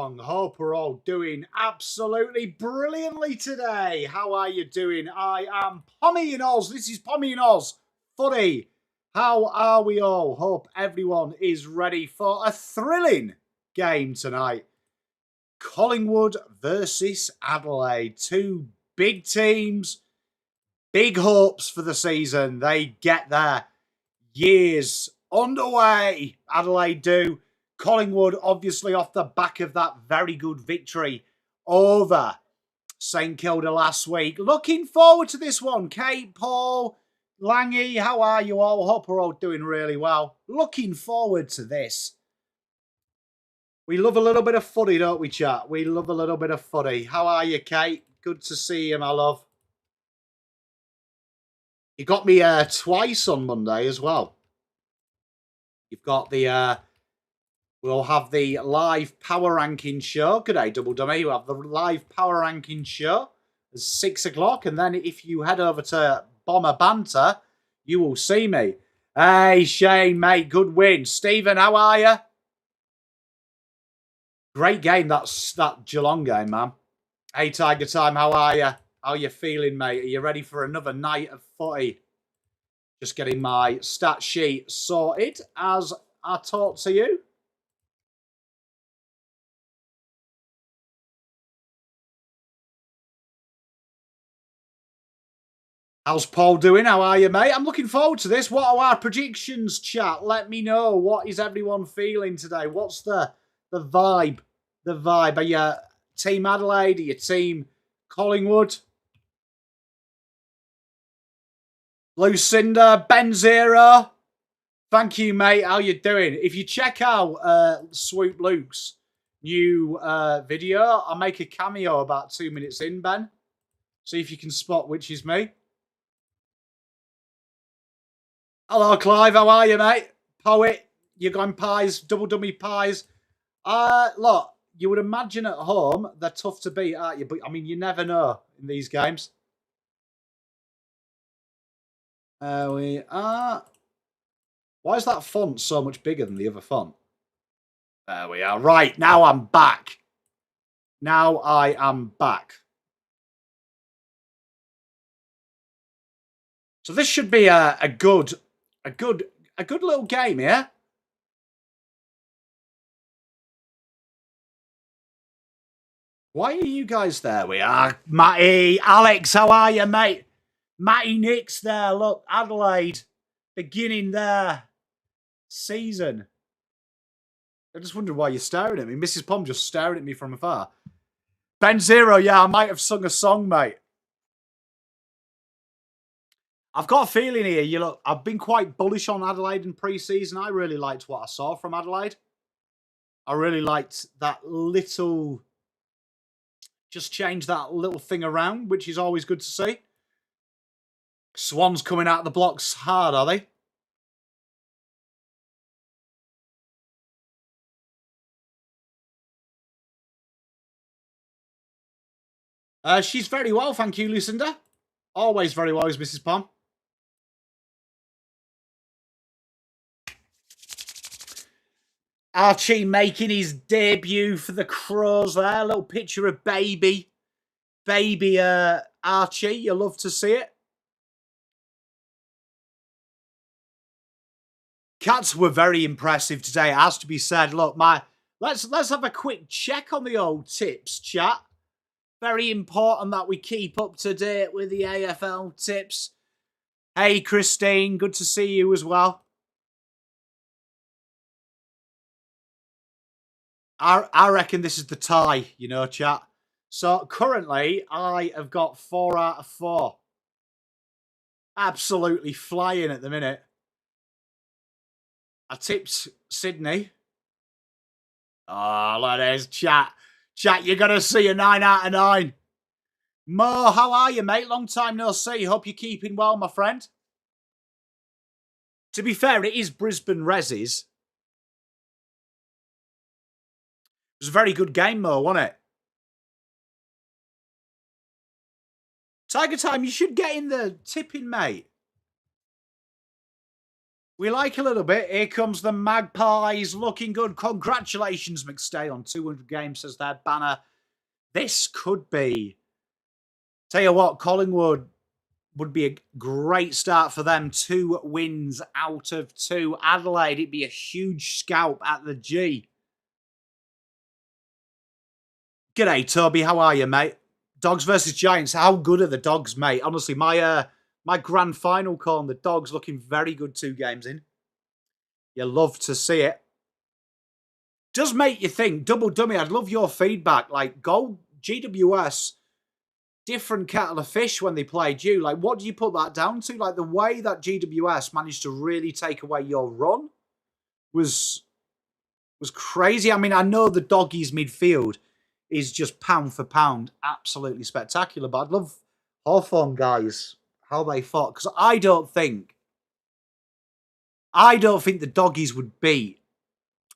Watchalong. Hope we're all doing absolutely brilliantly today. How are you doing? I am PommyInOz. This is PommyInOz Footy. How are we all? Hope everyone is ready for a thrilling game tonight. Collingwood versus Adelaide. Two big teams, big hopes for the season. They get their years underway. Adelaide do. Collingwood, obviously, off the back of that very good victory over St Kilda last week. Looking forward to this one. Kate, Paul, Langy, how are you all? Hope we're all doing really well. Looking forward to this. We love a little bit of footy, don't we, chat? We love a little bit of footy. How are you, Kate? Good to see you, my love. You got me twice on Monday as well. You've got the... We'll have the live power ranking show. Good day, Double Dummy. We'll have the live power ranking show at 6 o'clock. And then if you head over to Bomber Banter, you will see me. Hey, Shane, mate. Good win. Stephen, how are you? Great game, that Geelong game, man. Hey, Tiger Time, how are you? How are you feeling, mate? Are you ready for another night of footy? Just getting my stat sheet sorted as I talk to you. How's Paul doing? How are you, mate? I'm looking forward to this. What are our predictions, chat? Let me know. What is everyone feeling today? What's the vibe? The vibe. Are you Team Adelaide? Are you Team Collingwood? Lucinda, Ben Zero. Thank you, mate. How you doing? If you check out Swoop Luke's new video, I'll make a cameo about 2 minutes in, Ben. See if you can spot which is me. Hello, Clive. How are you, mate? Poet, you're going pies, double dummy pies. Look, you would imagine at home they're tough to beat, aren't you? But, I mean, you never know in these games. There we are. Why is that font so much bigger than the other font? There we are. Right, now I'm back. Now I am back. So this should be a good little game, yeah? Why are you guys there? We are. Matty, Alex, how are you, mate? Matty Nix there. Look, Adelaide beginning their season. I just wondered why you're staring at me. Mrs. Pom just staring at me from afar. Ben Zero, yeah, I might have sung a song, mate. I've got a feeling here, you look, I've been quite bullish on Adelaide in pre-season. I really liked what I saw from Adelaide. I really liked that little... Just change that little thing around, which is always good to see. Swans coming out of the blocks hard, are they? She's very well, thank you, Lucinda. Always very well, is Mrs. Pom. Archie making his debut for the Crows there. A little picture of baby Archie. You love to see it. Cats were very impressive today, it has to be said. Look, let's have a quick check on the old tips, chat. Very important that we keep up to date with the AFL tips. Hey, Christine, good to see you as well. I reckon this is the tie, you know, chat. So currently, I have got 4 out of 4. Absolutely flying at the minute. I tipped Sydney. Oh, look, there's chat. Chat, you're going to see a 9 out of 9. Mo, how are you, mate? Long time no see. Hope you're keeping well, my friend. To be fair, it is Brisbane Reses. It was a very good game, Mo, wasn't it? Tiger Time, you should get in the tipping, mate. We like a little bit. Here comes the Magpies, looking good. Congratulations, McStay, on 200 games, says their banner. This could be. Tell you what, Collingwood would be a great start for them. 2 wins out of 2. Adelaide, it'd be a huge scalp at the G. G'day, Toby. How are you, mate? Dogs versus Giants. How good are the Dogs, mate? Honestly, my grand final call on the Dogs looking very good 2 games in. You love to see it. Does make you think. Double Dummy, I'd love your feedback. Like, Gold GWS, different kettle of fish when they played you. Like, what do you put that down to? Like, the way that GWS managed to really take away your run was crazy. I mean, I know the Doggies midfield is just pound for pound absolutely spectacular, but I'd love Hawthorn guys, how they fought. Because I don't think the Doggies would beat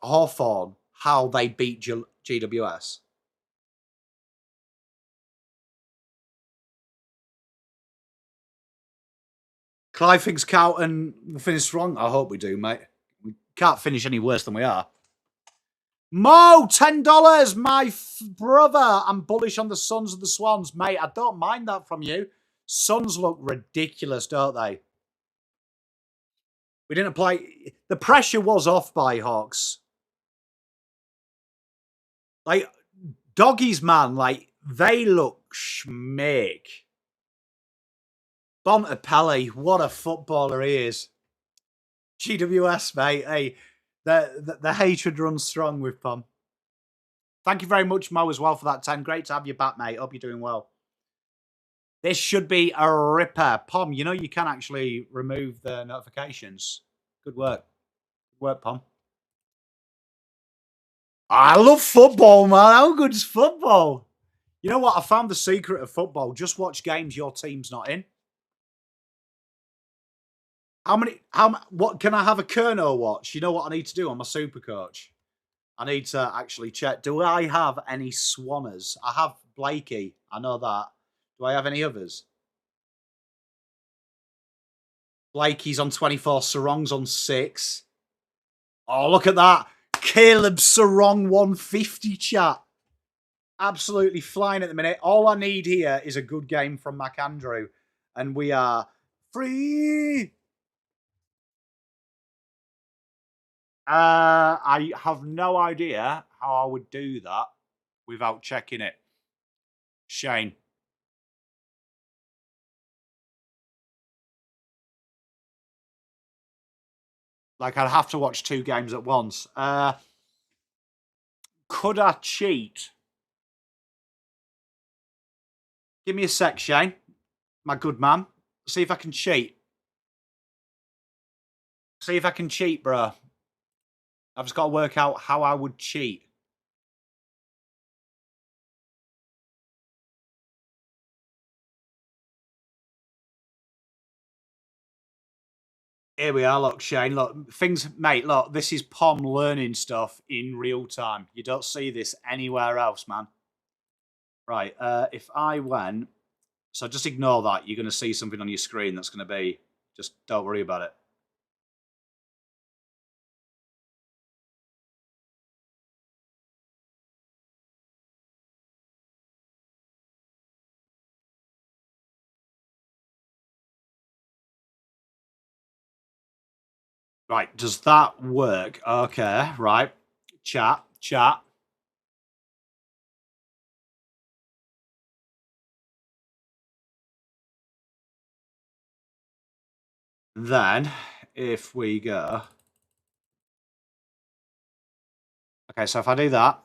Hawthorn how they beat GWS. Clive thinks Carlton will finish strong. I hope we do, mate. We can't finish any worse than we are. Mo, $10. My brother. I'm bullish on the Suns of the Swans. Mate, I don't mind that from you. Suns look ridiculous, don't they? We didn't apply. The pressure was off by Hawks. Like, Doggies, man, like, they look schmick. Bontempelli, what a footballer he is. GWS, mate. Hey, the hatred runs strong with Pom. Thank you very much, Mo, as well, for that 10. Great to have you back, mate. Hope you're doing well. This should be a ripper. Pom, you know you can actually remove the notifications. Good work. Good work, Pom. I love football, man. How good's football? You know what? I found the secret of football. Just watch games your team's not in. What can I have a Kerno watch? You know what I need to do? I'm a super coach. I need to actually check. Do I have any Swanners? I have Blakey. I know that. Do I have any others? Blakey's on 24. Sarong's on 6. Oh, look at that. Caleb Sarong 150 chat. Absolutely flying at the minute. All I need here is a good game from McAndrew. And we are free. I have no idea how I would do that without checking it. Shane. Like, I'd have to watch 2 games at once. Could I cheat? Give me a sec, Shane. My good man. See if I can cheat. See if I can cheat, bro. I've just got to work out how I would cheat. Here we are, look, Shane. Look, things, mate, look, this is Pom learning stuff in real time. You don't see this anywhere else, man. Right, if I went... So just ignore that. You're going to see something on your screen that's going to be... Just don't worry about it. Right, does that work? Okay, right. Chat. Then, if we go... Okay, so if I do that...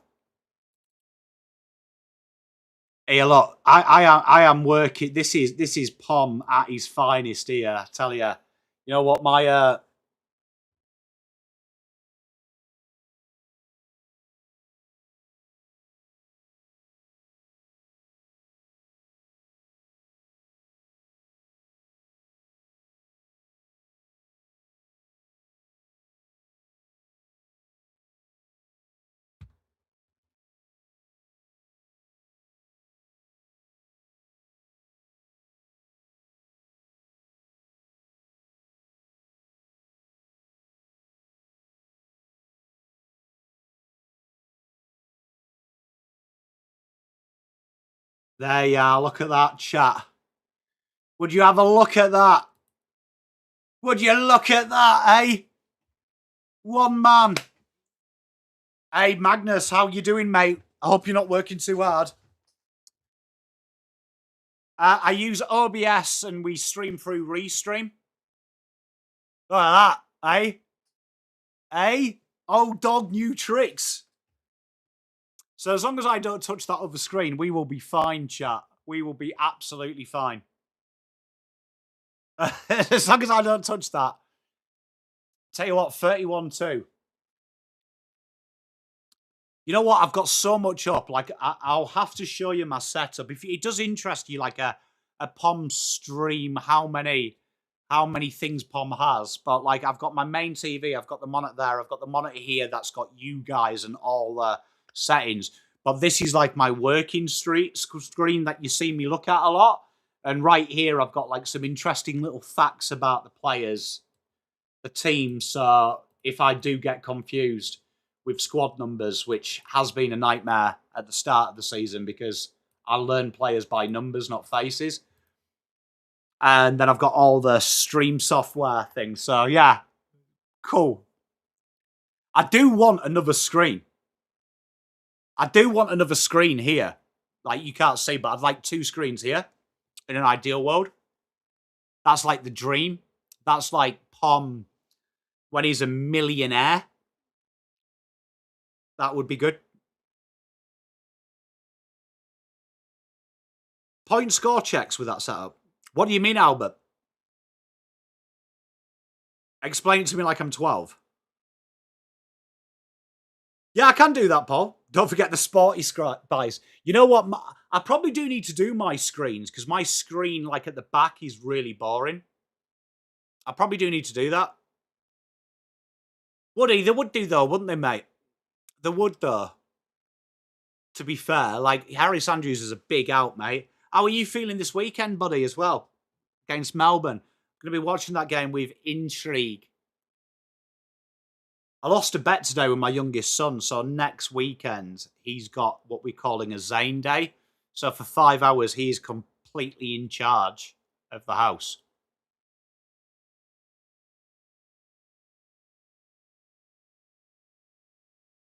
Hey, look, I am working... This is Pom at his finest here, I tell you. You know what, my... There you are. Look at that, chat. Would you have a look at that? Would you look at that, eh? One man. Hey, Magnus, how you doing, mate? I hope you're not working too hard. I use OBS and we stream through Restream. Look at that, eh? Eh? Old dog, new tricks. So as long as I don't touch that other screen, we will be fine, chat. We will be absolutely fine. As long as I don't touch that. Tell you what, 31-2. You know what? I've got so much up. Like, I'll have to show you my setup. If it does interest you, like a Pomm stream, how many things Pomm has. But like, I've got my main TV. I've got the monitor there. I've got the monitor here that's got you guys and all the settings. But this is like my working screen that you see me look at a lot. And right here, I've got like some interesting little facts about the players, the team. So if I do get confused with squad numbers, which has been a nightmare at the start of the season because I learn players by numbers, not faces. And then I've got all the stream software things. So yeah, cool. I do want another screen. I do want another screen here. Like you can't see, but I'd like 2 screens here in an ideal world. That's like the dream. That's like Pomm when he's a millionaire. That would be good. Point score checks with that setup. What do you mean, Albert? Explain it to me like I'm 12. Yeah, I can do that, Paul. Don't forget the sporty buys. You know what? I probably do need to do my screens because my screen, like at the back, is really boring. I probably do need to do that. Woody, they would do though, wouldn't they, mate? They would though. To be fair, like Harris Andrews is a big out, mate. How are you feeling this weekend, buddy, as well? Against Melbourne. Going to be watching that game with intrigue. I lost a bet today with my youngest son, so next weekend he's got what we're calling a Zane Day. So for 5 hours, he's completely in charge of the house.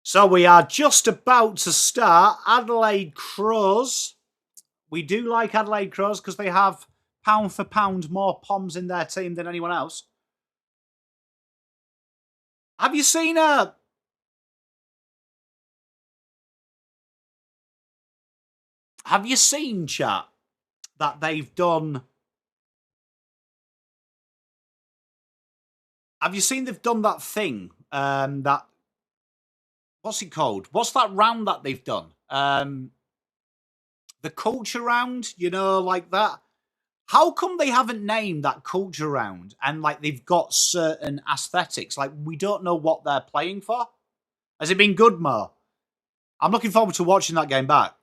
So we are just about to start Adelaide Crows. We do like Adelaide Crows because they have pound for pound more Pomms in their team than anyone else. Have you seen Have you seen, chat, that they've done? Have you seen they've done that thing? That what's it called? What's that round that they've done? The culture round, you know, like that. How come they haven't named that culture round and like they've got certain aesthetics? Like we don't know what they're playing for. Has it been good, Mo? I'm looking forward to watching that game back.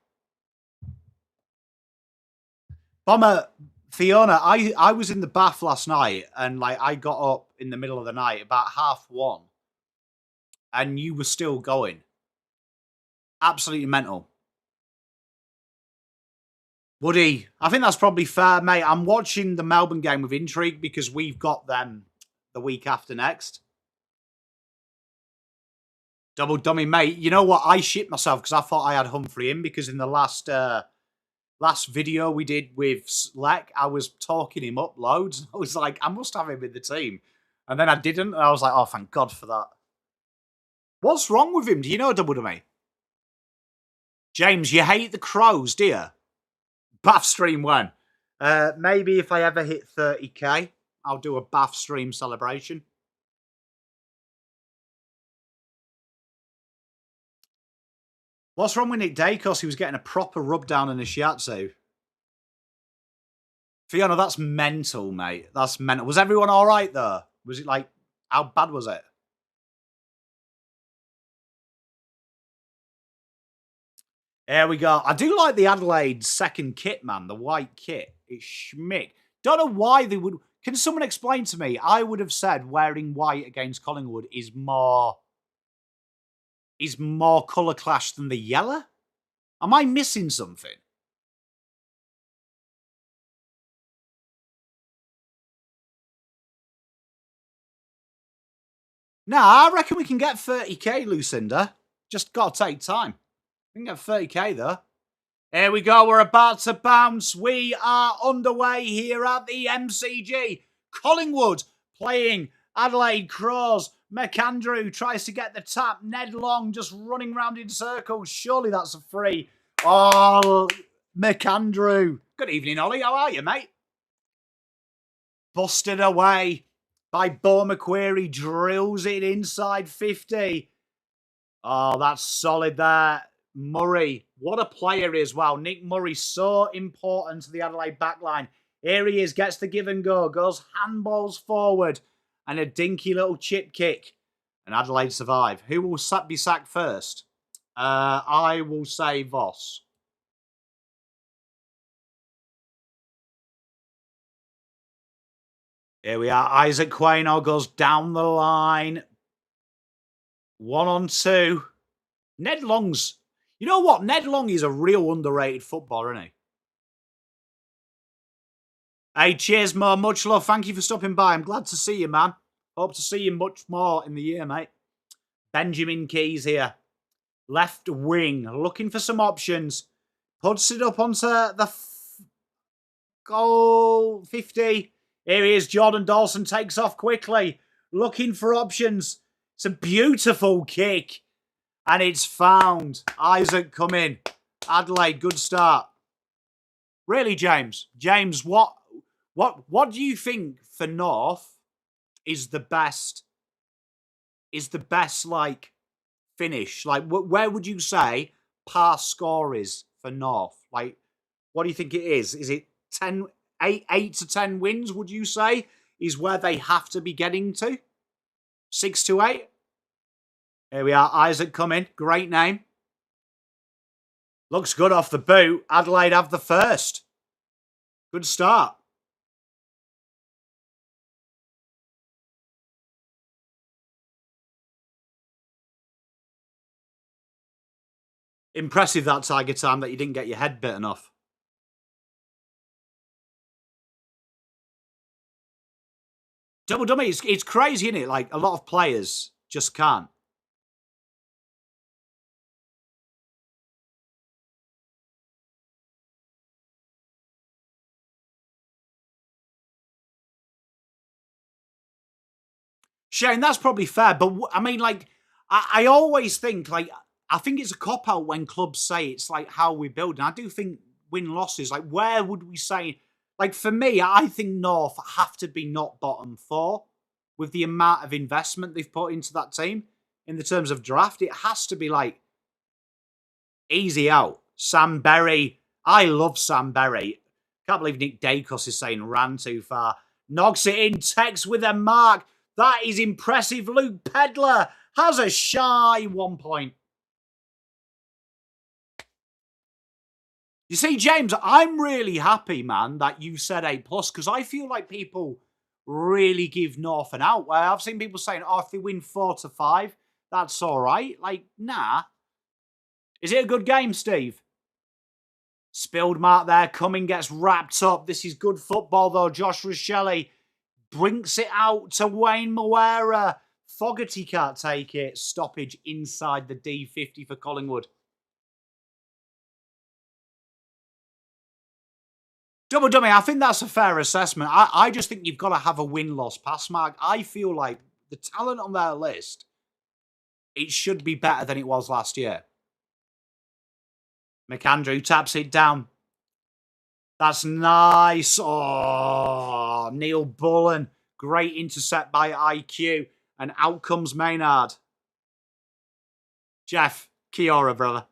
Bomber Fiona, I was in the bath last night and like I got up in the middle of the night about 1:30 and you were still going. Absolutely mental. Woody, I think that's probably fair, mate. I'm watching the Melbourne game with intrigue because we've got them the week after next. Double dummy, mate. You know what? I shit myself because I thought I had Humphrey in because in the last video we did with Sleck, I was talking him up loads. I was like, I must have him in the team. And then I didn't. And I was like, oh, thank God for that. What's wrong with him? Do you know, Double dummy? James, you hate the Crows, do you? Bath stream when? Maybe if I ever hit 30k, I'll do a bath stream celebration. What's wrong with Nick Dacos? He was getting a proper rub down in a shiatsu. Fiona, that's mental, mate. That's mental. Was everyone all right, though? Was it like, how bad was it? There we go. I do like the Adelaide second kit, man. The white kit. It's schmick. Don't know why they would... Can someone explain to me? I would have said wearing white against Collingwood is more colour clash than the yellow. Am I missing something? Nah, I reckon we can get 30k, Lucinda. Just got to take time. We can get 30k, though. Here we go. We're about to bounce. We are underway here at the MCG. Collingwood playing Adelaide Crows. McAndrew tries to get the tap. Ned Long just running round in circles. Surely that's a free. Oh, McAndrew. Good evening, Ollie. How are you, mate? Busted away by Bo McQuarrie. Drills it inside 50. Oh, that's solid there. Murray, what a player he is. Wow, Nick Murray, so important to the Adelaide backline. Here he is, gets the give and go, goes handballs forward, and a dinky little chip kick. And Adelaide survive. Who will be sacked first? I will say Voss. Here we are. Isaac Quaino goes down the line. 1-on-2. Ned Long's... You know what? Ned Long is a real underrated footballer, isn't he? Hey, cheers, Mo. Much love. Thank you for stopping by. I'm glad to see you, man. Hope to see you much more in the year, mate. Benjamin Keys here. Left wing. Looking for some options. Puts it up onto the goal 50. Here he is. Jordan Dawson takes off quickly. Looking for options. It's a beautiful kick. And it's found. Isaac come in. Adelaide, good start. Really, James? James, what do you think for North is the best like finish? Like where would you say pass score is for North? Like what do you think it is? Is it 8 to 10 wins, would you say, is where they have to be getting to? 6 to 8? Here we are, Isaac coming. Great name. Looks good off the boot. Adelaide have the first. Good start. Impressive that Tiger time that you didn't get your head bitten off. Double dummy, it's crazy, isn't it? Like a lot of players just can't. Shane, that's probably fair, but I mean, like, I always think, like, I think it's a cop-out when clubs say it's, like, how we build. And I do think win-losses, like, where would we say... Like, for me, I think North have to be not bottom 4 with the amount of investment they've put into that team in the terms of draft. It has to be, like, easy out. Sam Berry. I love Sam Berry. Can't believe Nick Dacos is saying ran too far. Knocks it in, Tex with a mark. That is impressive. Luke Pedler has a shy 1 point. You see, James, I'm really happy, man, that you said A+, because I feel like people really give North an out. Where I've seen people saying, oh, if they win 4 to 5, that's all right. Like, nah. Is it a good game, Steve? Spilled mark there. Cumming gets wrapped up. This is good football, though. Josh Rochelle brinks it out to Wayne Moera. Fogarty can't take it. Stoppage inside the D50 for Collingwood. Double dummy, I think that's a fair assessment. I just think you've got to have a win-loss pass mark. I feel like the talent on their list, it should be better than it was last year. McAndrew taps it down. That's nice. Oh, Neil Bullen. Great intercept by IQ. And out comes Maynard. Jeff, Kiora, brother.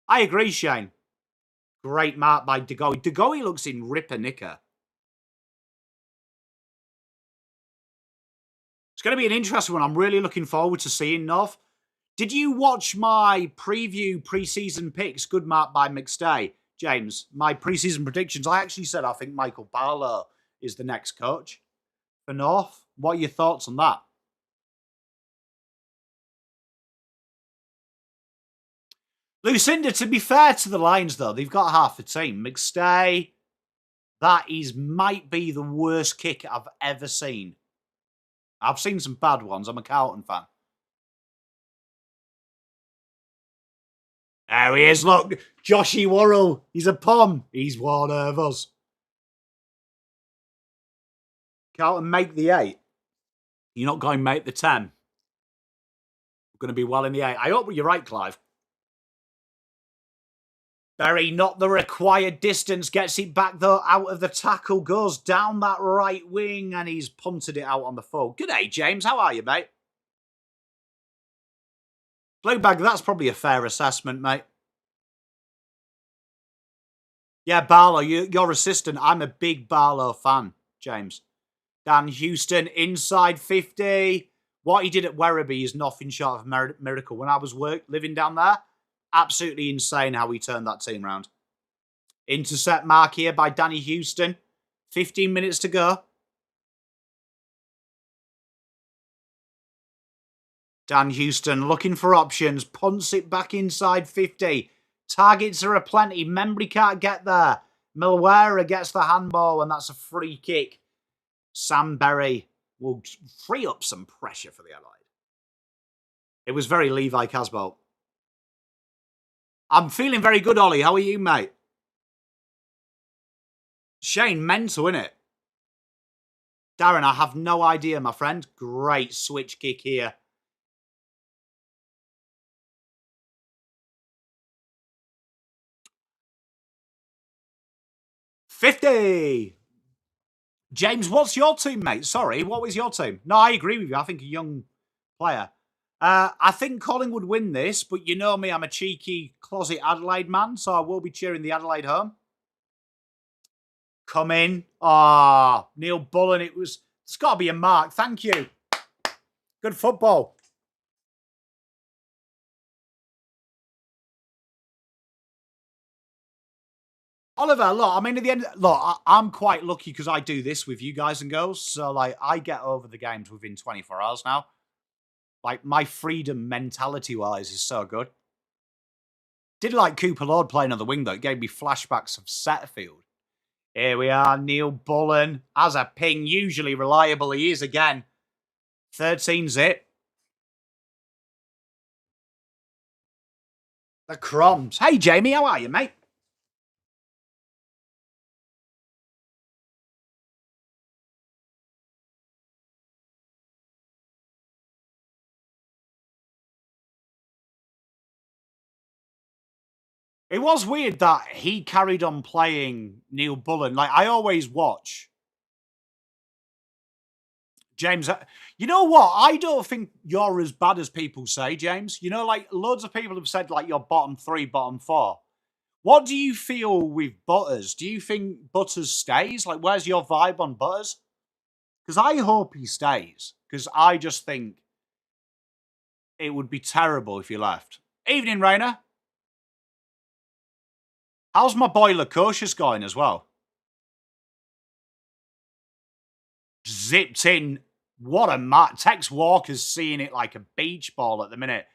I agree, Shane. Great mark by DeGoey. DeGoey looks in ripper knicker. It's going to be an interesting one. I'm really looking forward to seeing North. Did you watch my preview pre-season picks? Good mark by McStay. James, my pre-season predictions. I actually said I think Michael Barlow is the next coach for North. What are your thoughts on that? Lucinda, to be fair to the Lions, though, they've got half a team. McStay, that might be the worst kick I've ever seen. I've seen some bad ones. I'm a Carlton fan. There he is, look. Joshy Worrell. He's a Pom. He's one of us. Carlton make the 8. You're not going to make the 10. We're going to be well in the 8. I hope you're right, Clive. Berry, not the required distance. Gets it back, though, out of the tackle. Goes down that right wing, and he's punted it out on the full. Good day, James. How are you, mate? Bluebag, that's probably a fair assessment, mate. Yeah, Barlow, your assistant. I'm a big Barlow fan, James. Dan Houston, inside 50. What he did at Werribee is nothing short of a miracle. When I was living down there, absolutely insane how he turned that team round. Intercept mark here by Danny Houston. 15 minutes to go. Dan Houston looking for options. Punts it back inside 50. Targets are aplenty. Membry can't get there. Milwera gets the handball, and that's a free kick. Sam Berry will free up some pressure for the Adelaide. It was very Levi Casbolt. I'm feeling very good, Ollie. How are you, mate? Shane, mental, innit? Darren, I have no idea, my friend. Great switch kick here. $50. James, what's your team, mate? Sorry, what was your team? No, I agree with you. I think a young player. I think Collingwood win this, but you know me, I'm a cheeky closet Adelaide man, so I will be cheering the Adelaide home. Come in. Ah, Neil Bullen, it's got to be a mark. Thank you. Good football. Oliver, look, I mean, at the end, look, I'm quite lucky because I do this with you guys and girls. So, like, I get over the games within 24 hours now. Like, my freedom mentality-wise is so good. Did like Cooper Lord playing on the wing, though. It gave me flashbacks of Setterfield. Here we are, Neil Bullen. As a ping, usually reliable he is again. 13 zip. The crumbs. Hey, Jamie, how are you, mate? It was weird that he carried on playing Neil Bullen. Like, I always watch. James, you know what? I don't think you're as bad as people say, James. You know, like, loads of people have said, like, you're bottom 3, bottom 4. What do you feel with Butters? Do you think Butters stays? Like, where's your vibe on Butters? Because I hope he stays. Because I just think it would be terrible if he left. Evening, Rainer. How's my boy Lukosius going as well? Zipped in. What a match. Tex Walker's seeing it like a beach ball at the minute.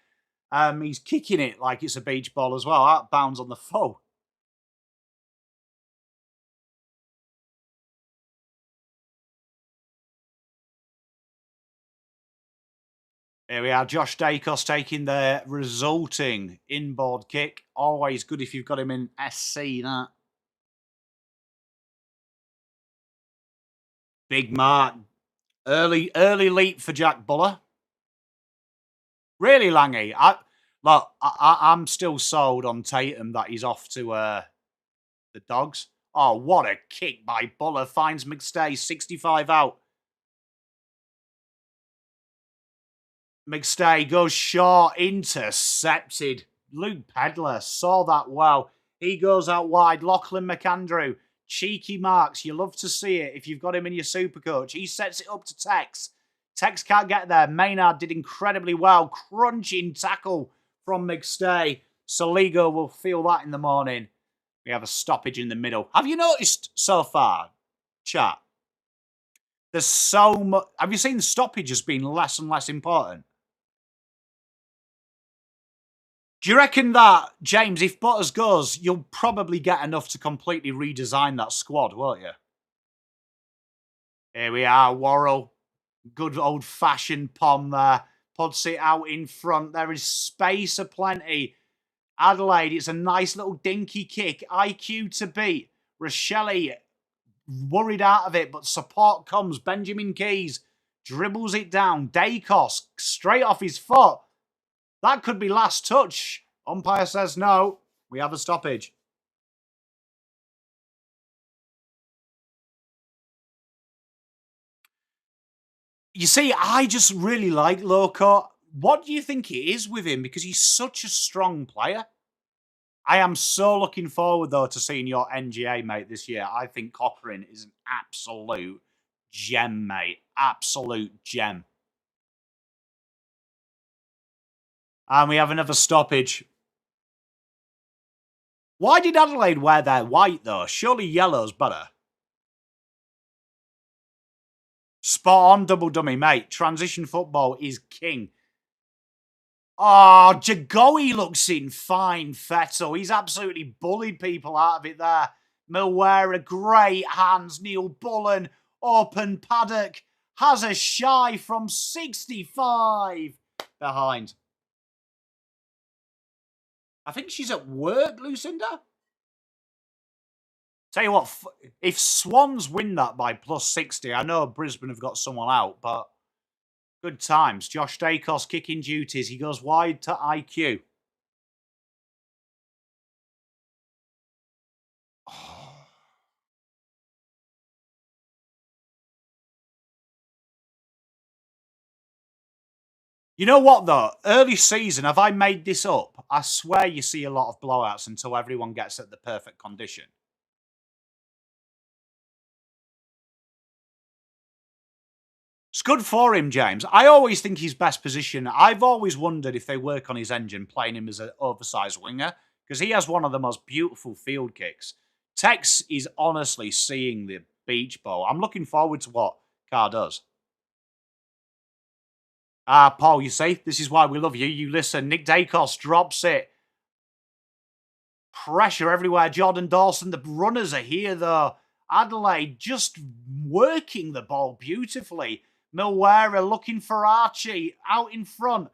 He's kicking it like it's a beach ball as well. That bounds on the full. Here we are. Josh Dacos taking the resulting inboard kick. Always good if you've got him in SC, that. Big mark. Early leap for Jack Buller. Really, Langy? I'm still sold on Tatum that he's off to the Dogs. Oh, what a kick by Buller. Finds McStay, 65 out. McStay goes short, intercepted. Luke Pedler saw that well. He goes out wide. Lachlan McAndrew, cheeky marks. You love to see it if you've got him in your super coach. He sets it up to Tex. Tex can't get there. Maynard did incredibly well. Crunching tackle from McStay. Soligo will feel that in the morning. We have a stoppage in the middle. Have you noticed so far, chat? There's so much. Have you seen stoppage has been less and less important? Do you reckon that, James, if Butters goes, you'll probably get enough to completely redesign that squad, won't you? Here we are, Worrell. Good old-fashioned Pom there. Puts it out in front. There is space aplenty. Adelaide, it's a nice little dinky kick. IQ to beat. Rochelle worried out of it, but support comes. Benjamin Keys dribbles it down. Dacos straight off his foot. That could be last touch. Umpire says no. We have a stoppage. You see, I just really like Loco. What do you think it is with him? Because he's such a strong player. I am so looking forward, though, to seeing your NGA, mate, this year. I think Cochrane is an absolute gem, mate. Absolute gem. And we have another stoppage. Why did Adelaide wear their white, though? Surely yellow's better. Spot on, double dummy, mate. Transition football is king. Oh, Jagoe looks in fine fettle. He's absolutely bullied people out of it there. Milwera, great hands. Neil Bullen, open paddock. Has a shy from 65 behind. I think she's at work, Lucinda. Tell you what, if Swans win that by plus 60, I know Brisbane have got someone out, but good times. Josh Dacos kicking duties. He goes wide to IQ. You know what, though? Early season, have I made this up? I swear you see a lot of blowouts until everyone gets at the perfect condition. It's good for him, James. I always think his best position, I've always wondered if they work on his engine playing him as an oversized winger, because he has one of the most beautiful field kicks. Tex is honestly seeing the beach ball. I'm looking forward to what Carr does. Paul, you see, this is why we love you. You listen. Nick Dacos drops it. Pressure everywhere. Jordan Dawson, the runners are here, though. Adelaide just working the ball beautifully. Milwera looking for Archie out in front.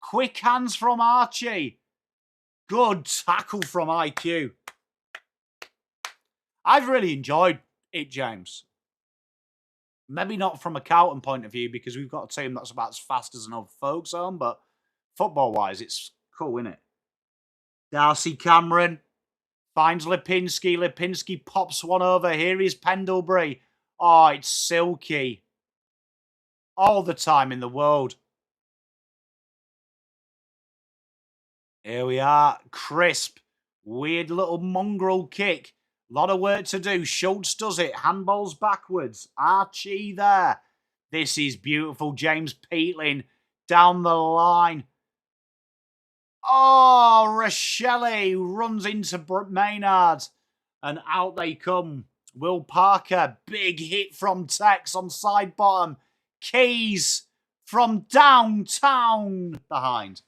Quick hands from Archie. Good tackle from IQ. I've really enjoyed it, James. Maybe not from a Carlton point of view because we've got a team that's about as fast as an old folks home, but football-wise, it's cool, isn't it? Darcy Cameron finds Lipinski. Lipinski pops one over. Here is Pendlebury. Oh, it's silky. All the time in the world. Here we are. Crisp. Weird little mongrel kick. A lot of work to do. Schultz does it. Handballs backwards. Archie there. This is beautiful. James Peatling down the line. Oh, Rochelle runs into Maynard. And out they come. Will Parker. Big hit from Tex on side bottom. Keys from downtown behind.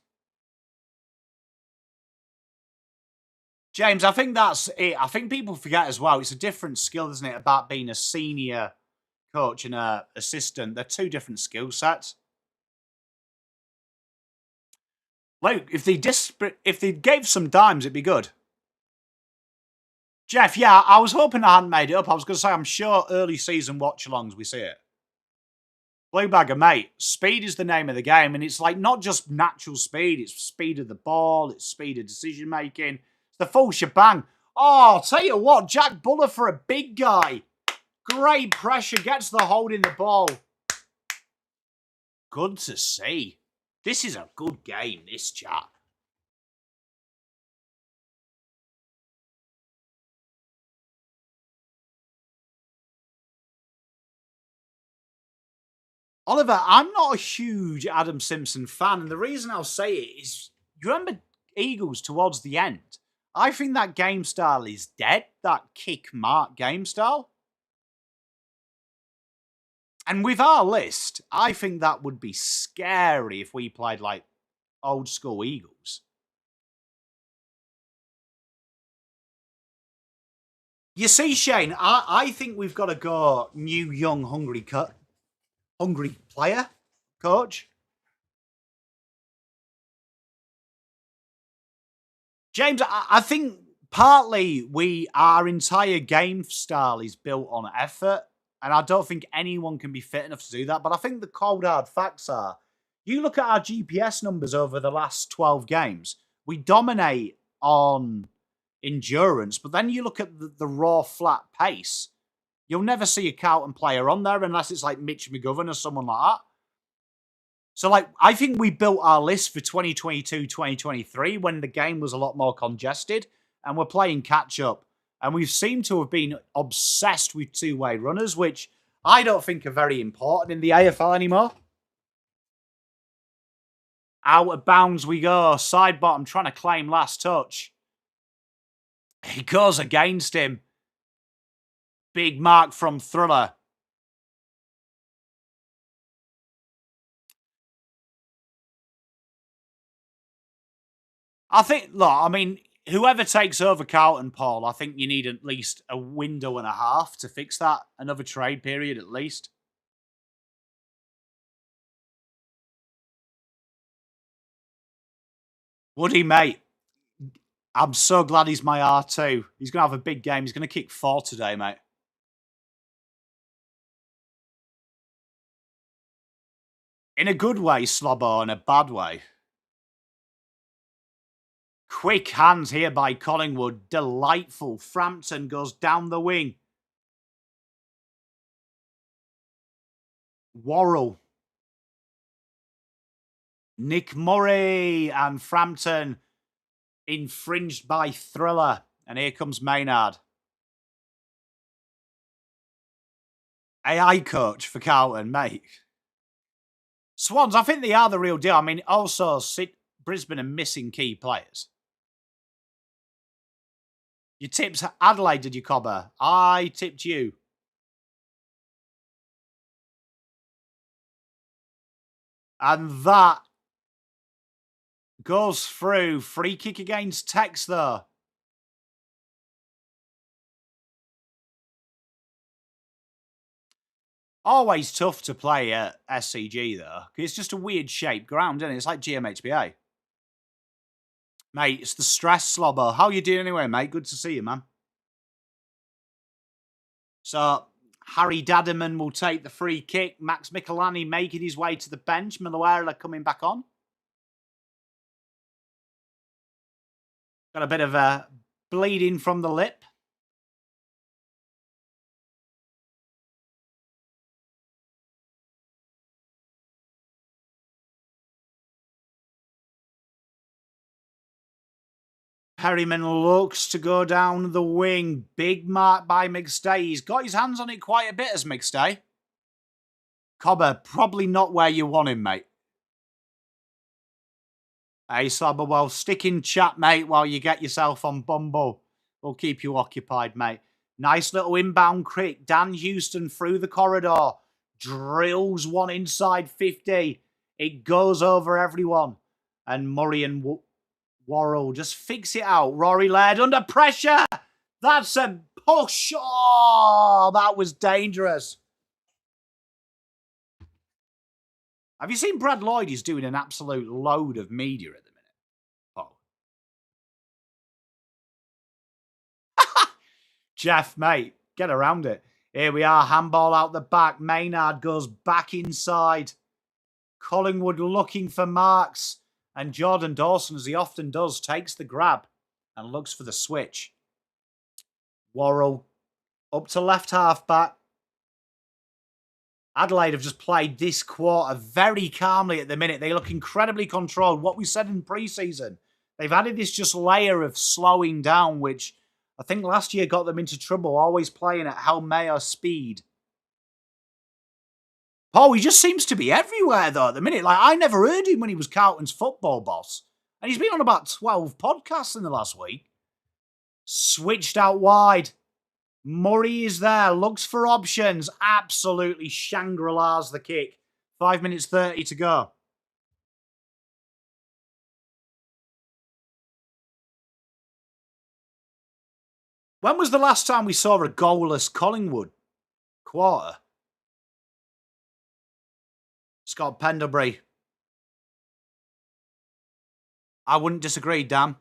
James, I think that's it. I think people forget as well, it's a different skill, isn't it, about being a senior coach and an assistant. They're two different skill sets. Like, if they gave some dimes, it'd be good. Jeff, yeah, I was hoping I hadn't made it up. I was going to say, I'm sure early season watch-alongs, we see it. Blue Bagger, mate, speed is the name of the game, and it's like not just natural speed, it's speed of the ball, it's speed of decision-making. It's the full shebang. Oh, I'll tell you what, Jack Buller for a big guy. Great pressure, gets the hold in the ball. Good to see. This is a good game, this chat. Oliver, I'm not a huge Adam Simpson fan, and the reason I'll say it is, you remember Eagles towards the end? I think that game style is dead, that kick-mark game style. And with our list, I think that would be scary if we played like old school Eagles. You see, Shane, I think we've got to go new, young, hungry player, coach. James, I think partly our entire game style is built on effort, and I don't think anyone can be fit enough to do that. But I think the cold hard facts are, you look at our GPS numbers over the last 12 games, we dominate on endurance, but then you look at the raw flat pace, you'll never see a Carlton player on there unless it's like Mitch McGovern or someone like that. So, like, I think we built our list for 2022, 2023 when the game was a lot more congested and we're playing catch-up. And we've seemed to have been obsessed with two-way runners, which I don't think are very important in the AFL anymore. Out of bounds we go. Side bottom trying to claim last touch. He goes against him. Big mark from Thriller. I think, look, I mean, whoever takes over Carlton, Paul, I think you need at least a window and a half to fix that. Another trade period at least. Woody, mate. I'm so glad he's my R2. He's going to have a big game. He's going to kick 4 today, mate. In a good way, Slobbo, in a bad way. Quick hands here by Collingwood. Delightful. Frampton goes down the wing. Worrell. Nick Murray and Frampton infringed by Thriller. And here comes Maynard. AI coach for Carlton, mate. Swans, I think they are the real deal. I mean, also, Brisbane are missing key players. You tipped Adelaide, did you, Cobber? I tipped you. And that goes through. Free kick against Tex, though. Always tough to play at SCG, though. It's just a weird shaped ground, isn't it? It's like GMHBA. Mate, it's the stress, Slobber. How you doing anyway, mate? Good to see you, man. So, Harry Dadderman will take the free kick. Max Michelani making his way to the bench. Malawarla coming back on. Got a bit of a bleeding from the lip. Perryman looks to go down the wing. Big mark by McStay. He's got his hands on it quite a bit as McStay. Cobber, probably not where you want him, mate. Hey, Slobber, well, stick in chat, mate, while you get yourself on Bumble. We'll keep you occupied, mate. Nice little inbound kick. Dan Houston through the corridor. Drills one inside 50. It goes over everyone. And Murray and Worrell just fix it out. Rory Laird under pressure. That's a push. Oh, that was dangerous. Have you seen Brad Lloyd? He's doing an absolute load of media at the minute. Oh. Jeff, mate, get around it. Here we are. Handball out the back. Maynard goes back inside. Collingwood looking for marks. And Jordan Dawson, as he often does, takes the grab and looks for the switch. Worrell up to left half back. Adelaide have just played this quarter very calmly at the minute. They look incredibly controlled. What we said in pre-season, they've added this just layer of slowing down, which I think last year got them into trouble, always playing at Hal Mayo speed. Paul, he just seems to be everywhere, though, at the minute. Like, I never heard him when he was Carlton's football boss. And he's been on about 12 podcasts in the last week. Switched out wide. Murray is there. Looks for options. Absolutely Shangri-La's the kick. 5 minutes 30 to go. When was the last time we saw a goalless Collingwood quarter? Scott Pendlebury. I wouldn't disagree, Dan.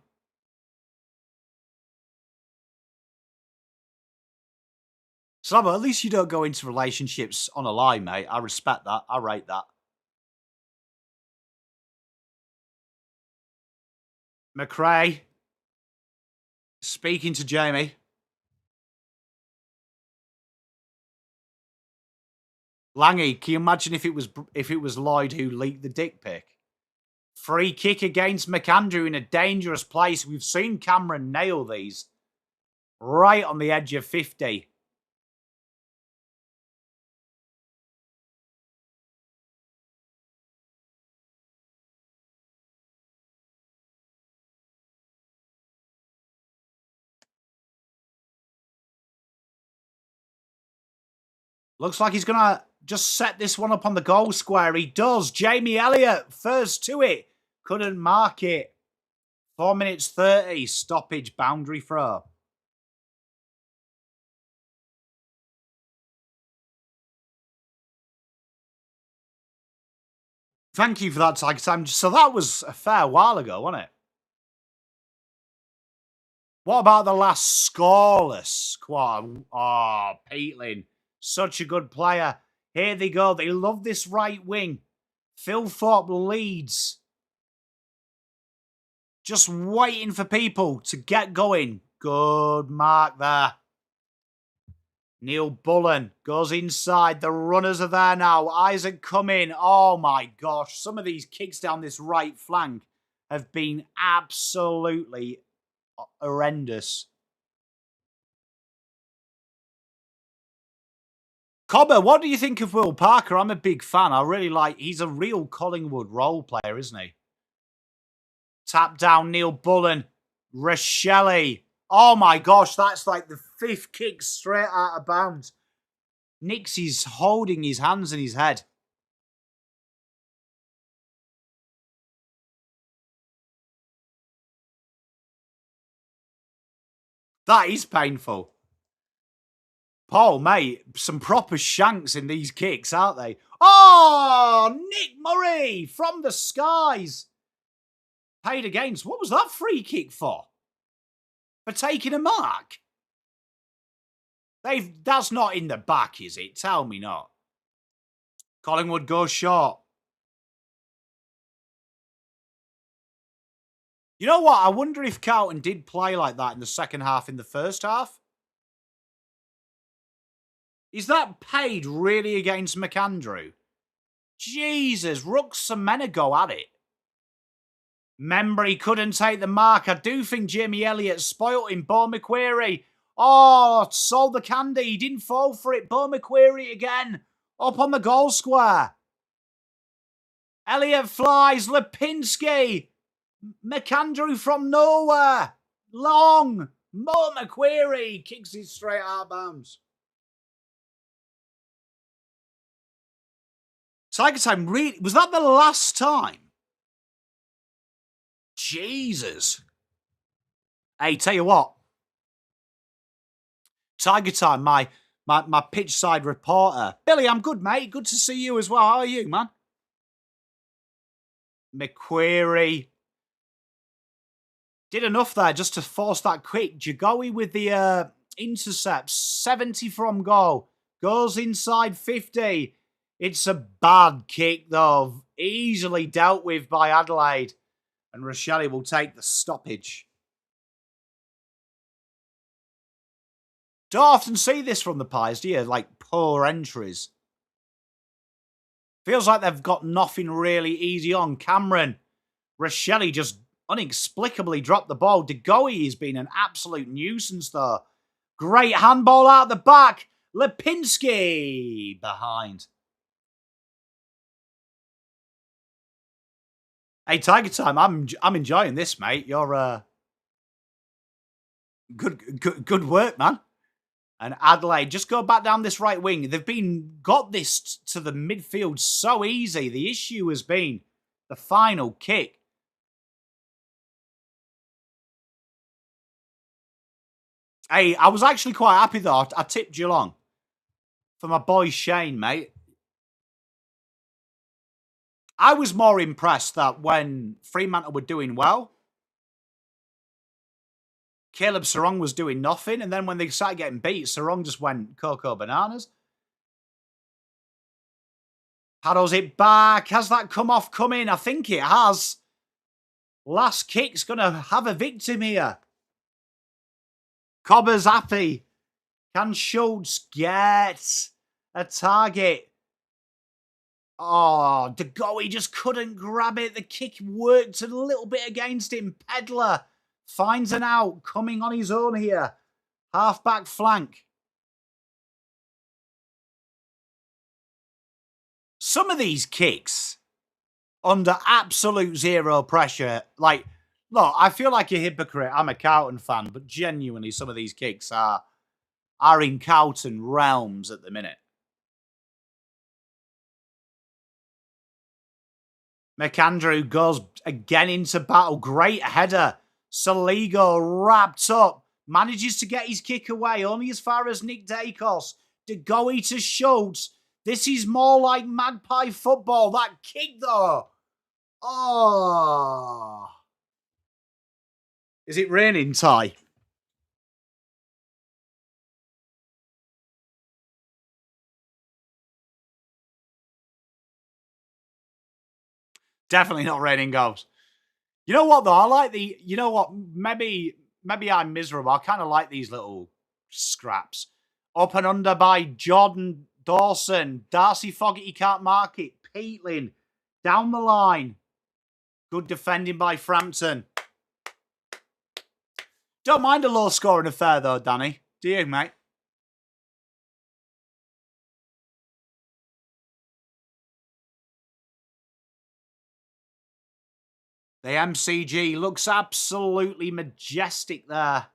Slabber, at least you don't go into relationships on a lie, mate. I respect that. I rate that. McRae. Speaking to Jamie. Langy, can you imagine if it was Lloyd who leaked the dick pic? Free kick against McAndrew in a dangerous place. We've seen Cameron nail these. Right on the edge of 50. Looks like he's going to just set this one up on the goal square. He does. Jamie Elliott, first to it. Couldn't mark it. 4 minutes 30. Stoppage, boundary throw. Thank you for that, Tiger Time. So that was a fair while ago, wasn't it? What about the last scoreless quad? Oh, Peatling. Such a good player. Here they go. They love this right wing. Phil Thorpe leads. Just waiting for people to get going. Good mark there. Neil Bullen goes inside. The runners are there now. Isaac coming. Oh my gosh. Some of these kicks down this right flank have been absolutely horrendous. Cobber, what do you think of Will Parker? I'm a big fan. I really like... He's a real Collingwood role player, isn't he? Tap down, Neil Bullen. Rochelle. Oh my gosh, that's like the 5th kick straight out of bounds. Nixie's holding his hands in his head. That is painful. Paul, mate, some proper shanks in these kicks, aren't they? Oh, Nick Murray from the skies. Paid against. What was that free kick for? For taking a mark? That's not in the back, is it? Tell me not. Collingwood goes short. You know what? I wonder if Carlton did play like that in the second half, in the first half. Is that paid really against McAndrew? Jesus, Rooks and men go at it. Membry couldn't take the mark. I do think Jamie Elliott spoilt him. Bo McQuarrie. Oh, sold the candy. He didn't fall for it. Bo McQuarrie again. Up on the goal square. Elliott flies. Lipinski. McAndrew from nowhere. Long. Bo McQuarrie kicks it straight out of bounds. Tiger Time, really? Was that the last time? Jesus. Hey, tell you what. Tiger Time, my pitch side reporter. Billy, I'm good, mate. Good to see you as well. How are you, man? McQuarrie. Did enough there just to force that quick. Jagowi with the intercept. 70 from goal. Goes inside 50. It's a bad kick, though. Easily dealt with by Adelaide. And Rochelle will take the stoppage. Don't often see this from the Pies, do you? Like, poor entries. Feels like they've got nothing really easy on. Cameron. Rochelle just inexplicably dropped the ball. DeGoey has been an absolute nuisance, though. Great handball out the back. Lipinski behind. Hey, Tiger Time, I'm enjoying this, mate. You're good work, man. And Adelaide, just go back down this right wing. They've got this to the midfield so easy. The issue has been the final kick. Hey, I was actually quite happy though. I tipped Geelong for my boy Shane, mate. I was more impressed that when Fremantle were doing well, Caleb Serong was doing nothing, and then when they started getting beat, Serong just went cocoa bananas. Paddles it back. Has that come off coming? I think it has. Last kick's going to have a victim here. Cobber's happy. Can Schultz get a target? Oh, De Goey just couldn't grab it. The kick worked a little bit against him. Pedler finds an out, coming on his own here. Half-back flank. Some of these kicks, under absolute zero pressure, like, look, I feel like a hypocrite. I'm a Carlton fan, but genuinely some of these kicks are in Carlton realms at the minute. McAndrew goes again into battle. Great header. Saligo wrapped up. Manages to get his kick away. Only as far as Nick Dacos. De Goey to Schultz. This is more like Magpie football. That kick, though. Oh. Is it raining, Ty? Definitely not raining goals. You know what, though? I like the... You know what? Maybe I'm miserable. I kind of like these little scraps. Up and under by Jordan Dawson. Darcy Fogarty can't mark it. Peatling down the line. Good defending by Frampton. Don't mind a low-scoring affair, though, Danny. Do you, mate? The MCG looks absolutely majestic there.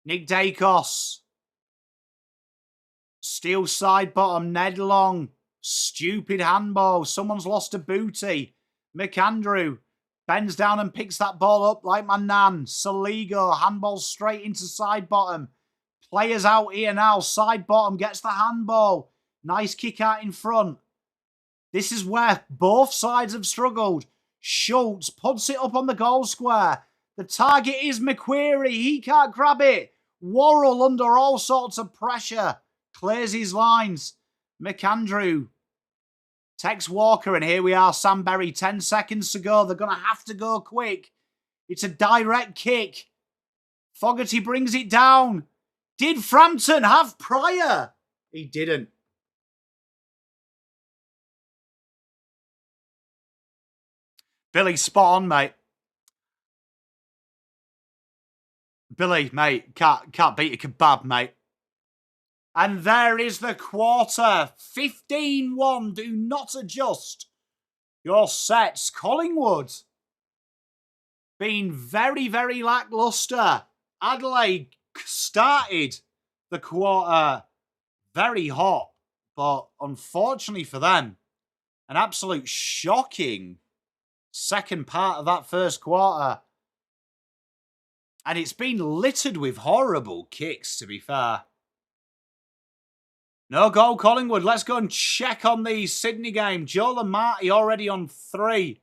Nick Dacos. Steel side bottom. Ned Long. Stupid handball. Someone's lost a booty. McAndrew bends down and picks that ball up like my nan. Saligo. Handball straight into side bottom. Players out here now. Side bottom gets the handball. Nice kick out in front. This is where both sides have struggled. Schultz puts it up on the goal square. The target is McQuarrie. He can't grab it. Worrell under all sorts of pressure. Clears his lines. McAndrew takes Walker, and here we are, Sam Berry. 10 seconds to go. They're going to have to go quick. It's a direct kick. Fogarty brings it down. Did Frampton have prior? He didn't. Billy, spot on, mate. Billy, mate, can't beat a kebab, mate. And there is the quarter. 15-1. Do not adjust your sets. Collingwood been very, very lacklustre. Adelaide started the quarter very hot, but unfortunately for them, an absolute shocking second part of that first quarter. And it's been littered with horrible kicks, to be fair. No goal, Collingwood. Let's go and check on the Sydney game. Joel and Marty already on 3.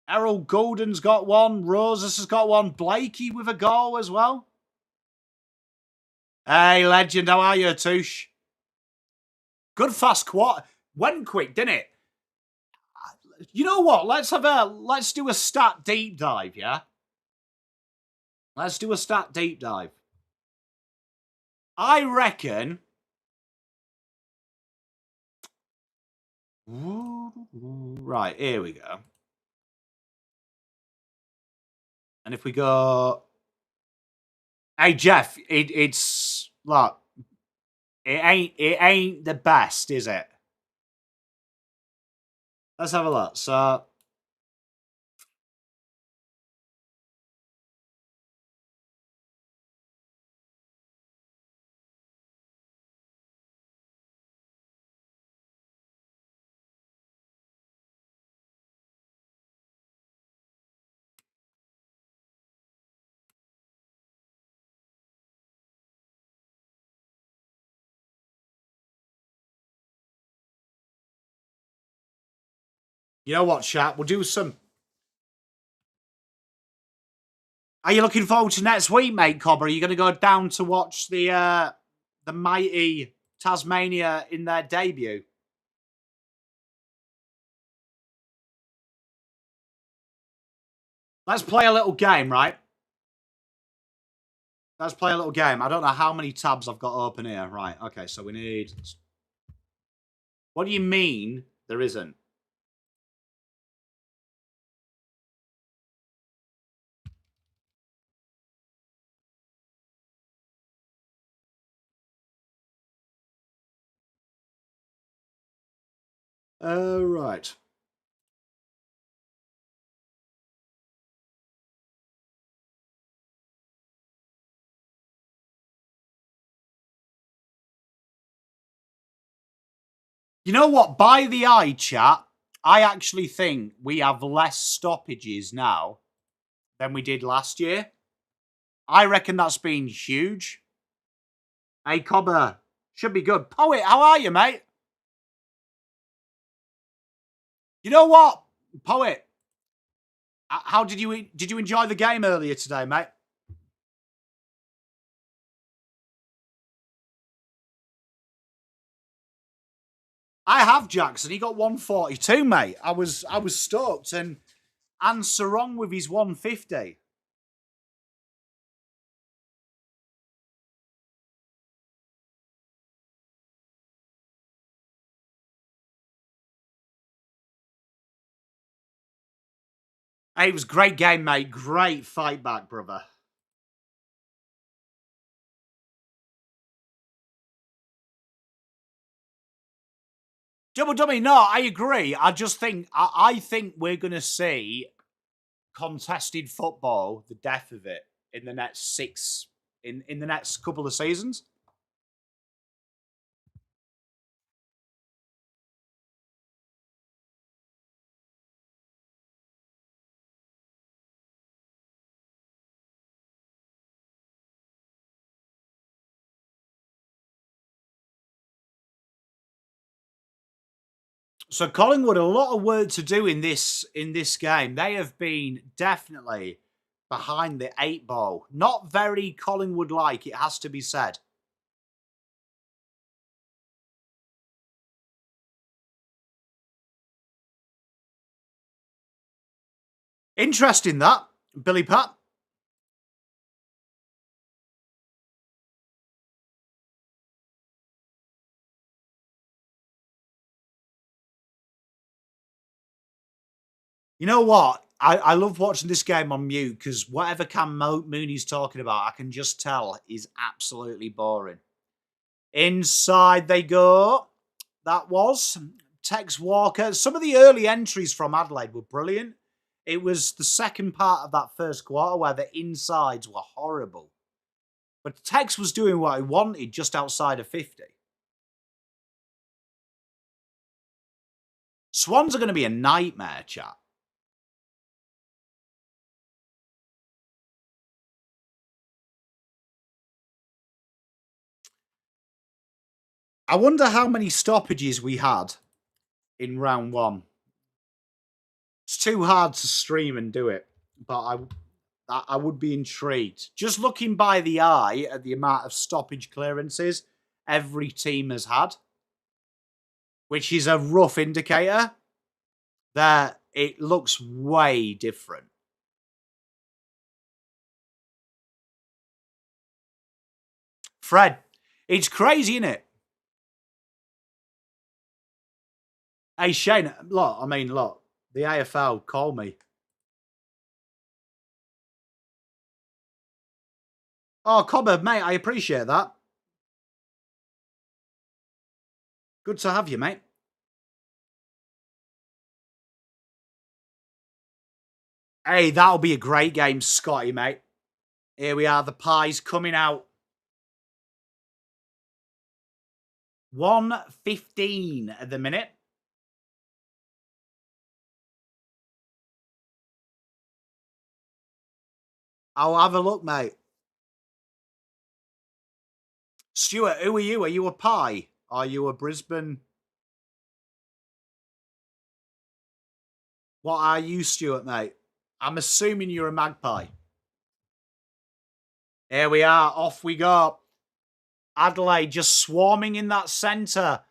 Errol Goulden's got 1. Roses has got 1. Blakey with a goal as well. Hey, legend. How are you, Touche? Good fast quarter. Went quick, didn't it? You know what? Let's do a stat deep dive, yeah? Let's do a stat deep dive. I reckon... Right, here we go. And if we go... Hey, Jeff, it's... Look, it ain't the best, is it? Let's have a look. So... You know what, chat? We'll do some... Are you looking forward to next week, mate, Cobber? Are you going to go down to watch the mighty Tasmania in their debut? Let's play a little game, right? Let's play a little game. I don't know how many tabs I've got open here. Right, okay, so we need... What do you mean there isn't? Right. You know what? By the eye, chat, I actually think we have less stoppages now than we did last year. I reckon that's been huge. Hey, Cobber, should be good. Poet, how are you, mate? You know what, Poet? How did you enjoy the game earlier today, mate? I have Jackson. He got 142, mate. I was stoked, and Sarong with his 150. Hey, it was a great game, mate. Great fight back, brother. Double dummy, no, I agree. I just think I think we're gonna see contested football, the death of it, in the next in the next couple of seasons. So Collingwood, a lot of work to do in this game. They have been definitely behind the eight ball. Not very Collingwood like, it has to be said. Interesting that, Billy Pat. You know what? I love watching this game on mute because whatever Cam Mooney's talking about, I can just tell is absolutely boring. Inside they go. That was Tex Walker. Some of the early entries from Adelaide were brilliant. It was the second part of that first quarter where the insides were horrible. But Tex was doing what he wanted just outside of 50. Swans are going to be a nightmare, chat. I wonder how many stoppages we had in round one. It's too hard to stream and do it, but I would be intrigued. Just looking by the eye at the amount of stoppage clearances every team has had, which is a rough indicator that it looks way different. Fred, it's crazy, isn't it? Hey, Shane, look, the AFL, call me. Oh, Cobber, mate, I appreciate that. Good to have you, mate. Hey, that'll be a great game, Scotty, mate. Here we are, the Pies coming out. 1:15 at the minute. I'll have a look, mate. Stuart, who are you? Are you a Pie? Are you a Brisbane? What are you, Stuart, mate? I'm assuming you're a Magpie. Here we are. Off we go. Adelaide just swarming in that centre.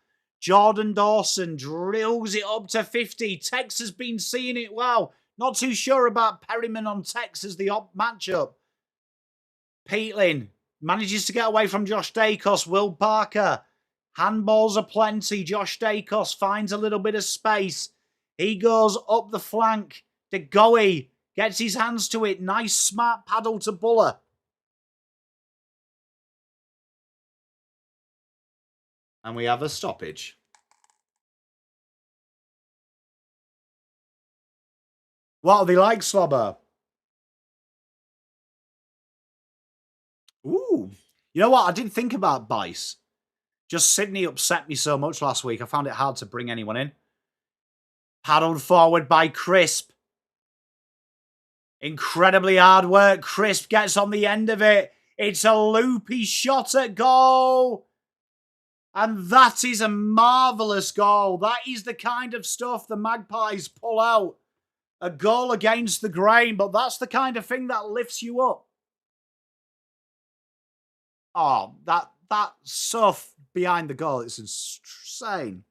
Jordan Dawson drills it up to 50. Tex has been seeing it well. Not too sure about Perryman on Tex as the matchup. Peatling manages to get away from Josh Dacos. Will Parker. Handballs are plenty. Josh Dacos finds a little bit of space. He goes up the flank. De Goey gets his hands to it. Nice smart paddle to Buller. And we have a stoppage. What are they like, Slobber? Ooh. You know what? I didn't think about Bice. Just Sydney upset me so much last week. I found it hard to bring anyone in. Paddled forward by Crisp. Incredibly hard work. Crisp gets on the end of it. It's a loopy shot at goal. And that is a marvellous goal. That is the kind of stuff the Magpies pull out. A goal against the grain, but that's the kind of thing that lifts you up. Oh, that stuff behind the goal, it's insane.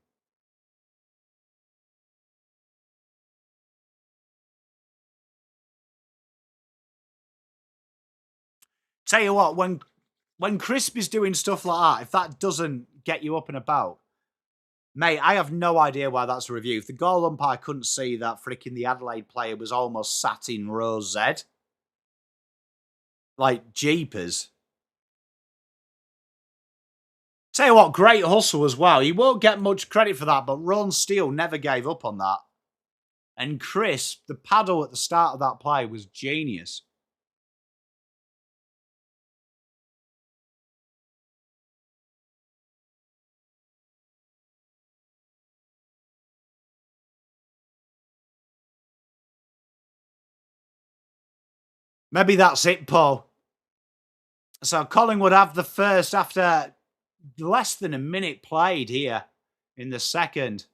Tell you what, when Crisp is doing stuff like that, if that doesn't get you up and about, mate, I have no idea why that's a review. If the goal umpire couldn't see that freaking the Adelaide player was almost sat in row Z. Like, jeepers. Tell you what, great hustle as well. You won't get much credit for that, but Ron Steele never gave up on that. And Crisp, the paddle at the start of that play was genius. Maybe that's it, Paul. So Collingwood have the first after less than a minute played here in the second.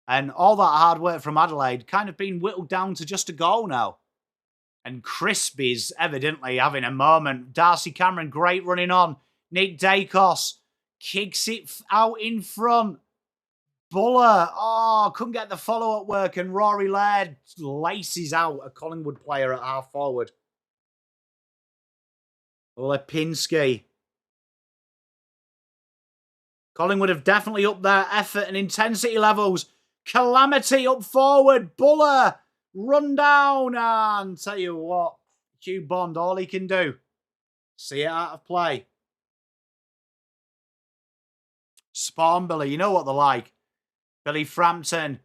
And all that hard work from Adelaide kind of been whittled down to just a goal now. And Crisp is evidently having a moment. Darcy Cameron, great running on. Nick Dacos kicks it out in front. Buller, couldn't get the follow-up work. And Rory Laird laces out a Collingwood player at half forward. Lipinski. Collingwood have definitely upped their effort and intensity levels. Calamity up forward. Buller, run down. And tell you what, Hugh Bond, all he can do. See it out of play. Spawn Billy, you know what they're like. Billy Frampton.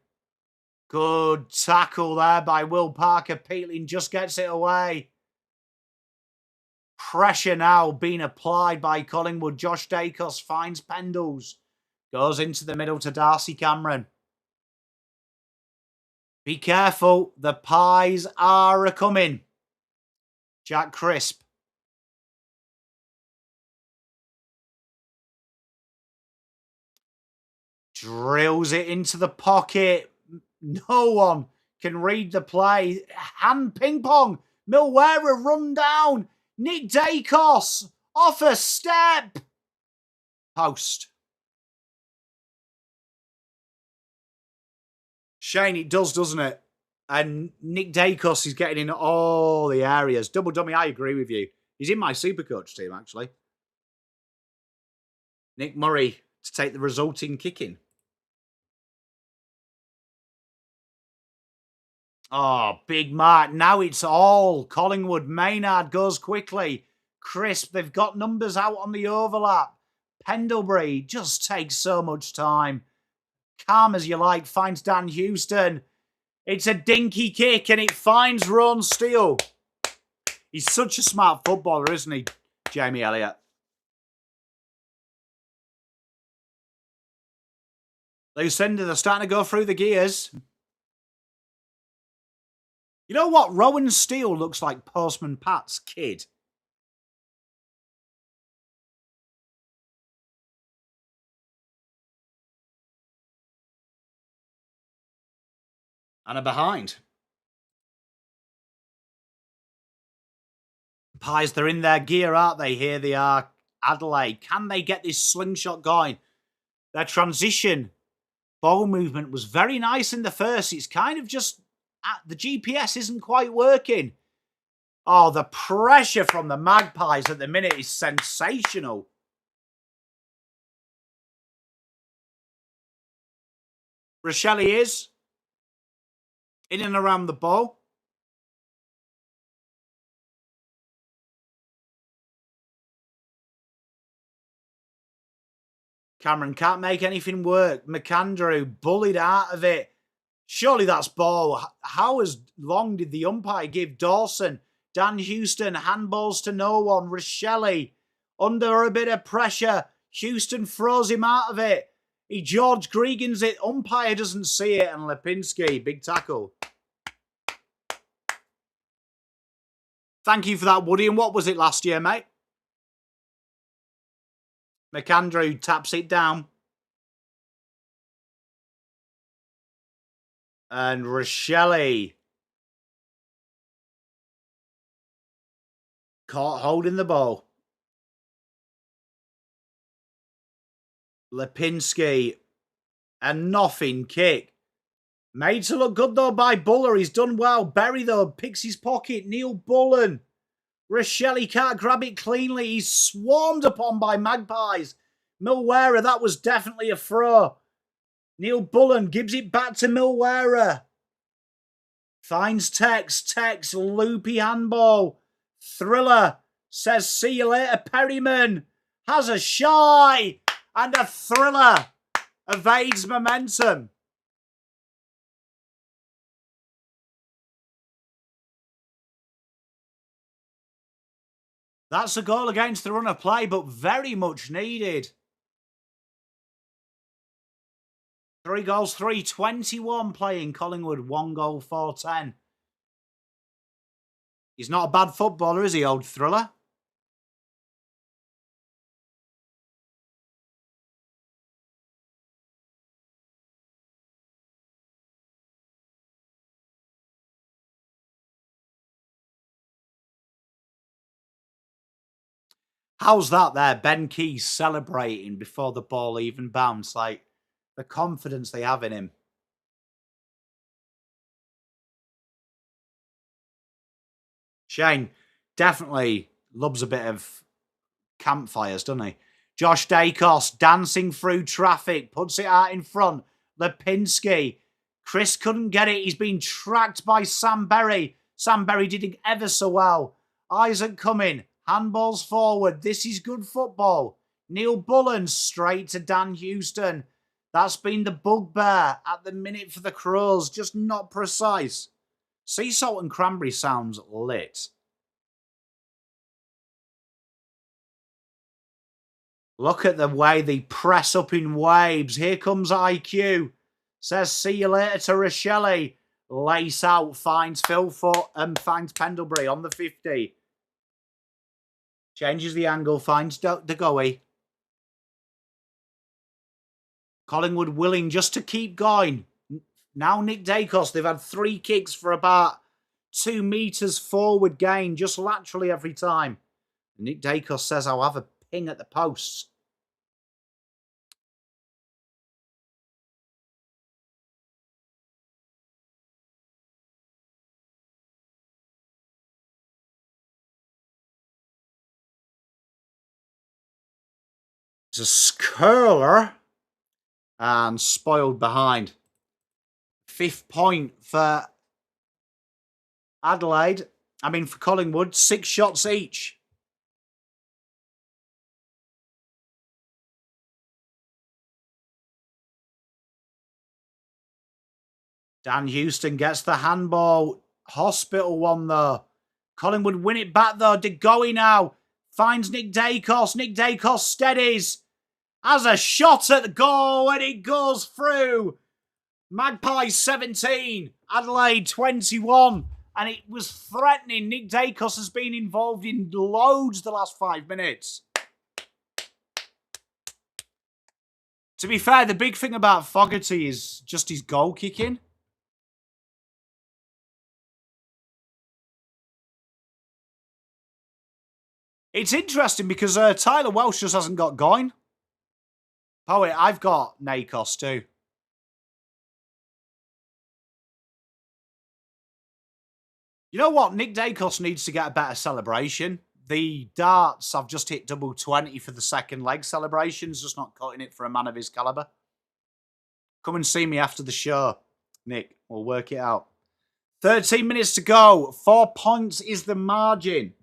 Good tackle there by Will Parker. Peatling just gets it away. Pressure now being applied by Collingwood. Josh Dacos finds Pendles. Goes into the middle to Darcy Cameron. Be careful. The Pies are a-coming. Jack Crisp. Drills it into the pocket. No one can read the play. Hand ping pong. Milwera run down. Nick Dacos off a step. Post. Shane, it does, doesn't it? And Nick Dacos is getting in all the areas. Double dummy, I agree with you. He's in my Supercoach team, actually. Nick Murray to take the resulting kicking. Oh, big mark. Now it's all Collingwood. Maynard goes quickly. Crisp, they've got numbers out on the overlap. Pendlebury just takes so much time. Calm as you like, finds Dan Houston. It's a dinky kick and it finds Ron Steele. He's such a smart footballer, isn't he, Jamie Elliott? Lucinda, they're starting to go through the gears. You know what? Rowan Steele looks like Postman Pat's kid. And are behind. Pies, they're in their gear, aren't they? Here they are, Adelaide. Can they get this slingshot going? Their transition ball movement was very nice in the first. It's kind of just, the GPS isn't quite working. Oh, the pressure from the Magpies at the minute is sensational. Rochelle is in and around the ball. Cameron can't make anything work. McAndrew bullied out of it. Surely that's ball. How long did the umpire give Dawson? Dan Houston, handballs to no one. Rochelle under a bit of pressure. Houston throws him out of it. He George Gregan's it. Umpire doesn't see it. And Lipinski, big tackle. Thank you for that, Woody. And what was it last year, mate? McAndrew taps it down. And Rochelle caught holding the ball. Lipinski, a nothing kick. Made to look good, though, by Buller. He's done well. Berry, though, picks his pocket. Neil Bullen. Rochelle can't grab it cleanly. He's swarmed upon by Magpies. Milwera, that was definitely a throw. Neil Bullen gives it back to Milwera. Finds Tex. Tex, loopy handball. Thriller says, see you later, Perryman. Has a shy. And a Thriller evades momentum. That's a goal against the run of play, but very much needed. 3 goals, 3-21 playing Collingwood. 1 goal, 4-10. He's not a bad footballer, is he, old Thriller? How's that there? Ben Key celebrating before the ball even bounced. Like, the confidence they have in him. Shane definitely loves a bit of campfires, doesn't he? Josh Dacos dancing through traffic, puts it out in front. Lipinski. Chris couldn't get it. He's been tracked by Sam Berry. Sam Berry did it ever so well. Isaac Cumming. Handballs forward. This is good football. Neil Bullen straight to Dan Houston. That's been the bugbear at the minute for the Crows. Just not precise. Sea salt and cranberry sounds lit. Look at the way they press up in waves. Here comes IQ. Says, see you later to Rochelle. Lace out, finds Philfoot and finds Pendlebury on the 50. Changes the angle, finds Degoe. Collingwood willing just to keep going. Now Nick Dacos, they've had 3 kicks for about 2 metres forward gain, just laterally every time. Nick Dacos says, I'll have a ping at the posts. It's a curler and spoiled behind. 5th point for Adelaide. For Collingwood, 6 shots each. Dan Houston gets the handball. Hospital one, though. Collingwood win it back, though. Degoe now finds Nick Dacos. Nick Dacos steadies. Has a shot at the goal, and it goes through. Magpies 17, Adelaide 21. And it was threatening. Nick Dacos has been involved in loads the last 5 minutes. To be fair, the big thing about Fogarty is just his goal kicking. It's interesting because Tyler Welsh just hasn't got going. Oh, wait, I've got Nakos too. You know what? Nick Dacos needs to get a better celebration. The darts, I've just hit double 20 for the second leg celebrations, just not cutting it for a man of his calibre. Come and see me after the show, Nick. We'll work it out. 13 minutes to go. 4 points is the margin.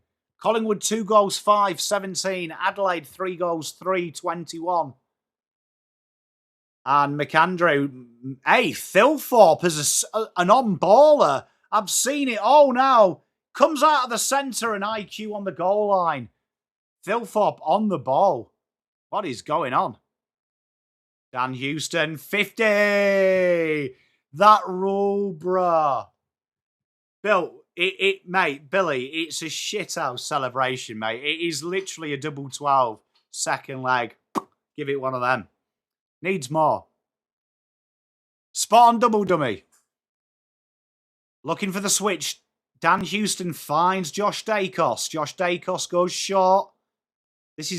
Collingwood 2 goals, 5, 17. Adelaide 3 goals, 3, 21. And McAndrew, hey, Thilthorpe is an on-baller. I've seen it all now. Comes out of the centre and IQ on the goal line. Thilthorpe on the ball. What is going on? Dan Houston, 50. That rule, bruh. Bill, mate, Billy, it's a shithouse celebration, mate. It is literally a double 12. Second leg. Give it one of them. Needs more. Spot on double dummy. Looking for the switch. Dan Houston finds Josh Dacos. Josh Dacos goes short. This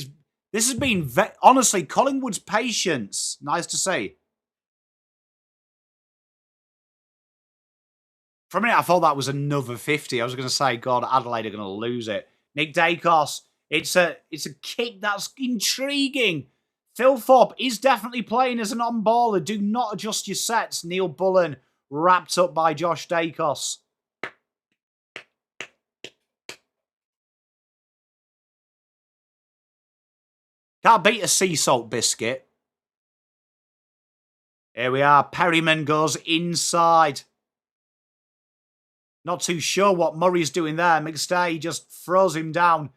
has been, honestly, Collingwood's patience. Nice to see. For a minute, I thought that was another 50. I was going to say, God, Adelaide are going to lose it. Nick Dacos, it's a kick that's intriguing. Thilthorpe is definitely playing as an on-baller. Do not adjust your sets. Neil Bullen wrapped up by Josh Dacos. Can't beat a sea salt biscuit. Here we are. Perryman goes inside. Not too sure what Murray's doing there. McStay just throws him down.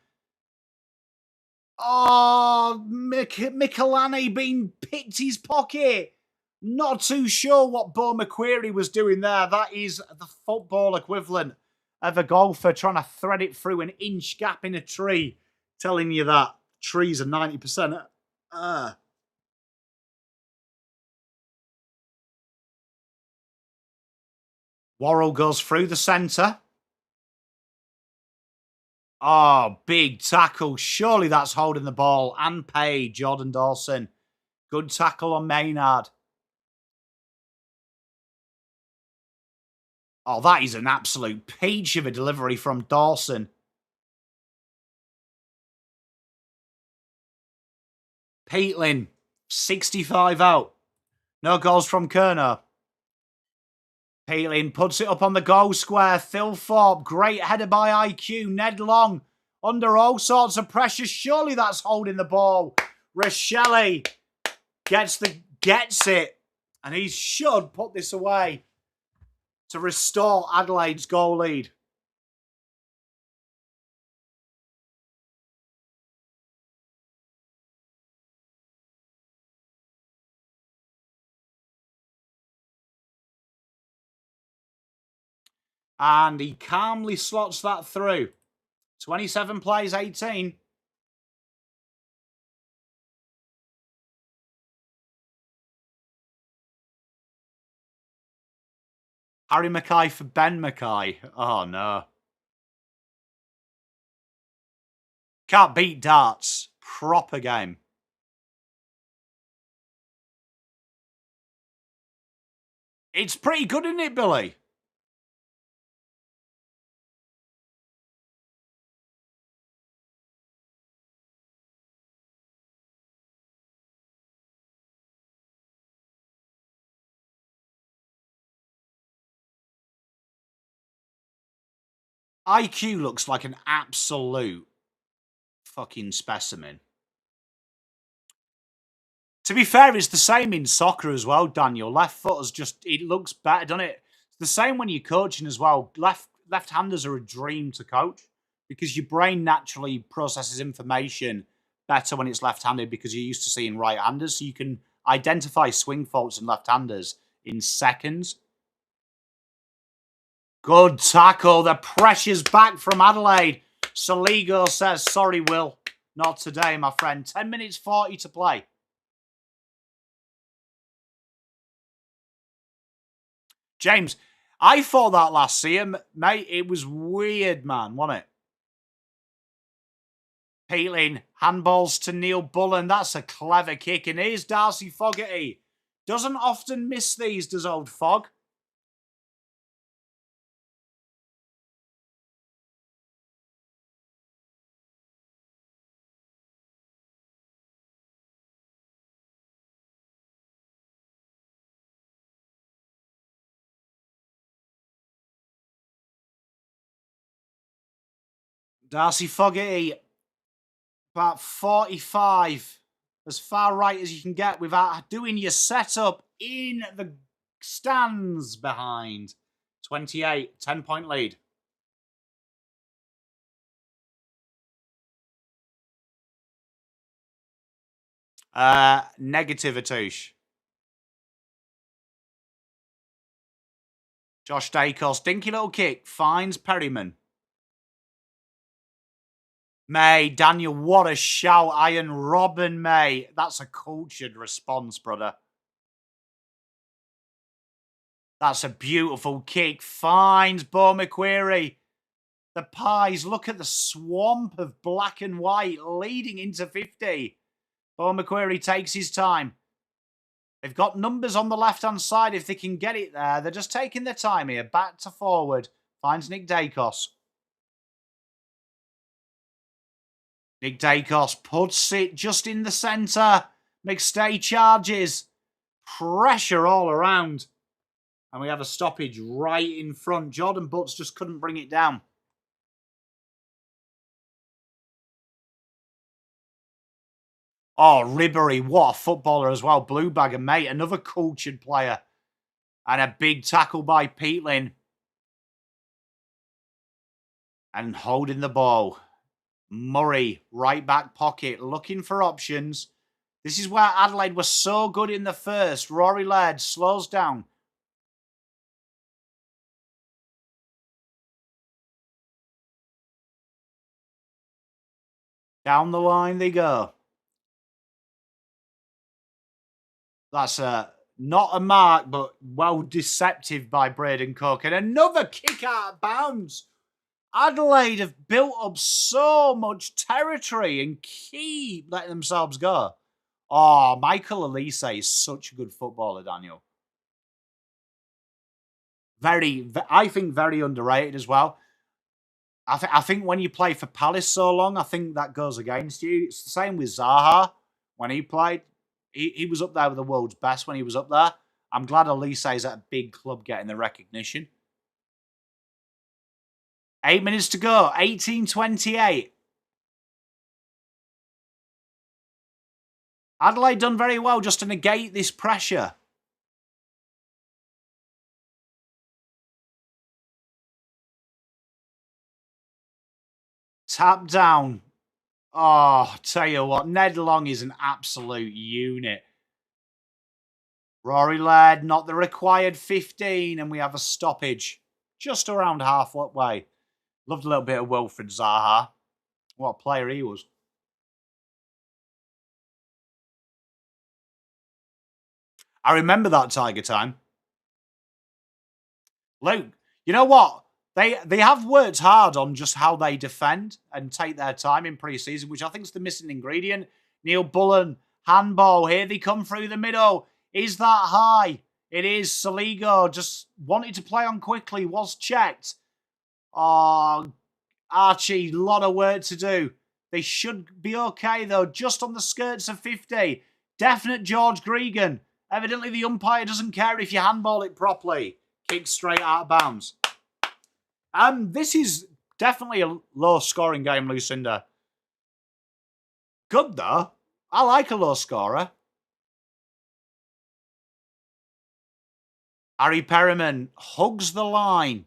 Oh, Michelani being picked his pocket. Not too sure what Bo McQuarrie was doing there. That is the football equivalent of a golfer trying to thread it through an inch gap in a tree. Telling you that trees are 90%. Worrell goes through the centre. Oh, big tackle. Surely that's holding the ball. And Page, Jordan Dawson. Good tackle on Maynard. Oh, that is an absolute peach of a delivery from Dawson. Peatling, 65 out. No goals from Kerner. Peatling puts it up on the goal square. Thilthorpe, great header by IQ. Ned Long, under all sorts of pressure. Surely that's holding the ball. Rochelle gets it. And he should put this away to restore Adelaide's goal lead. And he calmly slots that through. 27 plays, 18. Harry Mackay for Ben Mackay. Oh, no. Can't beat darts. Proper game. It's pretty good, isn't it, Billy? IQ looks like an absolute fucking specimen. To be fair, it's the same in soccer as well, Daniel. Left footers it looks better, doesn't it? It's the same when you're coaching as well. Left-handers are a dream to coach because your brain naturally processes information better when it's left-handed because you're used to seeing right-handers. So you can identify swing faults in left-handers in seconds. Good tackle. The pressure's back from Adelaide. Soligo says, sorry, Will. Not today, my friend. 10 minutes 40 to play. James, I thought that last season, mate, it was weird, man, wasn't it? Peeling, handballs to Neil Bullen. That's a clever kick. And here's Darcy Fogarty. Doesn't often miss these, does old Fog? Darcy Fogarty, about 45, as far right as you can get without doing your setup in the stands behind. 28, 10-point lead. Negative, Atush. Josh Dacos, dinky little kick, finds Perryman. May, Daniel, what a shout. Iron Robin, May. That's a cultured response, brother. That's a beautiful kick. Finds Bo McQuarrie. The Pies, look at the swamp of black and white leading into 50. Bo McQuarrie takes his time. They've got numbers on the left-hand side if they can get it there. They're just taking their time here. Back to forward. Finds Nick Dacos. Nick Dacos puts it just in the centre. McStay charges. Pressure all around. And we have a stoppage right in front. Jordan Butts just couldn't bring it down. Oh, Ribery, what a footballer as well. Blue Bagger, mate, another cultured player. And a big tackle by Peatling. And holding the ball. Murray, right back pocket, looking for options. This is where Adelaide was so good in the first. Rory Laird slows down. Down the line they go. That's not a mark, but well deceptive by Braden Cook. And another kick out of bounds. Adelaide have built up so much territory and keep letting themselves go. Oh, Michael Elise is such a good footballer, Daniel. I think very underrated as well. I think when you play for Palace so long, I think that goes against you. It's the same with Zaha when he played. He was up there with the world's best when he was up there. I'm glad Elise is at a big club getting the recognition. 8 minutes to go. 18:28. Adelaide done very well just to negate this pressure. Tap down. Oh, tell you what, Ned Long is an absolute unit. Rory Laird, not the required 15, and we have a stoppage just around halfway. Loved a little bit of Wilfred Zaha. What a player he was. I remember that Tiger time. Luke, you know what? They have worked hard on just how they defend and take their time in pre-season, which I think is the missing ingredient. Neil Bullen, handball. Here they come through the middle. Is that high? It is. Saligo just wanted to play on quickly. Was checked. Oh, Archie, a lot of work to do. They should be okay, though. Just on the skirts of 50. Definite George Gregan. Evidently, the umpire doesn't care if you handball it properly. Kick straight out of bounds. This is definitely a low-scoring game, Lucinda. Good, though. I like a low scorer. Harry Perryman hugs the line.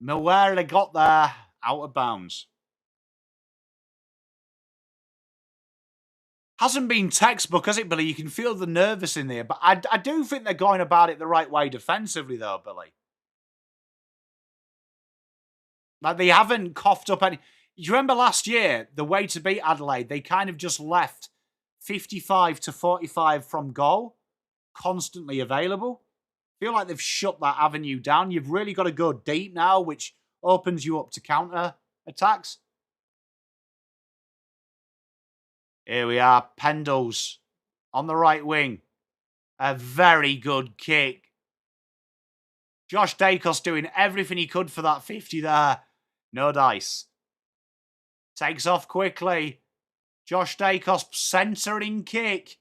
Milwera got there, out of bounds. Hasn't been textbook, has it, Billy? You can feel the nervous in there. But I do think they're going about it the right way defensively, though, Billy. Like, they haven't coughed up any... You remember last year, the way to beat Adelaide, they kind of just left 55 to 45 from goal, constantly available. I feel like they've shut that avenue down. You've really got to go deep now, which opens you up to counter attacks. Here we are. Pendles on the right wing. A very good kick. Josh Dacos doing everything he could for that 50 there. No dice. Takes off quickly. Josh Dacos centering kick.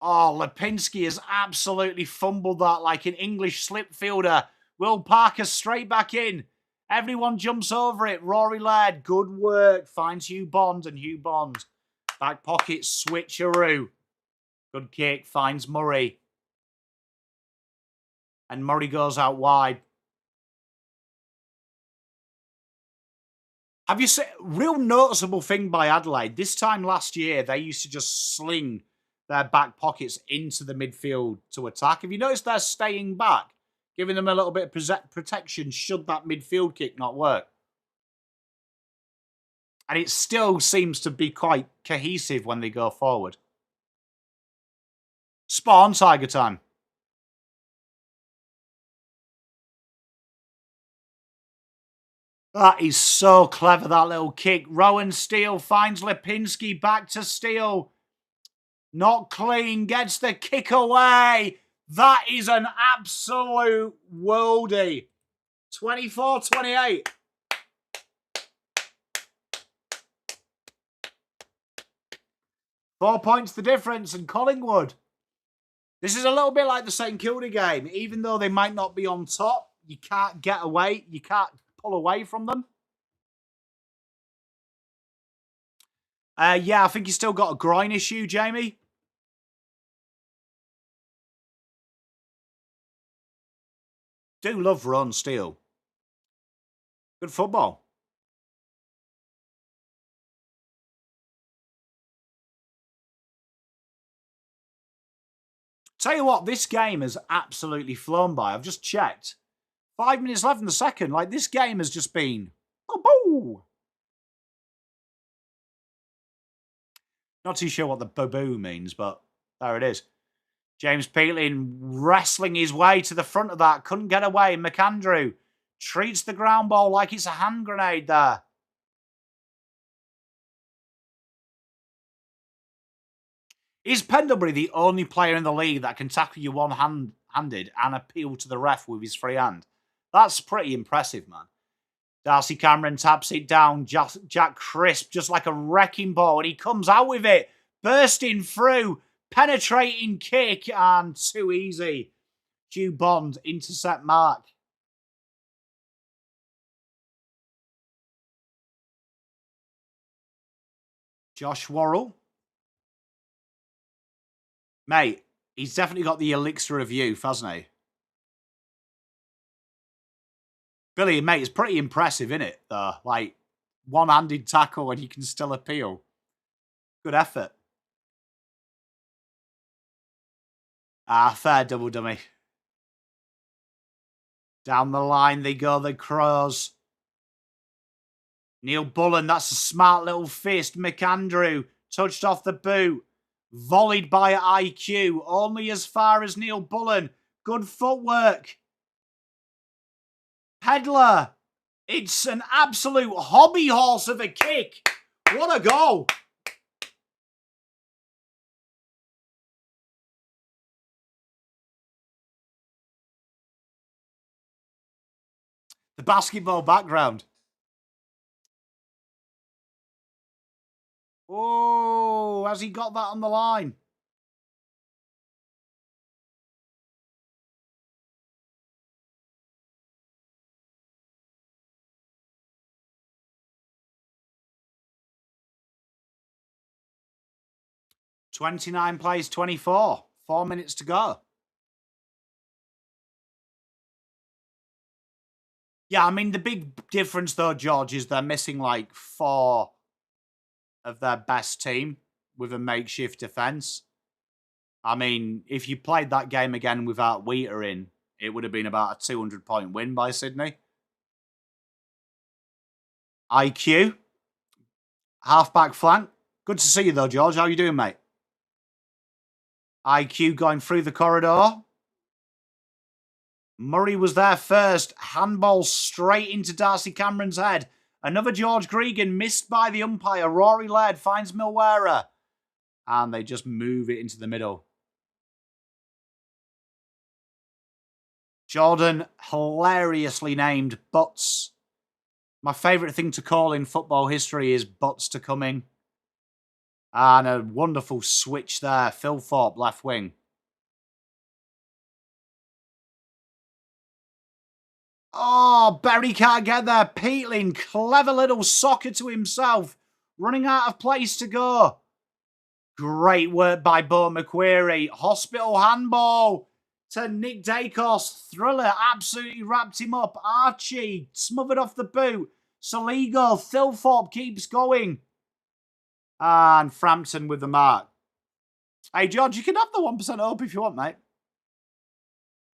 Oh, Lipinski has absolutely fumbled that like an English slip fielder. Will Parker straight back in. Everyone jumps over it. Rory Laird, good work. Finds Hugh Bond, and Hugh Bond. Back pocket switcheroo. Good kick. Finds Murray. And Murray goes out wide. Have you seen, real noticeable thing by Adelaide, this time last year, they used to just sling their back pockets into the midfield to attack. Have you noticed they're staying back, giving them a little bit of protection should that midfield kick not work? And it still seems to be quite cohesive when they go forward. Spot on, Tiger time. That is so clever, that little kick. Rowan Steele finds Lipinski, back to Steele. Not clean, gets the kick away. That is an absolute worldie. 24-28. Four points the difference, and Collingwood. This is a little bit like the St Kilda game. Even though they might not be on top, you can't get away. You can't pull away from them. Yeah, I think he's still got a groin issue, Jamie. Do love Ron Steele. Good football. Tell you what, this game has absolutely flown by. I've just checked. 5 minutes left in the second. Like, this game has just been... Oh, not too sure what the boo means, but there it is. James Peatling wrestling his way to the front of that. Couldn't get away. McAndrew treats the ground ball like it's a hand grenade there. Is Pendlebury the only player in the league that can tackle you one-handed and appeal to the ref with his free hand? That's pretty impressive, man. Darcy Cameron taps it down. Jack Crisp, just like a wrecking ball, and he comes out with it. Bursting through. Penetrating kick, and too easy. Hugh Bond, intercept mark. Josh Worrell. Mate, he's definitely got the elixir of youth, hasn't he? Billy, mate, it's pretty impressive, isn't it? Like, one-handed tackle and he can still appeal. Good effort. Fair double dummy. Down the line they go, the Crows. Neil Bullen, that's a smart little fist. McAndrew, touched off the boot. Volleyed by IQ, only as far as Neil Bullen. Good footwork. Pedler. It's an absolute hobby horse of a kick. What a goal. The basketball background. Oh, has he got that on the line? (29 plays 24). 4 minutes to go. Yeah, I mean, the big difference, though, George, is they're missing, like, 4 of their best team with a makeshift defence. I mean, if you played that game again without Wheater in, it would have been about a 200-point win by Sydney. IQ. Half-back flank. Good to see you, though, George. How you doing, mate? IQ going through the corridor. Murray was there first. Handball straight into Darcy Cameron's head. Another George Gregan missed by the umpire. Rory Laird finds Milwera. And they just move it into the middle. Jordan hilariously named Butts. My favourite thing to call in football history is Butts to coming. And a wonderful switch there. Phil Thorpe, left wing. Oh, Berry can't get there. Peatling, clever little soccer to himself. Running out of place to go. Great work by Bo McQuarrie. Hospital handball to Nick Dacos. Thriller absolutely wrapped him up. Archie smothered off the boot. Saligo, Thilthorpe keeps going. And Frampton with the mark. Hey, George, you can have the 1% up if you want, mate.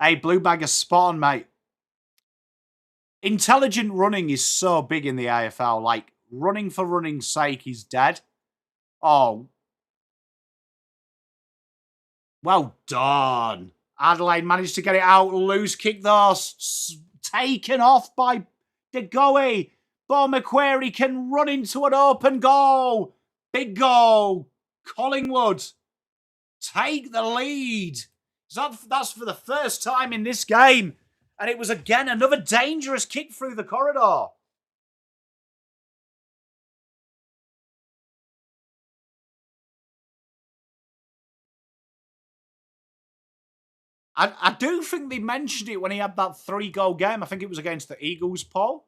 Hey, Blue Bag is spot on, mate. Intelligent running is so big in the AFL. Like, running for running's sake is dead. Oh. Well done. Adelaide managed to get it out. Loose kick, though. Taken off by De Goey. Bo McQuarrie can run into an open goal. Big goal. Collingwood take the lead. That's for the first time in this game. And it was, again, another dangerous kick through the corridor. I do think they mentioned it when he had that 3-goal game. I think it was against the Eagles, Paul.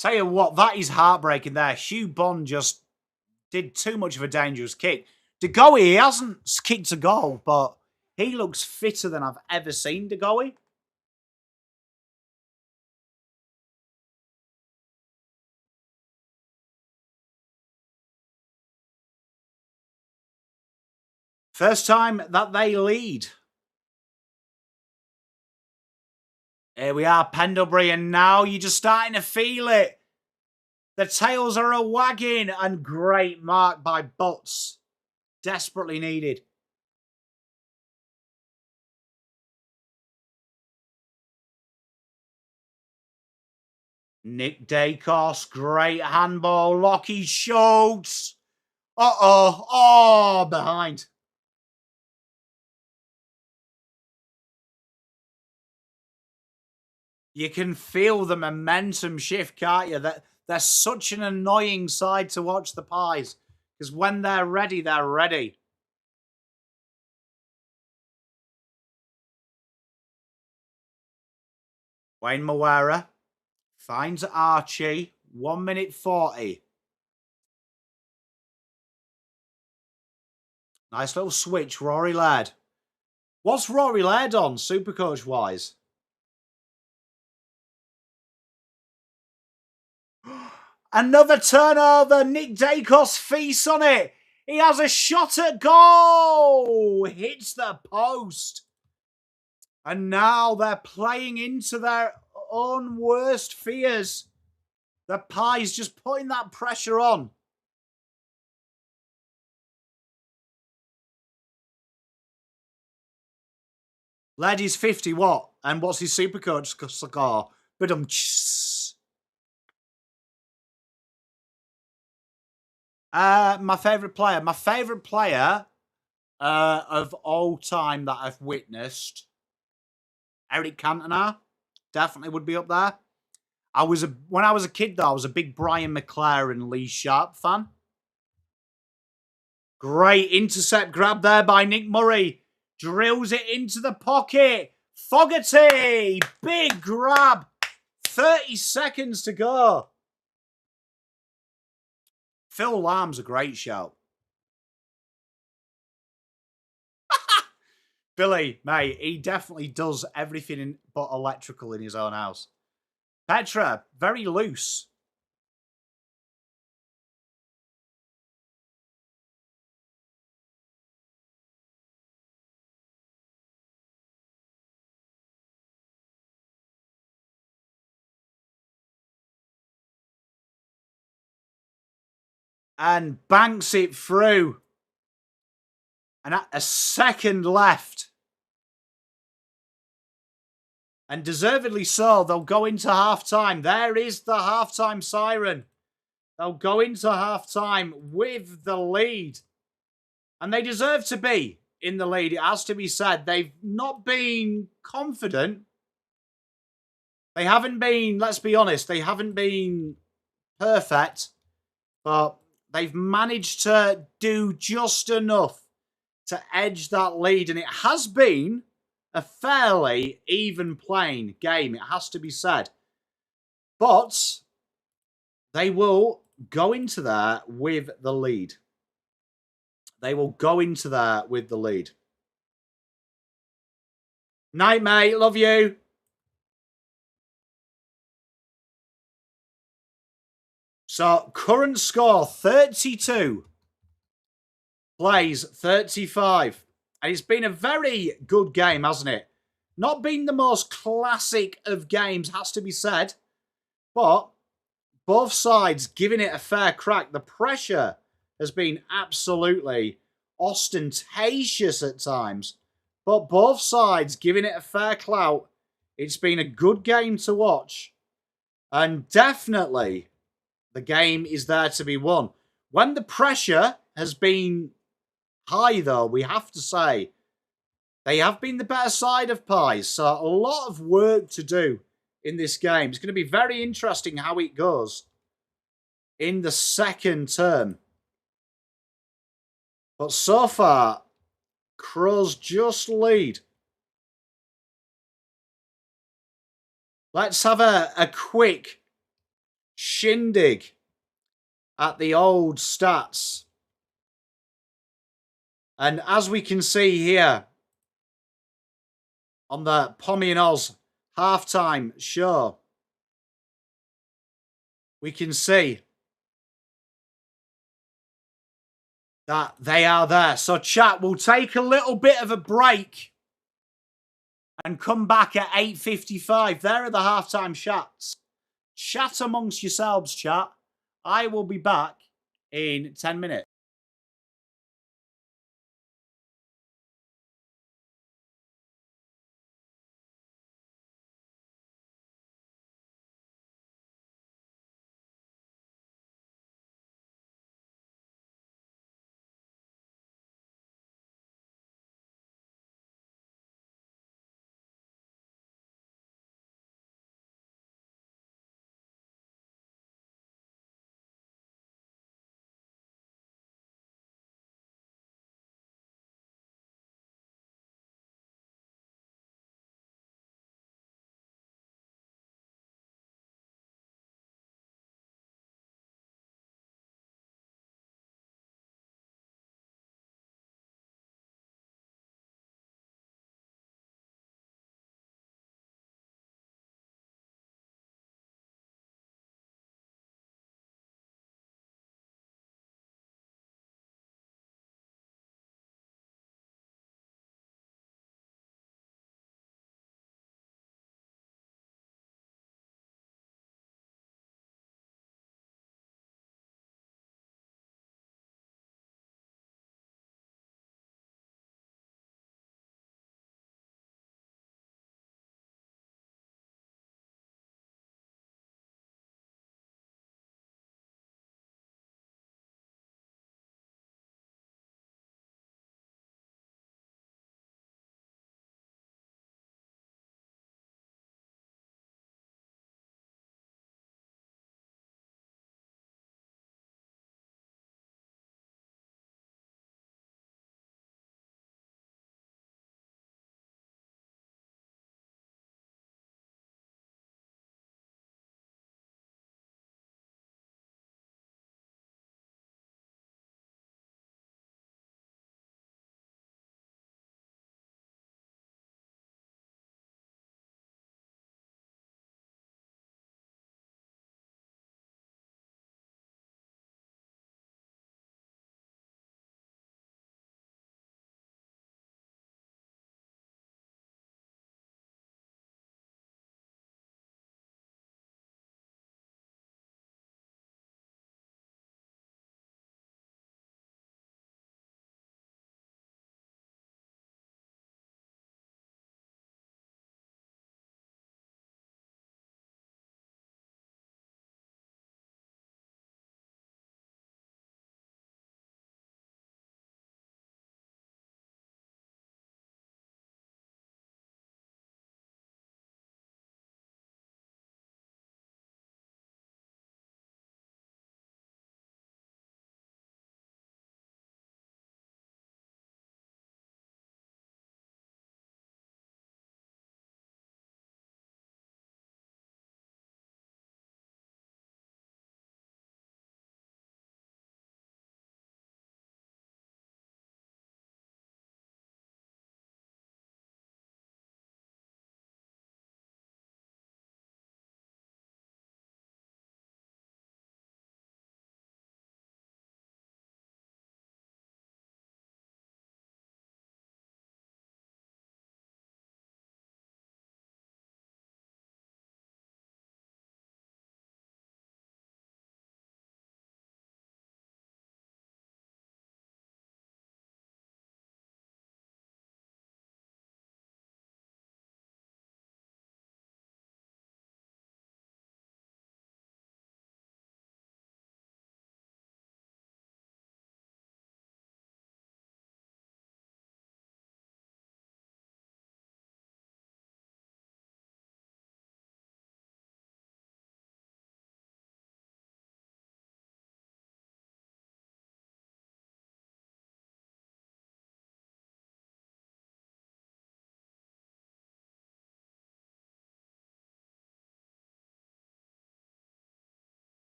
Tell you what, that is heartbreaking there. Hugh Bond just did too much of a dangerous kick. De Goey, he hasn't kicked a goal, but he looks fitter than I've ever seen De Goey. First time that they lead. Here we are, Pendlebury, and now you're just starting to feel it. The tails are a-wagging, and great mark by Butts. Desperately needed. Nick Dacos, great handball. Lockie Schultz. Uh-oh. Oh, behind. You can feel the momentum shift, can't you? They're such an annoying side to watch, the Pies. Because when they're ready, they're ready. Wayne Moera finds Archie. 1 minute 40. Nice little switch, Rory Laird. What's Rory Laird on, Supercoach-wise? Another turnover. Nick Dacos feasts on it. He has a shot at goal. Hits the post. And now they're playing into their own worst fears. The Pies just putting that pressure on. Laddie's 50 what? And what's his Supercoach score? But my favourite player. My favourite player of all time that I've witnessed, Eric Cantona, definitely would be up there. When I was a kid, though, I was a big Brian McClare and Lee Sharp fan. Great intercept grab there by Nick Murray. Drills it into the pocket. Fogarty, big grab. 30 seconds to go. Phil Lamb's a great shout. Billy, mate, he definitely does everything but electrical in his own house. Petra, very loose. And banks it through. And a second left. And deservedly so, they'll go into half-time. There is the half-time siren. They'll go into half-time with the lead. And they deserve to be in the lead. It has to be said. They've not been confident. They haven't been, let's be honest, they haven't been perfect. But they've managed to do just enough to edge that lead. And it has been a fairly even playing game, it has to be said. But they will go into there with the lead. They will go into there with the lead. Night, mate. Love you. So, current score, 32. Plays 35. And it's been a very good game, hasn't it? Not been the most classic of games, has to be said. But both sides giving it a fair crack. The pressure has been absolutely ostentatious at times. But both sides giving it a fair clout. It's been a good game to watch. And definitely, the game is there to be won. When the pressure has been high, though, we have to say, they have been the better side of Pies. So a lot of work to do in this game. It's going to be very interesting how it goes in the second term. But so far, Crows just lead. Let's have a quick shindig at the old stats. And as we can see here on the PommyInOz halftime show, we can see that they are there. So chat, we'll take a little bit of a break and come back at 8:55. There are the halftime chats. Chat amongst yourselves, chat. I will be back in 10 minutes.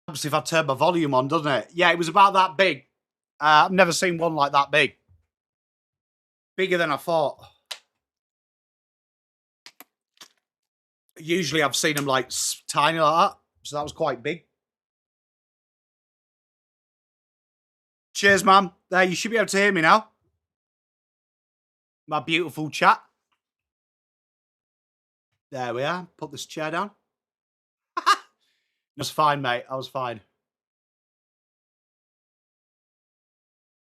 Helps if I turn my volume on, doesn't it? Yeah, it was about that big. I've never seen one like that big. Bigger than I thought. Usually I've seen them like tiny like that. So that was quite big. Cheers, man. There, you should be able to hear me now. My beautiful chat. There we are. Put this chair down. I was fine, mate. I was fine.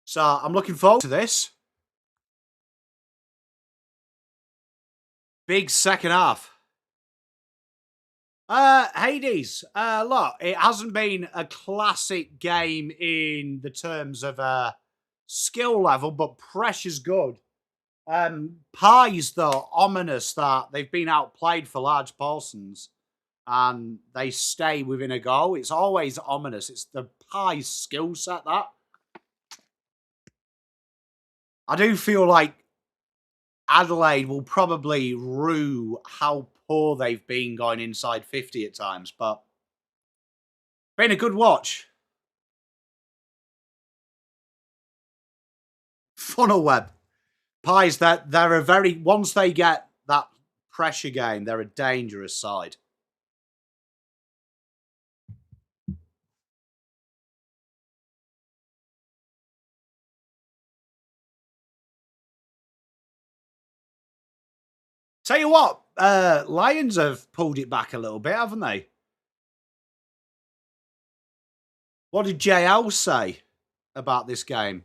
So I'm looking forward to this. Big second half. Hades. Look, it hasn't been a classic game in the terms of skill level, but pressure's good. Pies, though, ominous that they've been outplayed for large portions and they stay within a goal. It's always ominous. It's the Pies skill set, that. I do feel like Adelaide will probably rue how poor they've been going inside 50 at times, but been a good watch. Funnel web. Pies, they're a very, once they get that pressure game, they're a dangerous side. Tell you what, Lions have pulled it back a little bit, haven't they? What did JL say about this game?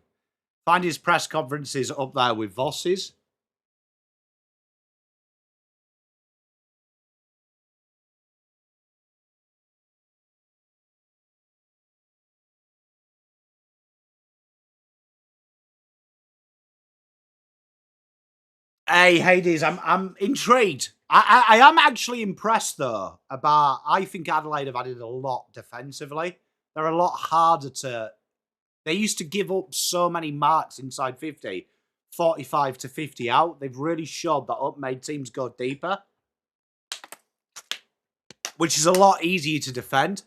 Find his press conferences up there with Voss's. Hey, Hades, I'm intrigued. I am actually impressed, though, about... I think Adelaide have added a lot defensively. They're a lot harder to... They used to give up so many marks inside 50, 45 to 50 out. They've really showed that up, made teams go deeper, which is a lot easier to defend.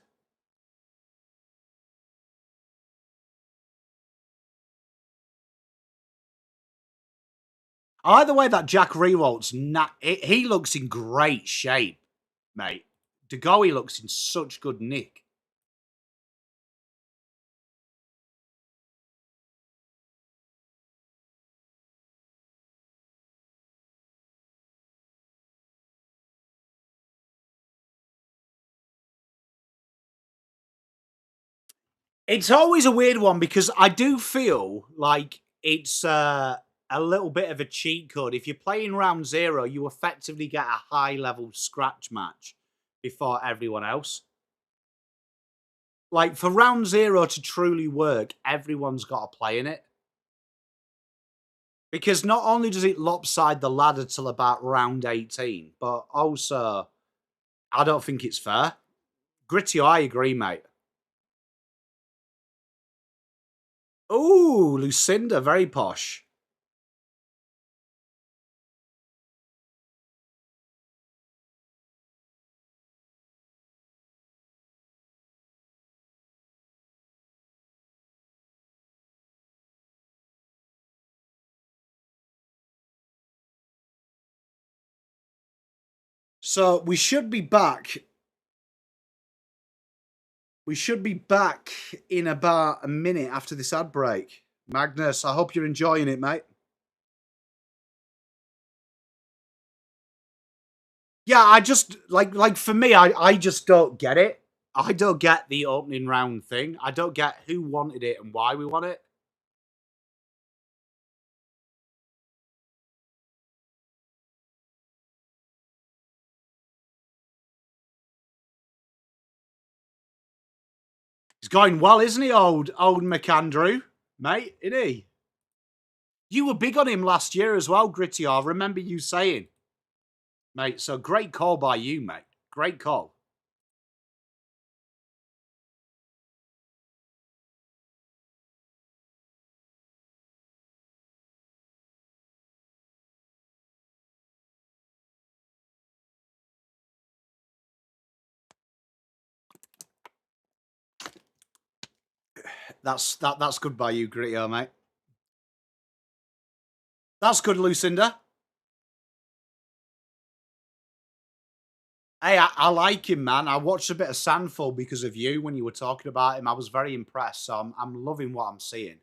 I like the way that Jack Rewalt's... He looks in great shape, mate. DeGoey looks in such good nick. It's always a weird one because I do feel like it's a little bit of a cheat code. If you're playing round 0, you effectively get a high-level scratch match before everyone else. Like, for round 0 to truly work, everyone's got to play in it. Because not only does it lopside the ladder till about round 18, but also, I don't think it's fair. Gritty, I agree, mate. Ooh, Lucinda, very posh. So we should be back. We should be back in about a minute after this ad break. Magnus, I hope you're enjoying it, mate. Yeah, I just like for me, I just don't get it. I don't get the opening round thing. I don't get who wanted it and why we want it. He's going well, isn't he, old McAndrew, mate? Isn't he? You were big on him last year as well, Gritty. I remember you saying, mate. So great call by you, mate. Great call. that's good by you, Gritio, mate. That's good, Lucinda. Hey, I like him, man. I watched a bit of Sandful because of you when you were talking about him. I was very impressed, so I'm loving what I'm seeing.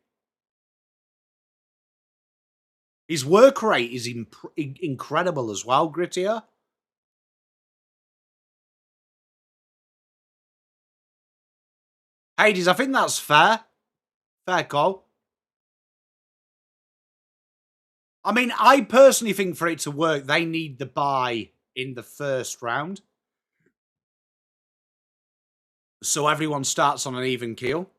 His work rate is incredible as well, Grittier. Hades, I think that's fair. Fair call. I mean, I personally think for it to work, they need the bye in the first round. So everyone starts on an even keel.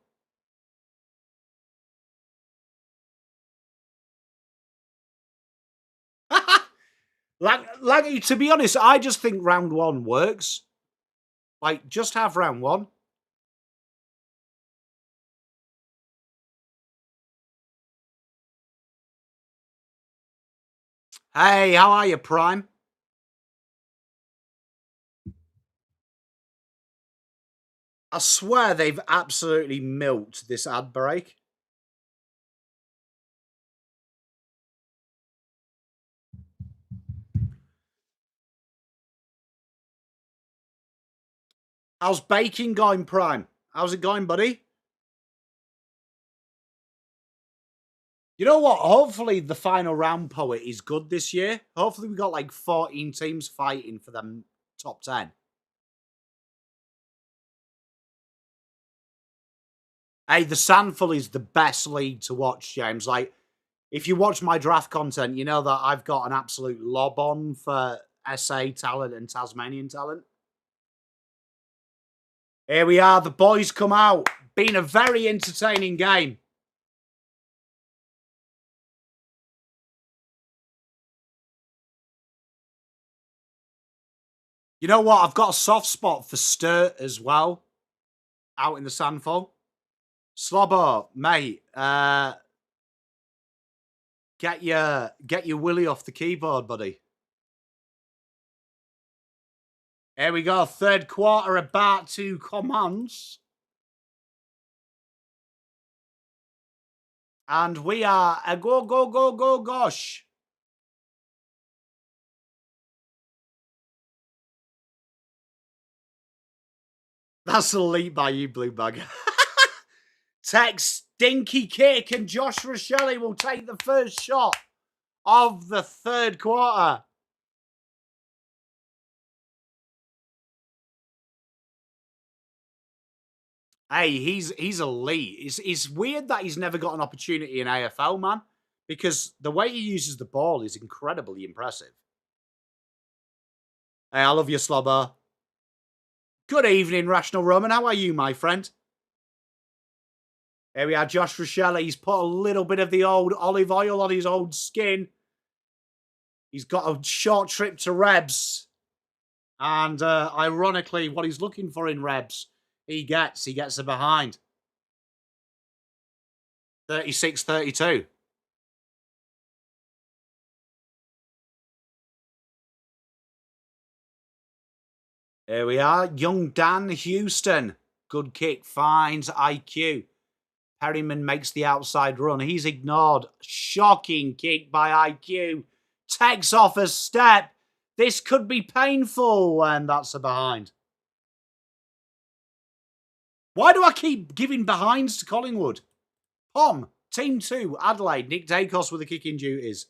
Like, to be honest, I just think round one works. Like, just have round one. Hey, how are you, Prime? I swear they've absolutely milked this ad break. How's baking going, Prime? How's it going, buddy? You know what? Hopefully the final round poet is good this year. Hopefully we got like 14 teams fighting for them top 10. Hey, the Sandful is the best league to watch, James. Like, if you watch my draft content, you know that I've got an absolute lob on for SA talent and Tasmanian talent. Here we are. The boys come out. Been a very entertaining game. You know what? I've got a soft spot for Sturt as well. Out in the Sandful. Slobbo, mate. Get your willy off the keyboard, buddy. Here we go. Third quarter about to commence. And we are a go, gosh. That's elite by you, Blue Bag. Tex Stinky Kick and Josh Rochelle will take the first shot of the third quarter. Hey, he's elite. It's weird that he's never got an opportunity in AFL, man, because the way he uses the ball is incredibly impressive. Hey, I love you, Slobber. Good evening, Rational Roman. How are you, my friend? Here we are, Josh Rochelle. He's put a little bit of the old olive oil on his old skin. He's got a short trip to Rebs. And ironically, what he's looking for in Rebs, he gets a behind. 36-32. Here we are. Young Dan Houston. Good kick. Finds IQ. Perryman makes the outside run. He's ignored. Shocking kick by IQ. Takes off a step. This could be painful. And that's a behind. Why do I keep giving behinds to Collingwood? Pom, Team 2, Adelaide. Nick Dacos with the kicking duties.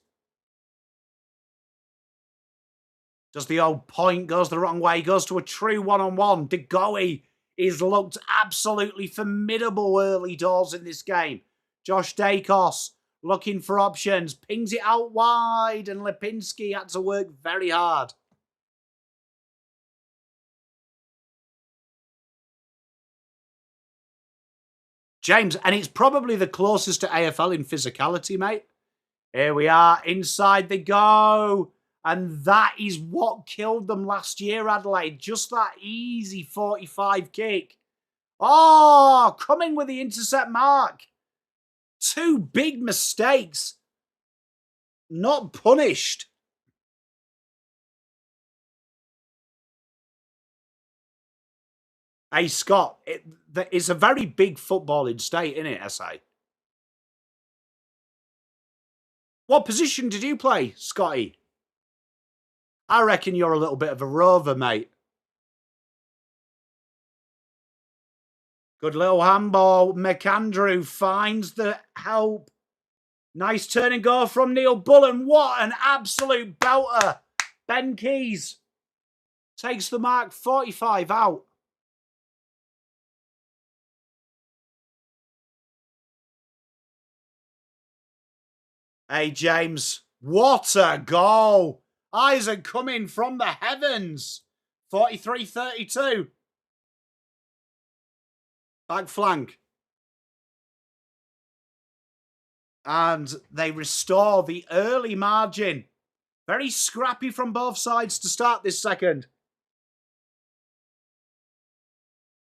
Does the old point, goes the wrong way, goes to a true one-on-one. De Goey is looked absolutely formidable early doors in this game. Josh Dacos looking for options, pings it out wide, and Lipinski had to work very hard. James, and it's probably the closest to AFL in physicality, mate. Here we are, inside they go. And that is what killed them last year, Adelaide. Just that easy 45 kick. Oh, coming with the intercept mark. Two big mistakes. Not punished. Hey, Scott, it's a very big footballing state, isn't it, SA? What position did you play, Scotty? I reckon you're a little bit of a rover, mate. Good little handball. McAndrew finds the help. Nice turn and go from Neil Bullen. What an absolute belter. Ben Keys takes the mark, 45 out. Hey, James. What a goal. Isaac coming from the heavens. 43-32. Back flank. And they restore the early margin. Very scrappy from both sides to start this second.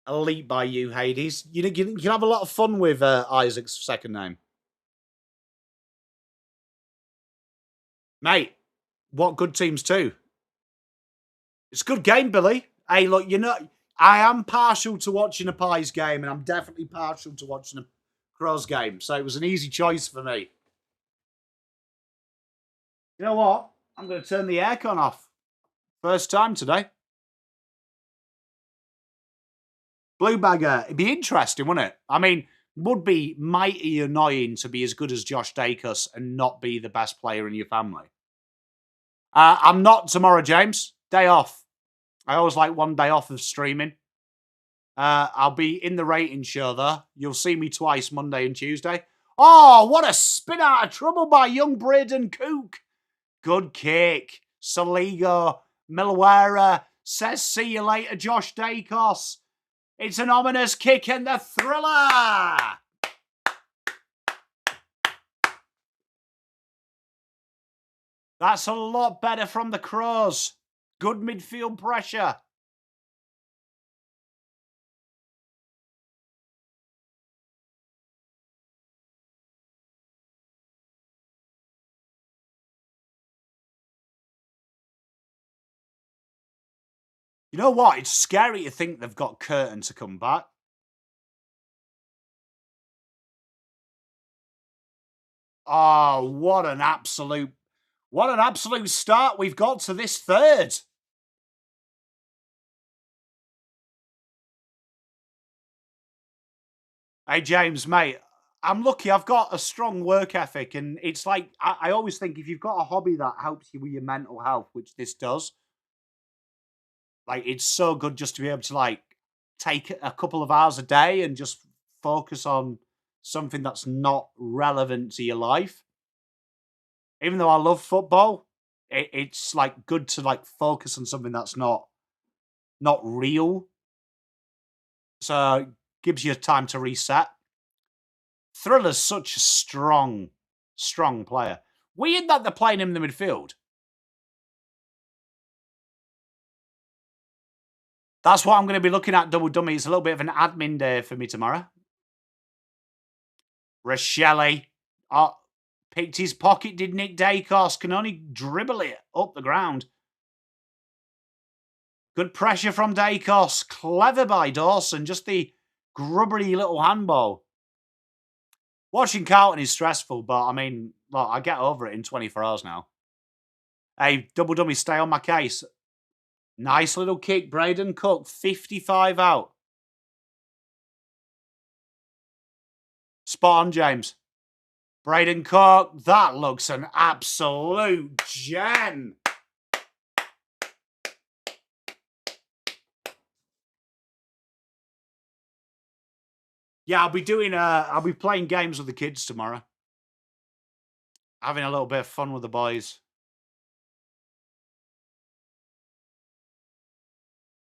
Elite by you, Hades. You can have a lot of fun with Isaac's second name. Mate, what good teams too. It's a good game, Billy. Hey, look, I am partial to watching a Pies game, and I'm definitely partial to watching a Crows game. So it was an easy choice for me. You know what? I'm going to turn the aircon off. First time today. Blue Bagger. It'd be interesting, wouldn't it? I mean, would be mighty annoying to be as good as Josh Dacus and not be the best player in your family. I'm not tomorrow, James. Day off. I always like one day off of streaming. I'll be in the rating show, though. You'll see me twice, Monday and Tuesday. Oh, what a spin out of trouble by young Braden Cook. Good kick. Saligo. Milwera says, see you later, Josh Dacos. It's an ominous kick and the thriller. That's a lot better from the Crows. Good midfield pressure. You know what? It's scary to think they've got Curtin to come back. Oh, what an absolute start we've got to this third. Hey, James, mate, I'm lucky. I've got a strong work ethic, and it's like, I always think if you've got a hobby that helps you with your mental health, which this does, like, it's so good just to be able to, like, take a couple of hours a day and just focus on something that's not relevant to your life. Even though I love football, it's like good to like focus on something that's not real. So it gives you time to reset. Thriller's such a strong player. Weird that they're playing him in the midfield. That's what I'm going to be looking at, Double Dummy. It's a little bit of an admin day for me tomorrow. Rochelle. Picked his pocket, did Nick Dacos. Can only dribble it up the ground. Good pressure from Dacos. Clever by Dawson. Just the grubbery little handball. Watching Carlton is stressful, but I mean, look, I get over it in 24 hours now. Hey, Double Dummy, stay on my case. Nice little kick. Braden Cook, 55 out. Spot on, James. Braden Cook, that looks an absolute gem. Yeah, I'll be playing games with the kids tomorrow. Having a little bit of fun with the boys.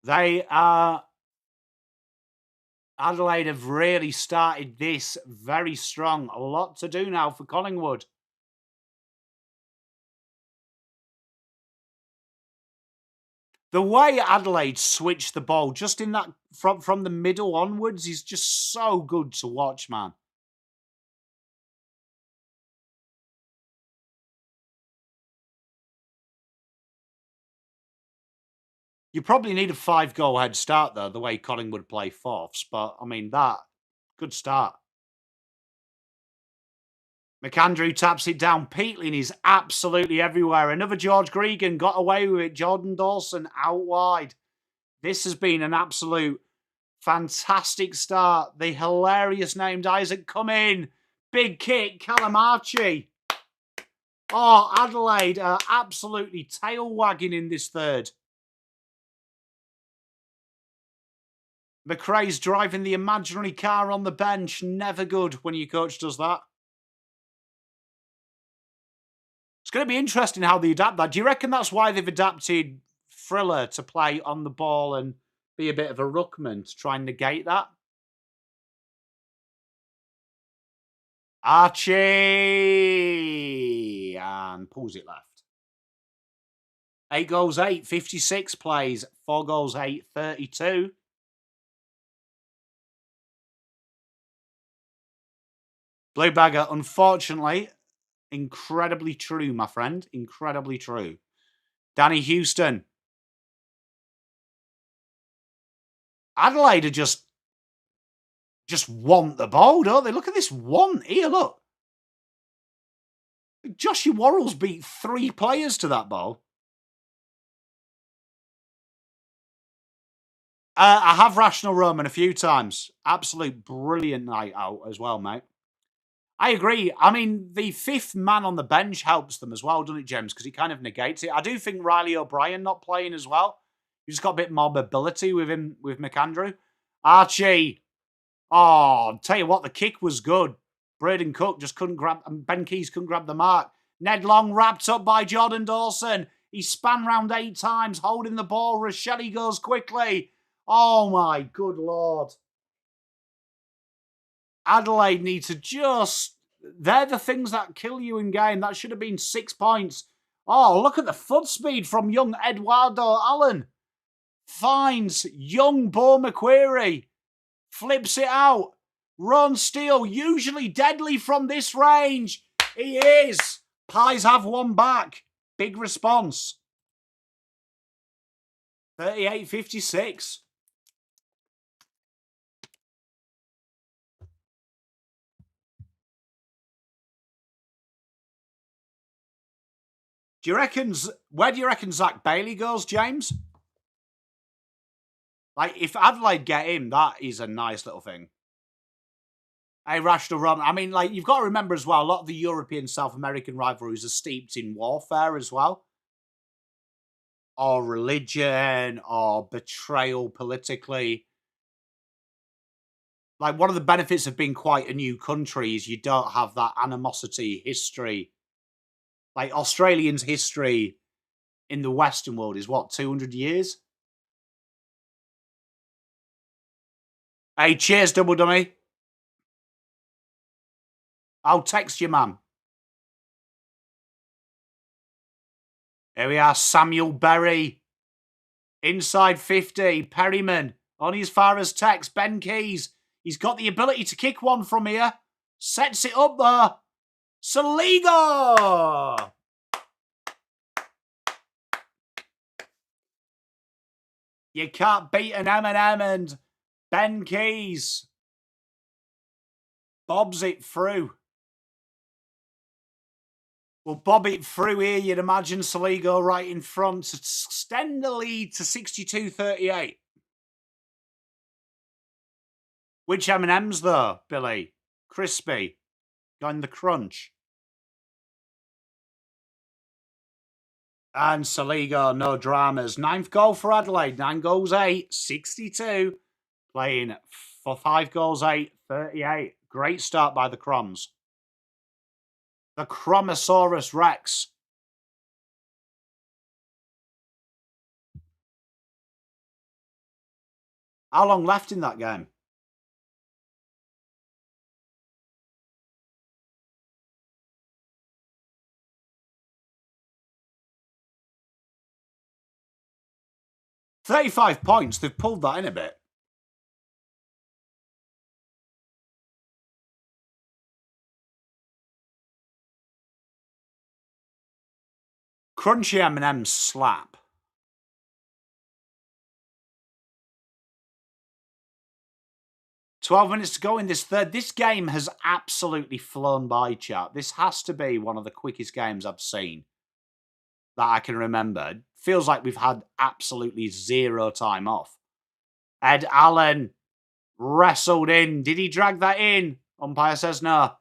They are... Adelaide have really started this very strong. A lot to do now for Collingwood. The way Adelaide switched the ball just in that from the middle onwards is just so good to watch, man. You probably need a 5-goal head start, though, the way Collingwood play fourths. But, I mean, good start. McAndrew taps it down. Peatling is absolutely everywhere. Another George Gregan got away with it. Jordan Dawson out wide. This has been an absolute fantastic start. The hilarious named Isaac come in. Big kick, Callum Archie. Oh, Adelaide are absolutely tail wagging in this third. McRae's driving the imaginary car on the bench. Never good when your coach does that. It's going to be interesting how they adapt that. Do you reckon that's why they've adapted Thriller to play on the ball and be a bit of a ruckman to try and negate that? Archie! And pulls it left. 8 goals, 8, 56 plays. 4 goals, 8, 32. Blue Bagger, unfortunately, incredibly true, my friend. Incredibly true. Danny Houston. Adelaide are just want the ball, don't they? Look at this want here, look. Joshie Worrell's beat 3 players to that ball. I have Rational Roman a few times. Absolute brilliant night out as well, mate. I agree. I mean, the 5th man on the bench helps them as well, doesn't it, James? Because it kind of negates it. I do think Riley O'Brien not playing as well. He's just got a bit more mobility with him, with McAndrew. Archie. Oh, tell you what, the kick was good. Braden Cook just couldn't grab, and Ben Keys couldn't grab the mark. Ned Long wrapped up by Jordan Dawson. He span round 8 times, holding the ball. Rochelle goes quickly. Oh, my good Lord. Adelaide need to just... They're the things that kill you in game. That should have been 6 points. Oh, look at the foot speed from young Eduardo Allen. Finds young Bo McQuarrie. Flips it out. Ron Steele, usually deadly from this range. He is. Pies have one back. Big response. 38-56. Where do you reckon Zach Bailey goes, James? Like, if Adelaide get him, that is a nice little thing. Hey, Rational Roman. I mean, like, you've got to remember as well, a lot of the European South American rivalries are steeped in warfare as well. Or religion, or betrayal politically. Like, one of the benefits of being quite a new country is you don't have that animosity history. Like, Australians' history in the Western world is, what, 200 years? Hey, cheers, Double Dummy. I'll text you, man. Here we are, Samuel Berry. Inside 50, Perryman. Only as far as text, Ben Keys. He's got the ability to kick one from here. Sets it up there. Saligo! You can't beat an M&M, and Ben Keys bobs it through. Well, bob it through here, you'd imagine Saligo right in front to extend the lead to 62-38. Which M&Ms, though, Billy? Crispy. Going the crunch. And Saligo, no dramas. 9th goal for Adelaide. 9 goals, 8. 62. Playing for 5 goals, 8. 38. Great start by the Croms. The Chromosaurus Rex. How long left in that game? $35 points. They've pulled that in a bit. Crunchy M&M's slap. 12 minutes to go in this third. This game has absolutely flown by, chat. This has to be one of the quickest games I've seen that I can remember. It feels like we've had absolutely zero time off. Ed Allen wrestled in. Did he drag that in? Umpire says no.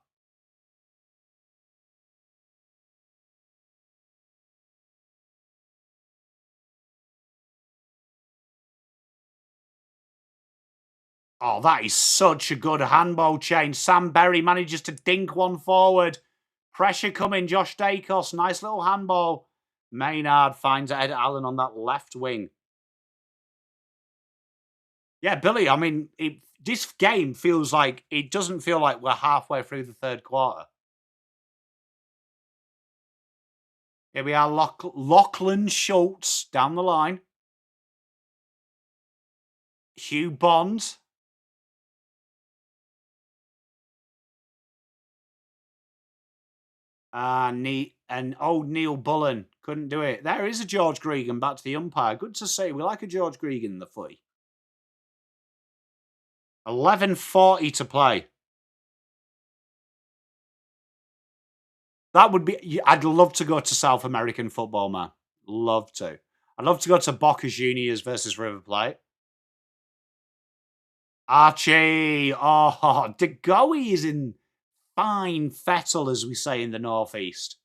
Oh, that is such a good handball change. Sam Berry manages to dink one forward. Pressure coming. Josh Dacos. Nice little handball. Maynard finds Ed Allen on that left wing. Yeah, Billy, I mean, this game feels like, it doesn't feel like we're halfway through the third quarter. Here we are, Lachlan Schultz down the line. Hugh Bond. And old Neil Bullen couldn't do it. There is a George Gregan back to the umpire. Good to see. We like a George Gregan in the footy. 11:40 to play. That would be... I'd love to go to South American football, man. Love to. I'd love to go to Boca Juniors versus River Plate. Archie. Oh, De Goey is in fine fettle, as we say in the Northeast.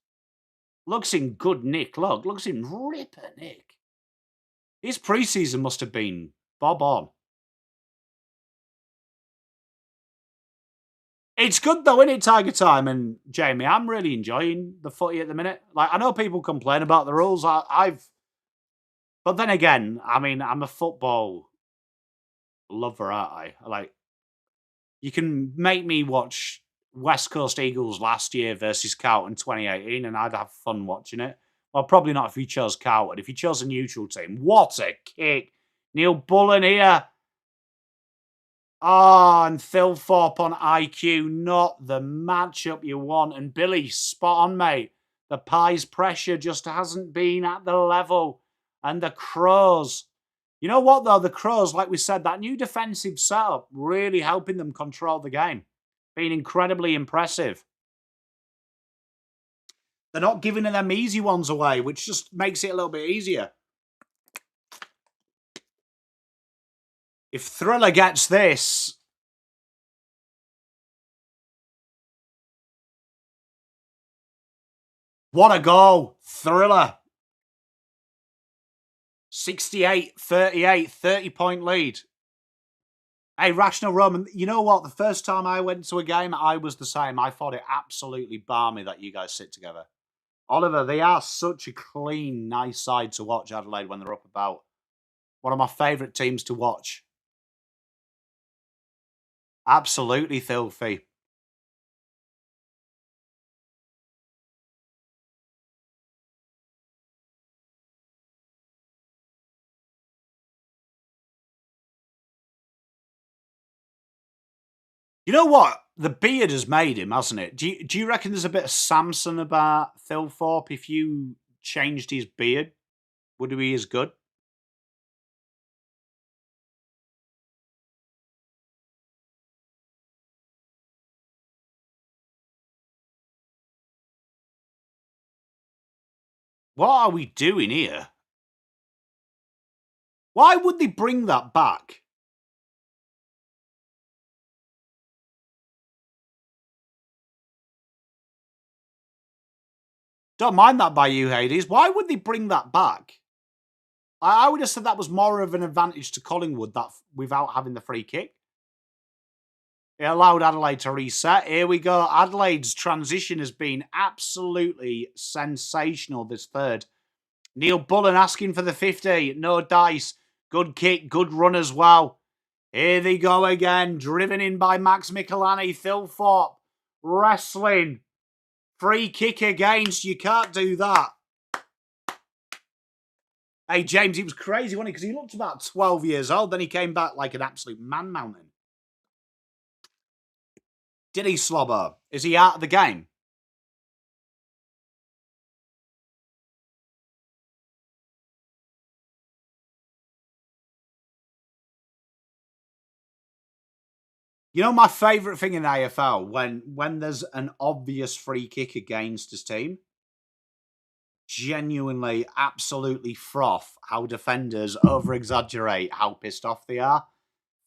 Looks in good nick. Look, looks in ripper nick. His preseason must have been bob on. It's good though, isn't it, Tiger Time? And Jamie, I'm really enjoying the footy at the minute. Like, I know people complain about the rules. But then again, I mean, I'm a football lover, aren't I? Like, you can make me watch West Coast Eagles last year versus Carlton 2018, and I'd have fun watching it. Well, probably not if you chose Carlton. If you chose a neutral team, what a kick! Neil Bullen here. Oh, and Thilthorpe on IQ, not the matchup you want. And Billy, spot on, mate. The Pies' pressure just hasn't been at the level. And the Crows. You know what, though? The Crows, like we said, that new defensive setup really helping them control the game. Being incredibly impressive. They're not giving them easy ones away, which just makes it a little bit easier. If Thriller gets this... What a goal. Thriller. 68-38, 30-point lead. Hey, Rational Roman, you know what? The first time I went to a game, I was the same. I thought it absolutely balmy that you guys sit together. Oliver, they are such a clean, nice side to watch, Adelaide, when they're up about. One of my favourite teams to watch. Absolutely filthy. You know what? The beard has made him, hasn't it? Do you reckon there's a bit of Samson about Thilthorpe? If you changed his beard, would he be as good? What are we doing here? Why would they bring that back? Don't mind that by you, Hades. Why would they bring that back? I would have said that was more of an advantage to Collingwood that without having the free kick. It allowed Adelaide to reset. Here we go. Adelaide's transition has been absolutely sensational this third. Neil Bullen asking for the 50. No dice. Good kick. Good run as well. Here they go again. Driven in by Max Michelani. Thilthorpe wrestling. Free kick against. You can't do that. Hey, James, it was crazy, wasn't he? Because he looked about 12 years old. Then he came back like an absolute man mountain. Did he slobber? Is he out of the game? You know my favourite thing in AFL? When there's an obvious free kick against his team. Genuinely, absolutely froth how defenders over-exaggerate how pissed off they are.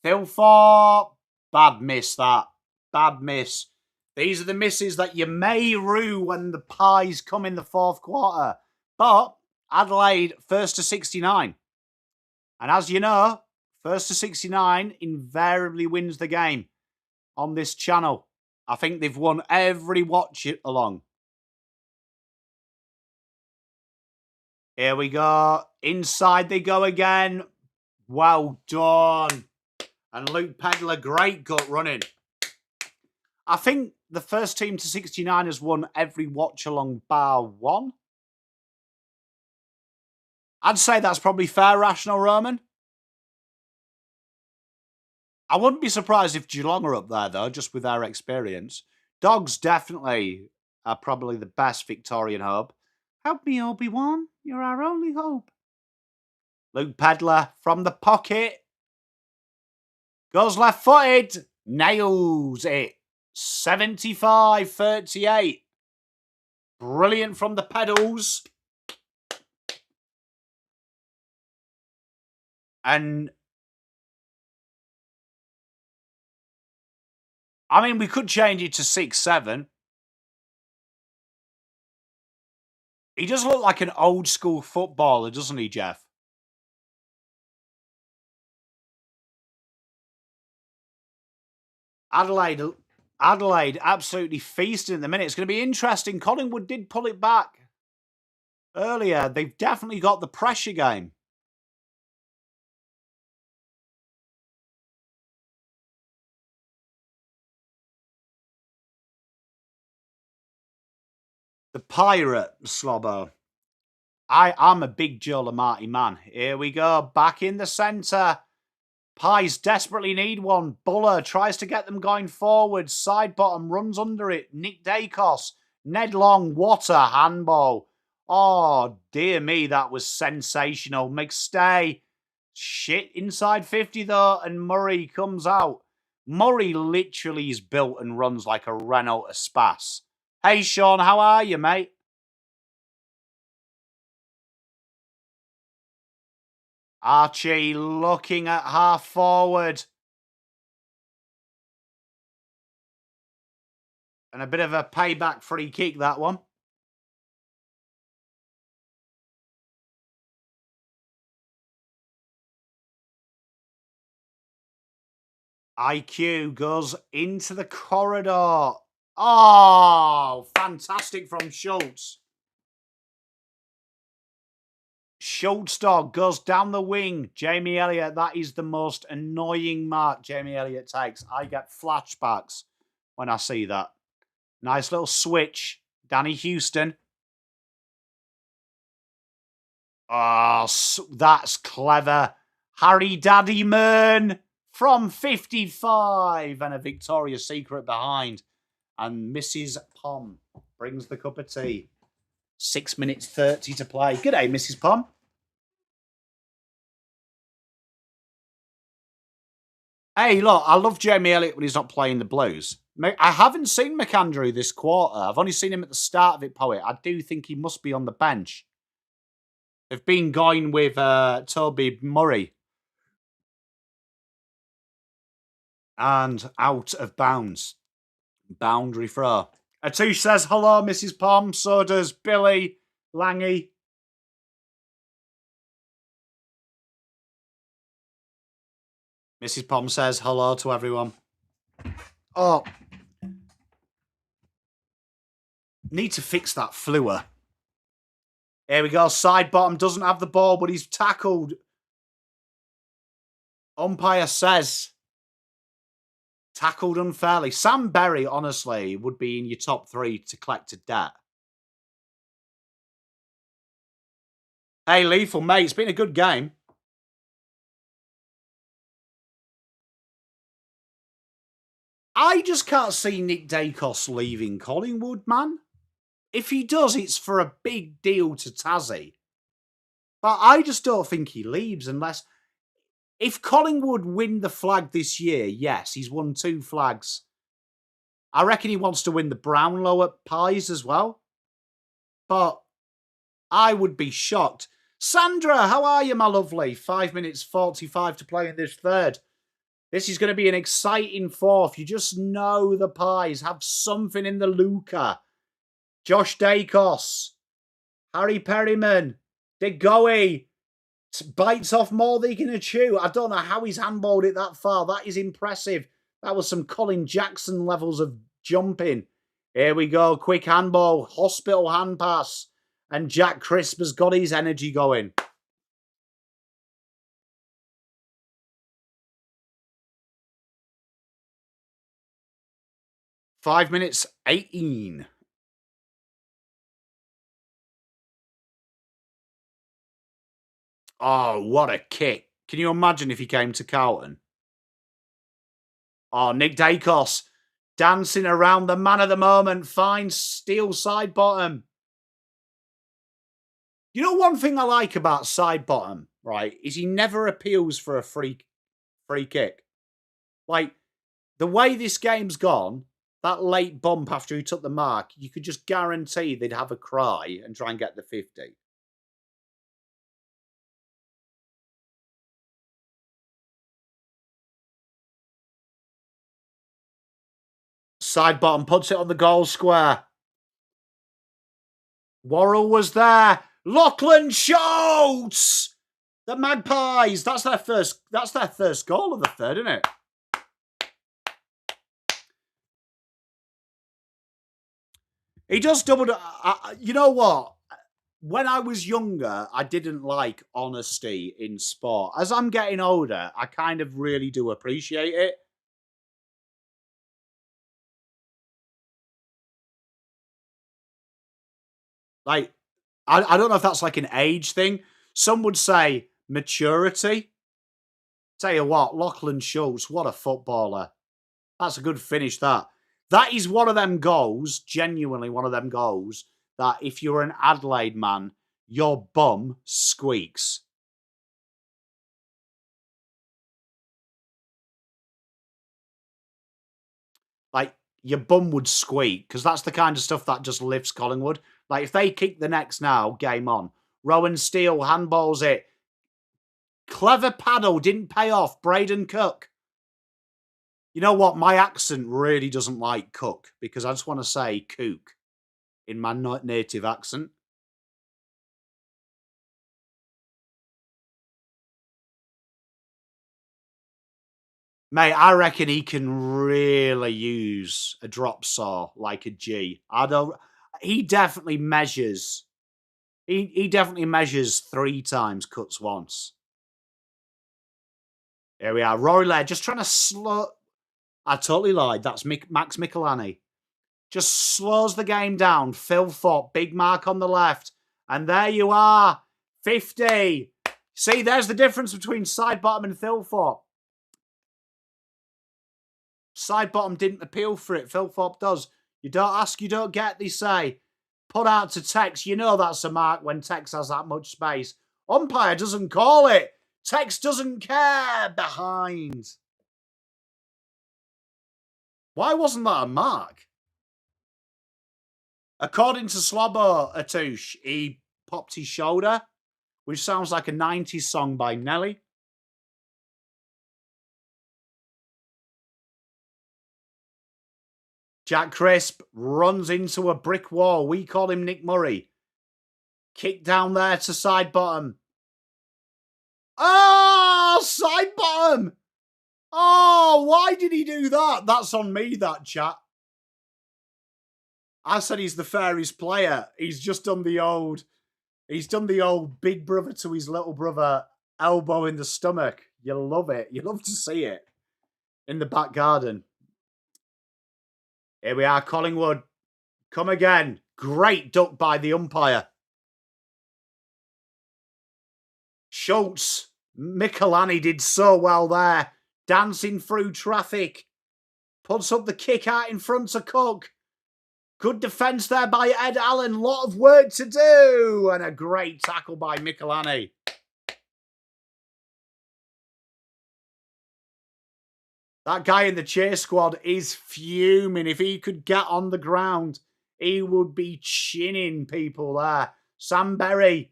Philthorpe, bad miss that. Bad miss. These are the misses that you may rue when the Pies come in the fourth quarter. But Adelaide, first to 69. And as you know, first to 69 invariably wins the game on this channel. I think they've won every watch it along. Here we go. Inside they go again. Well done. And Luke Pedler, great gut running. I think the first team to 69 has won every watch along bar one. I'd say that's probably fair, Rational Roman. I wouldn't be surprised if Geelong are up there, though, just with their experience. Dogs definitely are probably the best Victorian hope. Help me, Obi-Wan. You're our only hope. Luke Pedler from the pocket. Goes left-footed. Nails it. 75-38. Brilliant from the pedals. And I mean, we could change it to 6-7. He does look like an old school footballer, doesn't he, Jeff? Adelaide absolutely feasting at the minute. It's going to be interesting. Collingwood did pull it back earlier. They've definitely got the pressure game. The Pirate Slobbo. I'm a big Joe Lamarty man. Here we go. Back in the centre. Pies desperately need one. Buller tries to get them going forward. Side bottom runs under it. Nick Dacos. Ned Long. What a handball. Oh, dear me. That was sensational. McStay. Shit inside 50 though. And Murray comes out. Murray literally is built and runs like a Renault Espace. Hey, Sean. How are you, mate? Archie looking at half forward. And a bit of a payback free kick, that one. IQ goes into the corridor. Oh, fantastic from Schultz. Schultz dog goes down the wing. Jamie Elliott, that is the most annoying mark Jamie Elliott takes. I get flashbacks when I see that. Nice little switch. Danny Houston. Oh, that's clever. Harry Daddyman from 55. And a Victoria's Secret behind. And Mrs. Pom brings the cup of tea. 6 minutes 30 to play. Good day, Mrs. Pom. Hey, look, I love Jamie Elliott when he's not playing the Blues. I haven't seen McAndrew this quarter. I've only seen him at the start of it, Poet. I do think he must be on the bench. They've been going with Toby Murray. And out of bounds. Boundary throw. Atush says, hello, Mrs. Pom. So does Billy Langy. Mrs. Pom says, hello to everyone. Oh. Need to fix that Fleur. Here we go. Side bottom doesn't have the ball, but he's tackled. Umpire says tackled unfairly. Sam Berry, honestly, would be in your top 3 to collect a debt. Hey, Lethal, mate. It's been a good game. I just can't see Nick Dacos leaving Collingwood, man. If he does, it's for a big deal to Tassie. But I just don't think he leaves unless... If Collingwood win the flag this year, yes, he's won 2 flags. I reckon he wants to win the Brownlow at Pies as well. But I would be shocked. Sandra, how are you, my lovely? 5 minutes 45 to play in this third. This is going to be an exciting fourth. You just know the Pies have something in the Luca. Josh Dacos, Harry Perryman, DeGoey, bites off more than he can chew. I don't know how he's handballed it that far. That is impressive. That was some Colin Jackson levels of jumping. Here we go. Quick handball. Hospital hand pass. And Jack Crisp has got his energy going. Five minutes 18. Oh, what a kick. Can you imagine if he came to Carlton? Oh, Nick Dacos dancing around the man of the moment. Finds steel side bottom. You know, one thing I like about side bottom, right, is he never appeals for a free kick. Like, the way this game's gone, that late bump after he took the mark, you could just guarantee they'd have a cry and try and get the 50. Side bottom puts it on the goal square. Worrell was there. Lachlan shoots! The Magpies. That's their first goal of the third, isn't it? He just doubled. You know what? When I was younger, I didn't like honesty in sport. As I'm getting older, I kind of really do appreciate it. Like, I don't know if that's like an age thing. Some would say maturity. Tell you what, Lachlan Schultz, what a footballer. That's a good finish, that. That is one of them goals, genuinely one of them goals, that if you're an Adelaide man, your bum squeaks. Like, your bum would squeak, because that's the kind of stuff that just lifts Collingwood. Like, if they kick the next now, game on. Rowan Steele handballs it. Clever paddle, didn't pay off. Braden Cook. You know what? My accent really doesn't like Cook, because I just want to say Cook in my native accent. Mate, I reckon he can really use a drop saw like a G. He definitely measures. He definitely measures 3 times, cuts once. Here we are. Rory Laird just trying to slow. I totally lied. That's Max Michelani. Just slows the game down. Phil Fott, big mark on the left. And there you are. 50. See, there's the difference between side bottom and Phil Fott. Side bottom didn't appeal for it. Phil Fott does. You don't ask, you don't get, they say. Put out to Tex. You know that's a mark when Tex has that much space. Umpire doesn't call it. Tex doesn't care. Behind. Why wasn't that a mark? According to Slobbo Atouche, he popped his shoulder, which sounds like a 90s song by Nelly. Jack Crisp runs into a brick wall. We call him Nick Murray. Kick down there to side bottom. Oh, side bottom. Oh, why did he do that? That's on me, that chat. I said he's the fairest player. He's just done the old big brother to his little brother elbow in the stomach. You love it. You love to see it in the back garden. Here we are, Collingwood. Come again. Great duck by the umpire. Schultz. Michelani did so well there. Dancing through traffic. Puts up the kick out in front of Cook. Good defence there by Ed Allen. Lot of work to do. And a great tackle by Michelani. That guy in the cheer squad is fuming. If he could get on the ground, he would be chinning people there. Sam Berry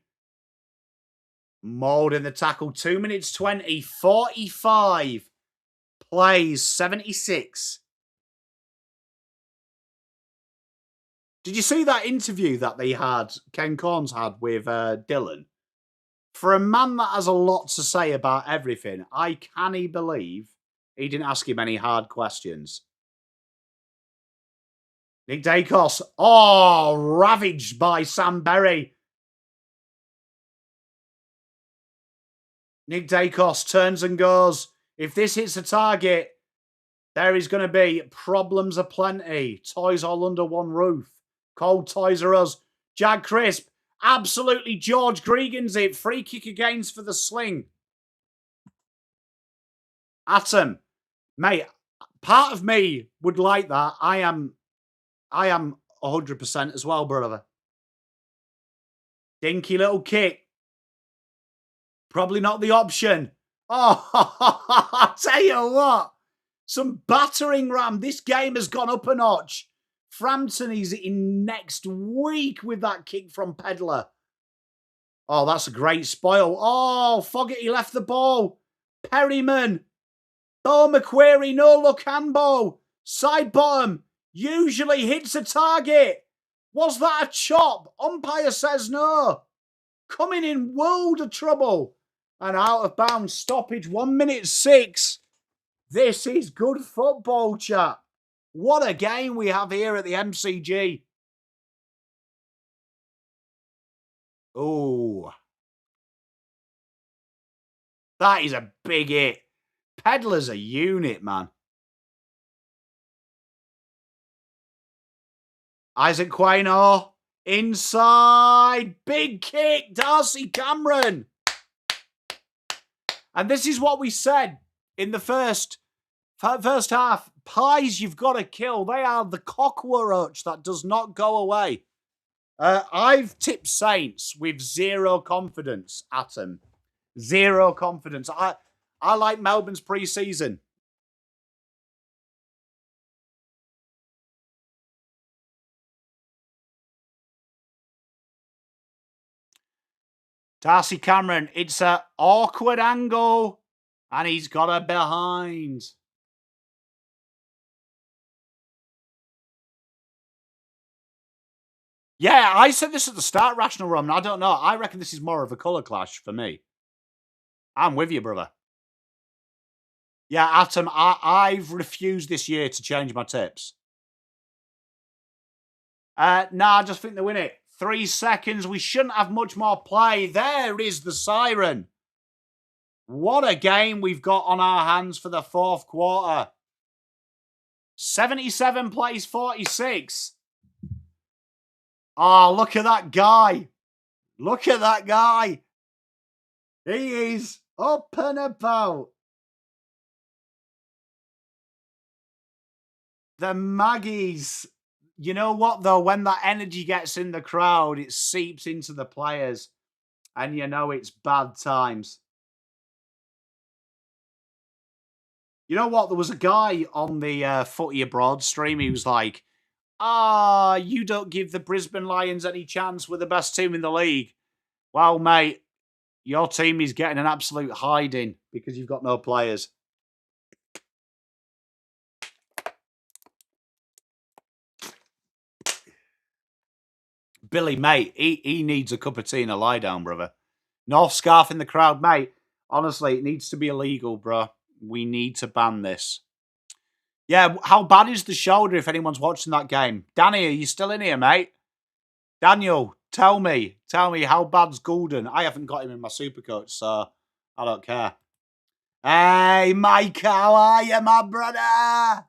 mauled in the tackle. 2 minutes 20, 45 plays, 76. Did you see that interview that they had, Ken Corns had with Dylan? For a man that has a lot to say about everything, I can't believe he didn't ask him any hard questions. Nick Dacos, oh, ravaged by Sam Berry. Nick Dacos turns and goes. If this hits a target, there is going to be problems aplenty. Toys all under one roof. Cold Toys R Us. Jag Crisp. Absolutely George Gregan's it. Free kick against for the sling. Atom. Mate, part of me would like that. I am 100% as well, brother. Dinky little kick. Probably not the option. Oh, I tell you what. Some battering ram. This game has gone up a notch. Frampton is in next week with that kick from Pedler. Oh, that's a great spoil. Oh, Fogarty left the ball. Perryman. Bo McQuarrie, no look handball. Side bottom. Usually hits a target. Was that a chop? Umpire says no. Coming in world of trouble. And out of bounds stoppage. 1 minute 6. This is good football, chat. What a game we have here at the MCG. Oh. That is a big hit. Pedler's a unit, man. Isaac Quaino. Inside. Big kick. Darcy Cameron. And this is what we said in the first half. Pies you've got to kill. They are the cockroach that does not go away. I've tipped Saints with zero confidence, Atom. Zero confidence. I like Melbourne's pre-season. Darcy Cameron, it's an awkward angle, and he's got a behind. Yeah, I said this at the start, Rational Roman. I don't know. I reckon this is more of a colour clash for me. I'm with you, brother. Yeah, Atom, I've refused this year to change my tips. I just think they win it. 3 seconds. We shouldn't have much more play. There is the siren. What a game we've got on our hands for the fourth quarter. 77 plays 46. Oh, look at that guy. Look at that guy. He is up and about. The Magpies. You know what, though? When that energy gets in the crowd, it seeps into the players. And you know it's bad times. You know what? There was a guy on the Footy Abroad stream. He was like, you don't give the Brisbane Lions any chance. We're the best team in the league. Well, mate, your team is getting an absolute hiding because you've got no players. Billy, mate, he needs a cup of tea and a lie down, brother. North scarf in the crowd, mate. Honestly, it needs to be illegal, bro. We need to ban this. Yeah, how bad is the shoulder if anyone's watching that game? Danny, are you still in here, mate? Daniel, tell me how bad's Goulden? I haven't got him in my Supercoach, so I don't care. Hey, Mike, how are you, my brother?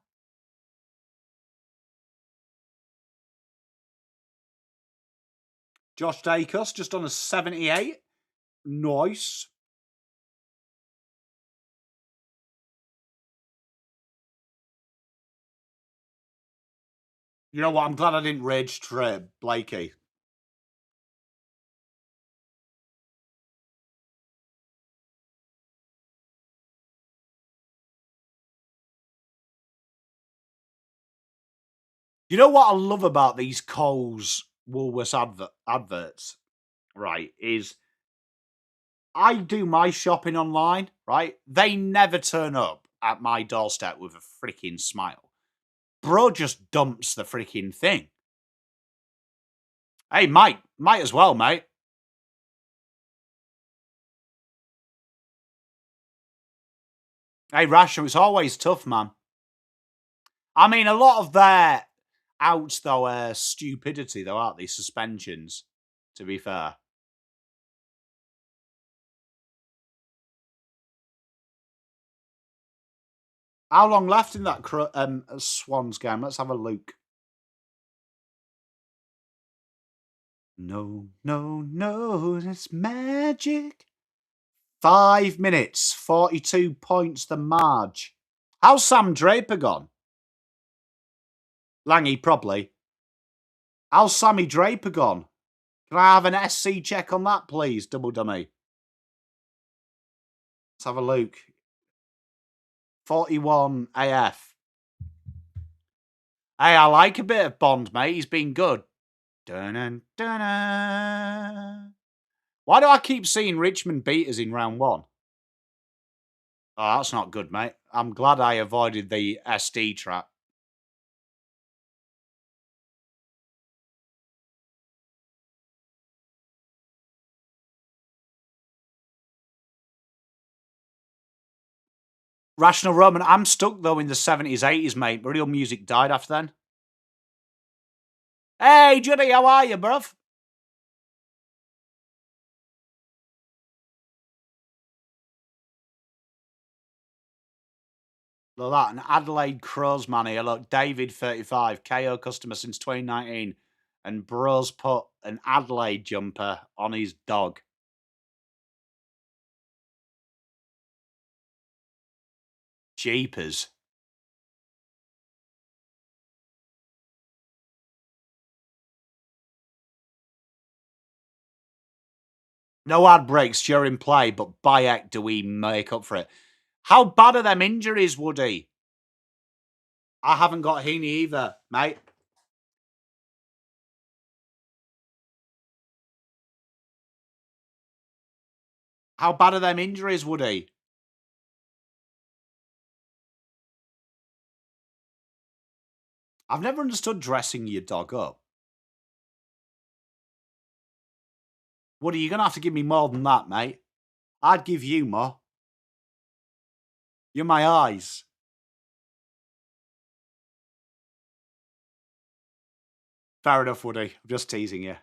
Josh Dacus just on a 78. Nice. You know what? I'm glad I didn't rage trip Blakey. You know what I love about these Coles Woolworths adverts, right, is I do my shopping online, right? They never turn up at my doorstep with a freaking smile. Bro just dumps the freaking thing. Hey, might as well, mate. Hey, Rasher, it's always tough, man. I mean, a lot of their outs, though, are stupidity, though, aren't they? Suspensions, to be fair. How long left in that Swans game? Let's have a look. No, it's magic. 5 minutes, 42 points the marge. How's Sam Draper gone? Langy, probably. How's Sammy Draper gone? Can I have an SC check on that, please, Double Dummy? Let's have a look. 41 AF. Hey, I like a bit of Bond, mate. He's been good. Dun-dun, dun-dun. Why do I keep seeing Richmond beat us in round 1? Oh, that's not good, mate. I'm glad I avoided the SD trap. Rational Roman, I'm stuck, though, in the 70s, 80s, mate. Real music died after then. Hey, Judy, how are you, bruv? Look at that, an Adelaide Crows man here. Look, David, 35, KO customer since 2019. And Bros put an Adelaide jumper on his dog. Jeepers. No ad breaks during play, but by heck do we make up for it. How bad are them injuries, Woody? I haven't got Heaney either, mate. How bad are them injuries, Woody? I've never understood dressing your dog up. Woody, you're going to have to give me more than that, mate. I'd give you more. You're my eyes. Fair enough, Woody. I'm just teasing you.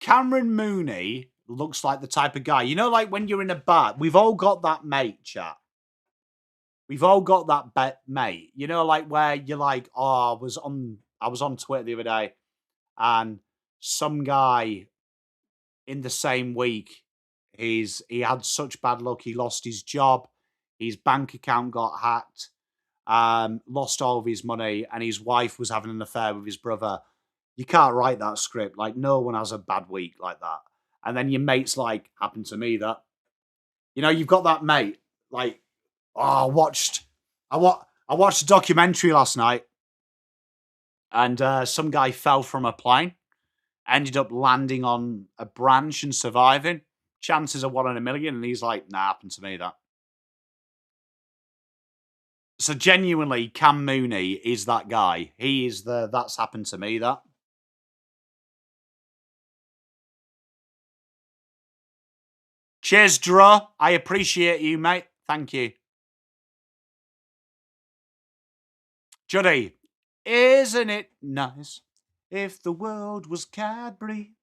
Cameron Mooney looks like the type of guy, you know, like when you're in a bar, we've all got that mate, chat. We've all got that mate, you know, like where you're like, oh, I was on Twitter the other day, and some guy in the same week, he had such bad luck, he lost his job, his bank account got hacked, lost all of his money, and his wife was having an affair with his brother. You can't write that script. Like, no one has a bad week like that. And then your mate's like, happened to me that. You know, you've got that mate. Like, oh, I watched a documentary last night, and some guy fell from a plane, ended up landing on a branch and surviving. Chances are 1 in a million, and he's like, nah, happened to me that. So genuinely, Cam Mooney is that guy. He is that's happened to me that. Cheers, Draw. I appreciate you, mate. Thank you. Judy, isn't it nice if the world was Cadbury?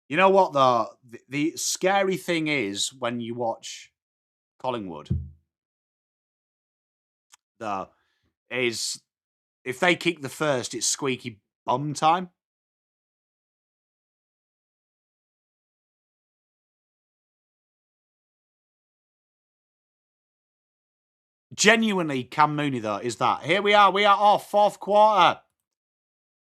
You know what, though? The scary thing is when you watch Collingwood, though, is if they kick the first, it's squeaky bum time. Genuinely, Cam Mooney, though, is that. Here we are off, fourth quarter.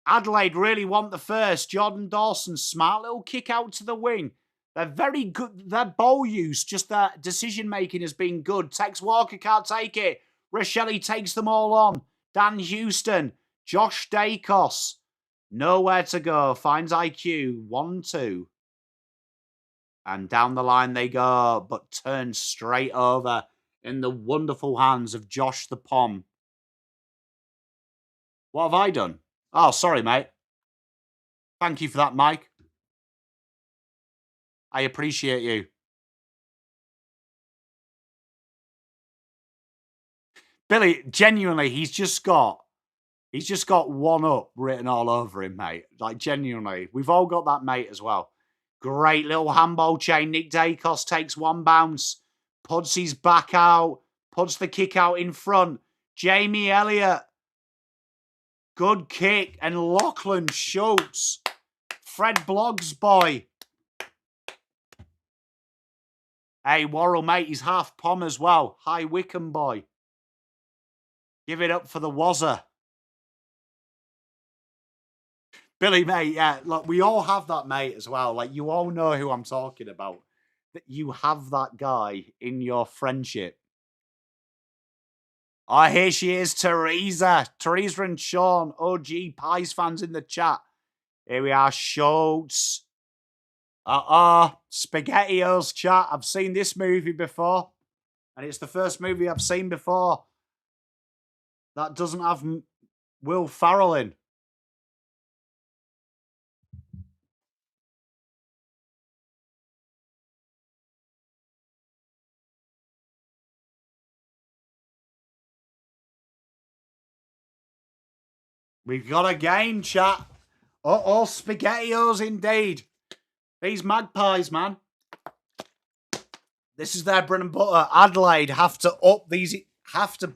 Adelaide really want the first. Jordan Dawson, smart little kick out to the wing. They're very good. Their ball use, just their decision making has been good. Tex Walker can't take it. Rochelle takes them all on. Dan Houston. Josh Dacos. Nowhere to go. Finds IQ. 1-2. And down the line they go, but turns straight over in the wonderful hands of Josh the Pom. What have I done? Oh, sorry, mate. Thank you for that, Mike. I appreciate you. Billy, genuinely, he's just got one up written all over him, mate. Like, genuinely. We've all got that mate as well. Great little handball chain. Nick Dacos takes one bounce. Puts his back out. Puts the kick out in front. Jamie Elliott. Good kick. And Lachlan Schultz. Fred Bloggs boy. Hey, Worrell, mate. He's half Pom as well. High Wycombe boy. Give it up for the Wazza. Billy, mate, yeah, look, we all have that mate as well. Like, you all know who I'm talking about. That you have that guy in your friendship. Oh, here she is, Teresa. Teresa and Sean, OG Pies fans in the chat. Here we are, Schultz. SpaghettiOs chat. I've seen this movie before. And it's the first movie I've seen before that doesn't have Will Ferrell in. We've got a game, chat. Oh, SpaghettiOs indeed. These Magpies, man. This is their bread and butter. Adelaide have to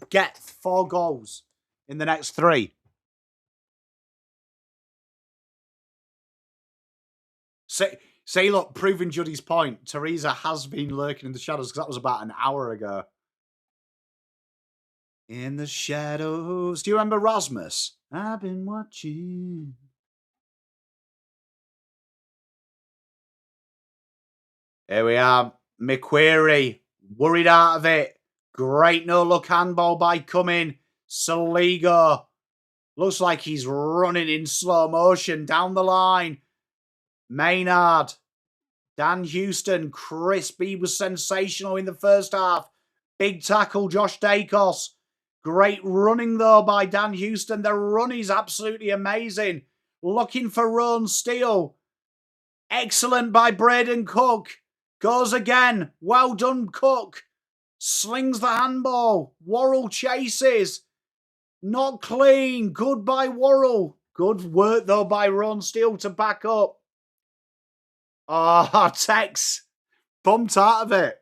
get 4 goals in the next 3. Say, look, proving Judy's point, Teresa has been lurking in the shadows because that was about an hour ago. In the shadows. Do you remember Rasmus? I've been watching. Here we are. McQuarrie, worried out of it. Great no-look handball by Cumming. Saligo. Looks like he's running in slow motion down the line. Maynard. Dan Houston. Crisp. He was sensational in the first half. Big tackle, Josh Dacos. Great running, though, by Dan Houston. The run is absolutely amazing. Looking for Roan Steele. Excellent by Braden Cook. Goes again. Well done, Cook. Slings the handball. Worrell chases. Not clean. Good by Worrell. Good work, though, by Roan Steele to back up. Oh, Tex. Bumped out of it.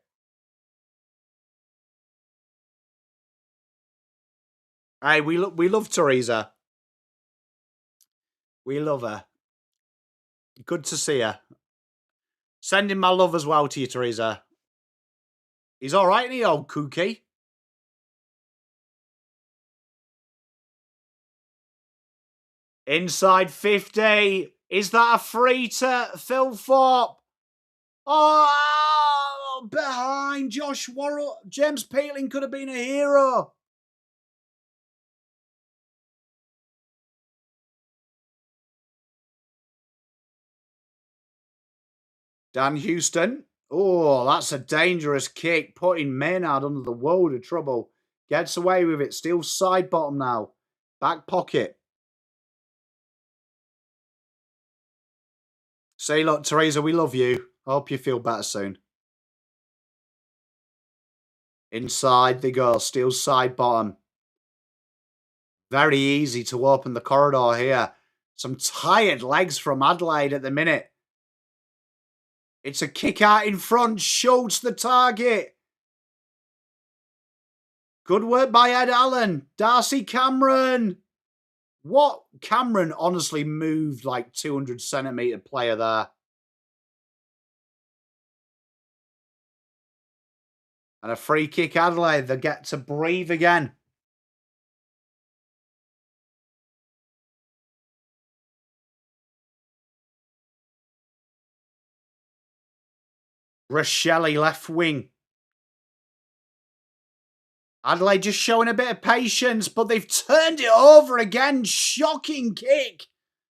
Hey, we love Teresa. We love her. Good to see her. Sending my love as well to you, Teresa. He's all right, isn't he, old Kookie? Inside 50. Is that a free to Phil Thorpe? Oh, behind Josh Worrell. James Peeling could have been a hero. Dan Houston. Oh, that's a dangerous kick. Putting Maynard under the world of trouble. Gets away with it. Still side bottom now. Back pocket. Say, look, Teresa, we love you. Hope you feel better soon. Inside they go. Still side bottom. Very easy to open the corridor here. Some tired legs from Adelaide at the minute. It's a kick out in front. Schultz the target. Good work by Ed Allen. Darcy Cameron. What? Cameron honestly moved like 200 centimetre player there. And a free kick Adelaide. They get to breathe again. Rochelle left wing. Adelaide just showing a bit of patience, but they've turned it over again. Shocking kick.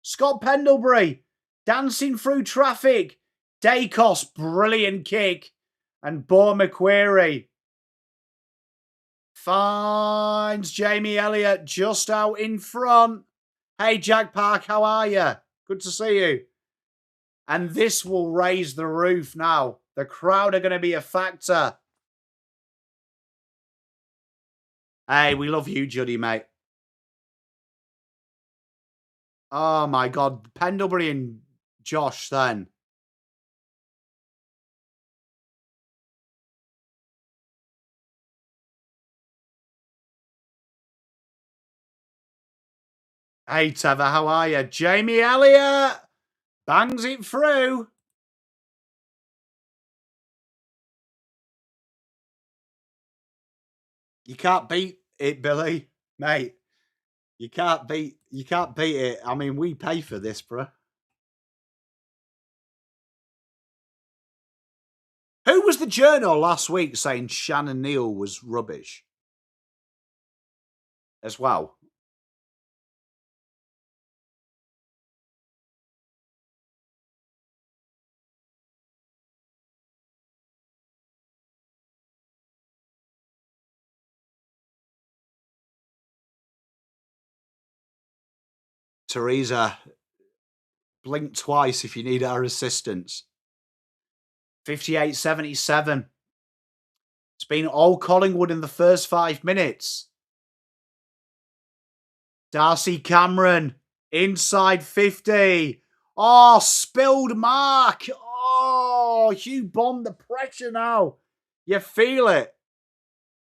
Scott Pendlebury dancing through traffic. Dacos, brilliant kick. And Bo McQuarrie finds Jamie Elliott just out in front. Hey, Jack Park, how are you? Good to see you. And this will raise the roof now. The crowd are going to be a factor. Hey, we love you, Juddy, mate. Oh, my God. Pendlebury and Josh, then. Hey, Teva, how are you? Jamie Elliott bangs it through. You can't beat it, Billy, mate. You can't beat it. I mean, we pay for this, bro. Who was the journal last week saying Shannon Neal was rubbish? As well. Teresa, blink twice if you need our assistance. 58-77. It's been all Collingwood in the first 5 minutes. Darcy Cameron, inside 50. Oh, spilled mark. Oh, Hugh Bond, the pressure now. You feel it.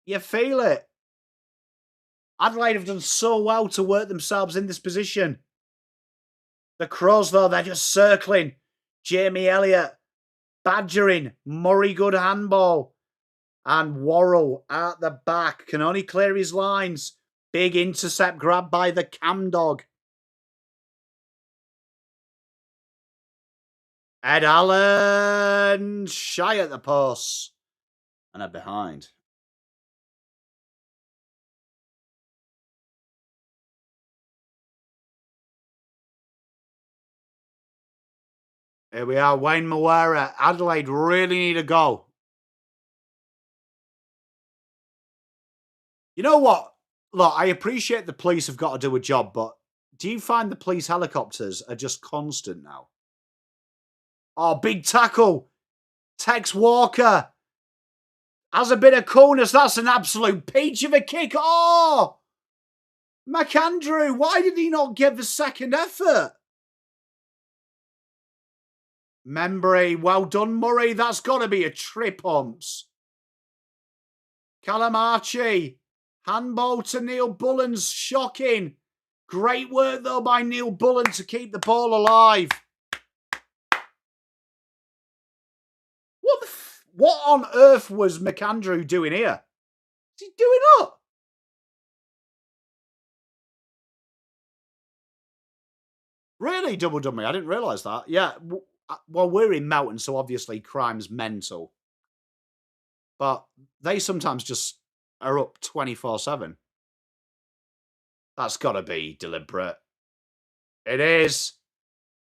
You feel it. Adelaide have done so well to work themselves in this position. The Crows, though, they're just circling. Jamie Elliott, badgering. Murray, good handball. And Worrell at the back. Can only clear his lines. Big intercept grab by the Cam Dog. Ed Allen, shy at the post. And a behind. Here we are, Wayne Moara. Adelaide really need a goal. You know what? Look, I appreciate the police have got to do a job, but do you find the police helicopters are just constant now? Oh, big tackle. Tex Walker has a bit of coolness. That's an absolute peach of a kick. Oh! McAndrew, why did he not give the second effort? Membry, well done, Murray. That's got to be a trip, umps. Calamarchi, handball to Neil Bullen's shocking. Great work, though, by Neil Bullen to keep the ball alive. What on earth was McAndrew doing here? What's he doing up? Really, double dummy? I didn't realise that. Yeah, well, we're in Melton, so obviously crime's mental. But they sometimes just are up 24/7. That's got to be deliberate. It is.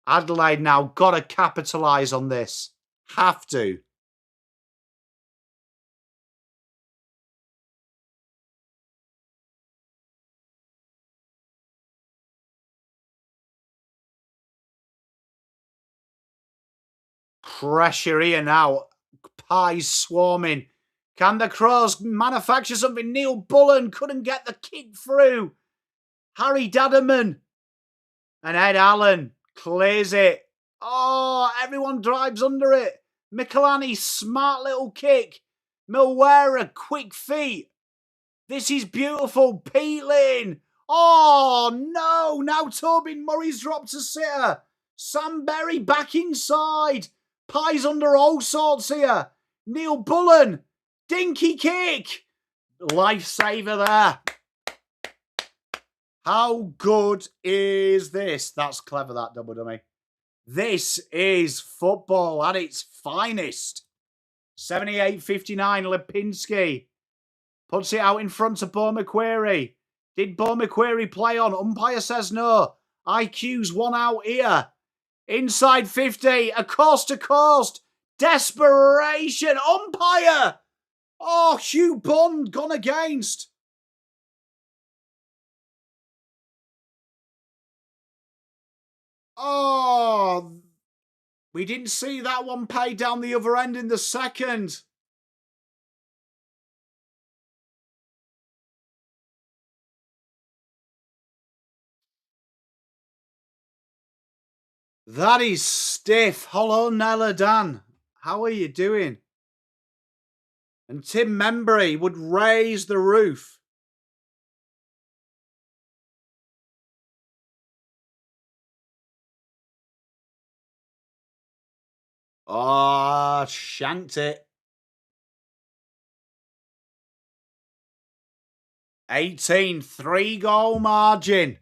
Adelaide now got to capitalise on this. Have to. Pressure here now. Pies swarming. Can the Crows manufacture something? Neil Bullen couldn't get the kick through. Harry Dadderman. And Ed Allen clears it. Oh, everyone drives under it. Michelani, smart little kick. Milwera, quick feet. This is beautiful. Peeling. Oh, no. Now Tobin Murray's dropped a sitter. Sam Berry back inside. Pies under all sorts here. Neil Bullen. Dinky kick. Lifesaver there. How good is this? That's clever, that double dummy. This is football at its finest. 78-59, Lipinski. Puts it out in front of Bo McQuarrie. Did Bo McQuarrie play on? Umpire says no. IQ's one out here. Inside 50, a coast to coast. Desperation. Umpire. Oh, Hugh Bond gone against. Oh, we didn't see that one pay down the other end in the second. That is stiff. Hello, Nella Dan. How are you doing? And Tim Membry would raise the roof. Oh, shanked it. 18, 3-goal margin.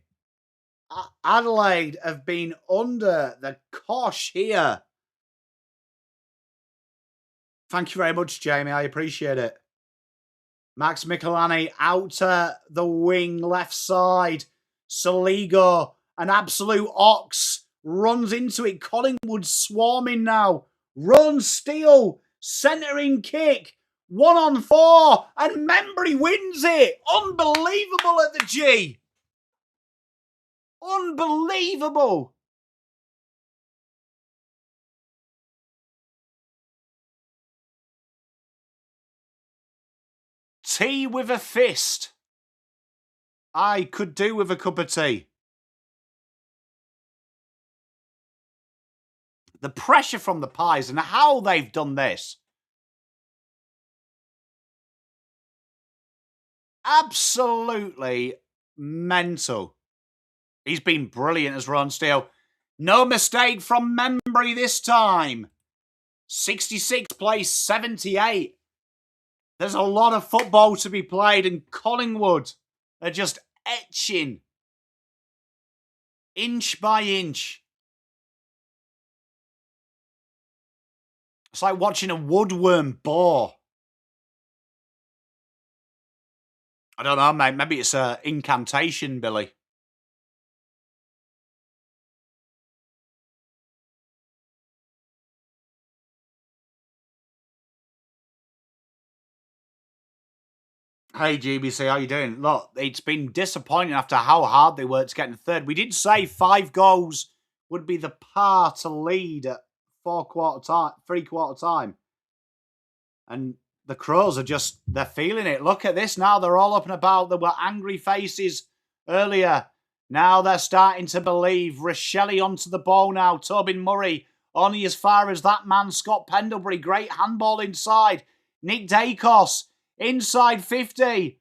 Adelaide have been under the cosh here. Thank you very much, Jamie. I appreciate it. Max Michelani out to the wing, left side. Saligo, an absolute ox, runs into it. Collingwood swarming now. Run, steal, centering kick. 1-on-4, and Membry wins it. Unbelievable at the G. Unbelievable. Tea with a fist. I could do with a cup of tea. The pressure from the Pies and how they've done this. Absolutely mental. He's been brilliant as Ron Steele. No mistake from Membry this time. 66 plays 78. There's a lot of football to be played, and Collingwood are just etching inch by inch. It's like watching a woodworm bore. I don't know, mate. Maybe it's an incantation, Billy. Hey, GBC, how you doing? Look, it's been disappointing after how hard they worked to get in third. We did say 5 goals would be the par to lead at three-quarter time. And the Crows are just, they're feeling it. Look at this now. They're all up and about. There were angry faces earlier. Now they're starting to believe. Rochelle onto the ball now. Tobin Murray only as far as that man, Scott Pendlebury. Great handball inside. Nick Dacos inside 50.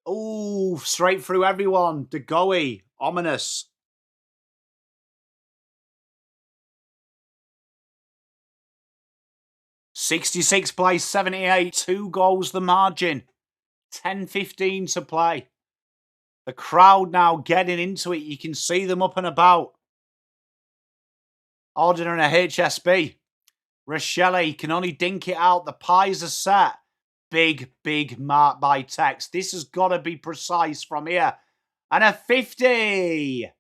Ooh, straight through everyone. DeGoey, ominous. '66 plays 78, 2 goals the margin. 10-15 to play. The crowd now getting into it. You can see them up and about. Ordering a HSB. Rochelle can only dink it out. The Pies are set. Big, big mark by Tex. This has got to be precise from here. And a 50.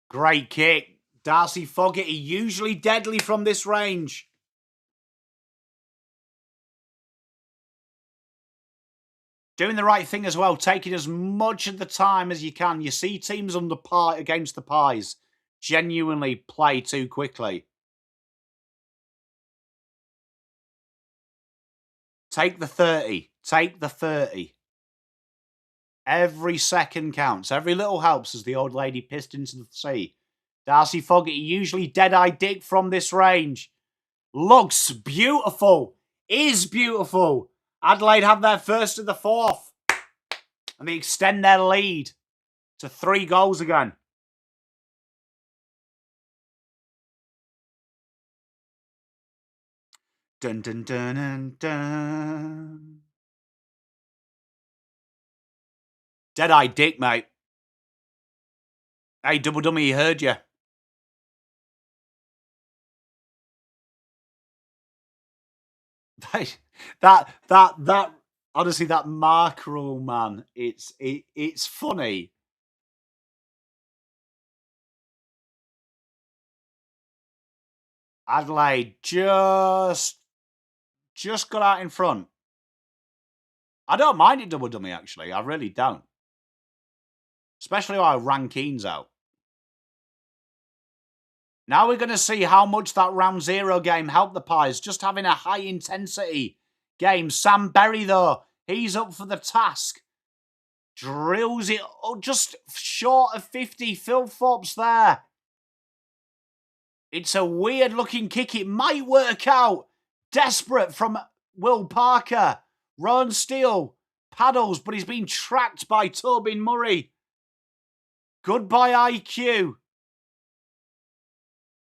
Great kick. Darcy Fogarty, usually deadly from this range. Doing the right thing as well, taking as much of the time as you can. You see teams on the par against the Pies genuinely play too quickly. Take the 30. Take the 30. Every second counts. Every little helps as the old lady pissed into the sea. Darcy Fogarty, usually dead-eye dick from this range. Looks beautiful. Is beautiful. Adelaide have their first of the fourth. And they extend their lead to 3 goals again. Dun, dun, dun, dun, dun. Dead-eye dick, mate. Hey, double dummy, he heard you. that honestly, that mark rule, man, it's funny. Adelaide just got out in front. I don't mind it, double dummy, actually. I really don't. Especially while I ran Keynes out. Now we're going to see how much that round zero game helped the Pies. Just having a high intensity game. Sam Berry, though, he's up for the task. Drills it just short of 50. Phil Forbes there. It's a weird looking kick. It might work out. Desperate from Will Parker. Ron Steele paddles, but he's been tracked by Tobin Murray. Goodbye IQ.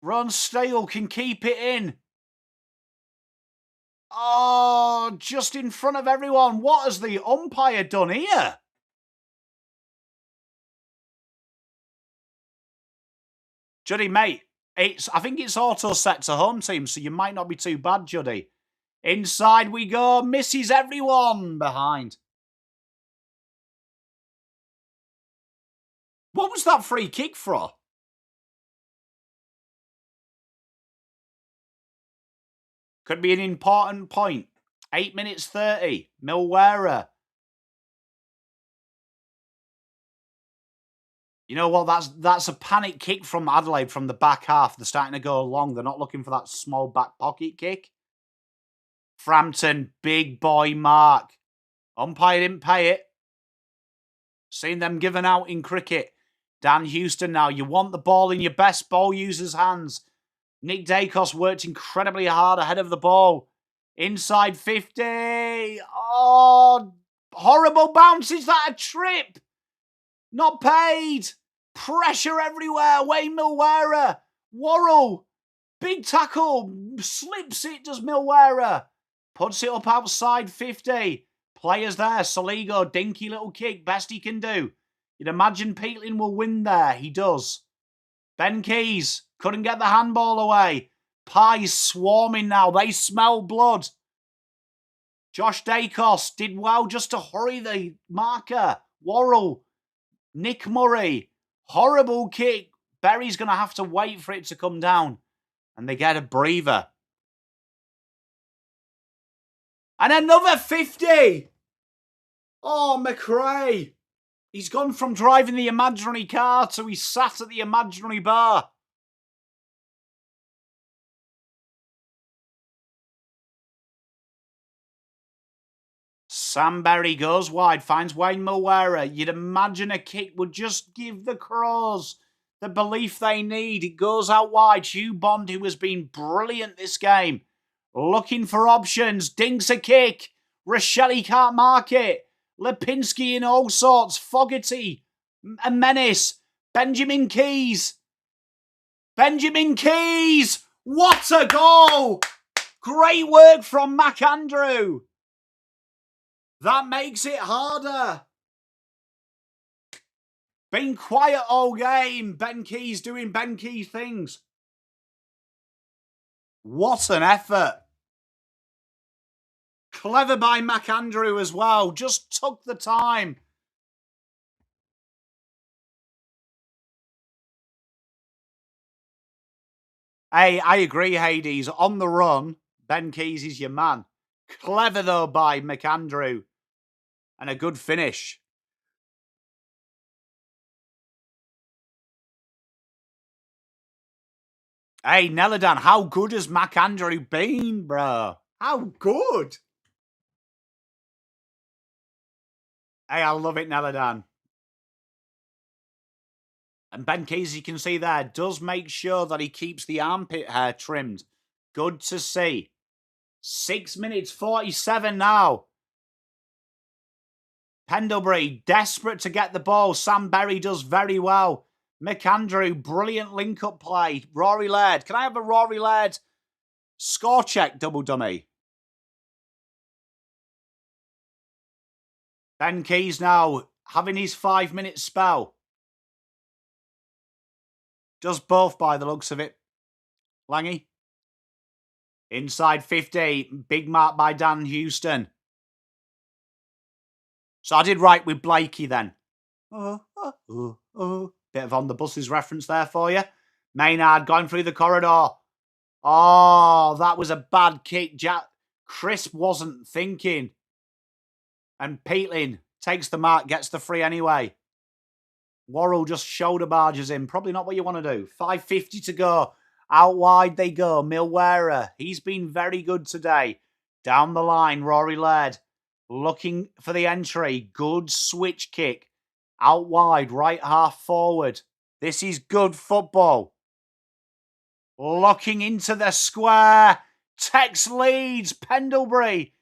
Ron Steele can keep it in. Oh, just in front of everyone. What has the umpire done here? Juddy, mate, I think it's auto set to home team, so you might not be too bad, Juddy. Inside we go. Misses everyone behind. What was that free kick for? Could be an important point. 8 minutes 30. Milwera. You know what? That's a panic kick from Adelaide from the back half. They're starting to go long. They're not looking for that small back pocket kick. Frampton, big boy mark. Umpire didn't pay it. Seen them given out in cricket. Dan Houston now. You want the ball in your best ball user's hands. Nick Dacos worked incredibly hard ahead of the ball. Inside 50. Oh, horrible bounce. Is that a trip? Not paid. Pressure everywhere. Wayne Milwera. Worrell. Big tackle. Slips it, does Milwera. Puts it up outside 50. Players there. Soligo, dinky little kick. Best he can do. You'd imagine Peatling will win there. He does. Ben Keys couldn't get the handball away. Pies swarming now. They smell blood. Josh Dacos did well just to hurry the marker. Worrell. Nick Murray. Horrible kick. Berry's going to have to wait for it to come down. And they get a breather. And another 50. Oh, McRae. He's gone from driving the imaginary car to he's sat at the imaginary bar. Sam Berry goes wide, finds Wayne Milwera. You'd imagine a kick would just give the Crows the belief they need. It goes out wide. Hugh Bond, who has been brilliant this game, looking for options. Dinks a kick. Rochelle can't mark it. Lipinski in all sorts. Fogarty. A menace. Benjamin Keys. Benjamin Keys! What a goal! Great work from McAndrew. That makes it harder. Been quiet all game. Ben Keys doing Ben Keys things. What an effort. Clever by McAndrew as well. Just took the time. Hey, I agree, Hades. On the run, Ben Keys is your man. Clever, though, by McAndrew. And a good finish. Hey, Neladan, how good has McAndrew been, bro? How good? Hey, I love it, Neladan. And Ben Keys, you can see there, does make sure that he keeps the armpit hair trimmed. Good to see. 6 minutes 47 now. Pendlebury, desperate to get the ball. Sam Berry does very well. McAndrew, brilliant link-up play. Rory Laird. Can I have a Rory Laird score check, double dummy? Ben Keys now having his 5-minute spell. Does both by the looks of it. Langy. Inside 50. Big mark by Dan Houston. So I did right with Blakey then. Bit of on the buses reference there for you. Maynard going through the corridor. Oh, that was a bad kick. Chris wasn't thinking. And Peatling takes the mark, gets the free anyway. Worrell just shoulder barges in. Probably not what you want to do. 5:50 to go. Out wide they go. Milwera. He's been very good today. Down the line, Rory Laird. Looking for the entry. Good switch kick. Out wide, right half forward. This is good football. Locking into the square. Tex leads. Pendlebury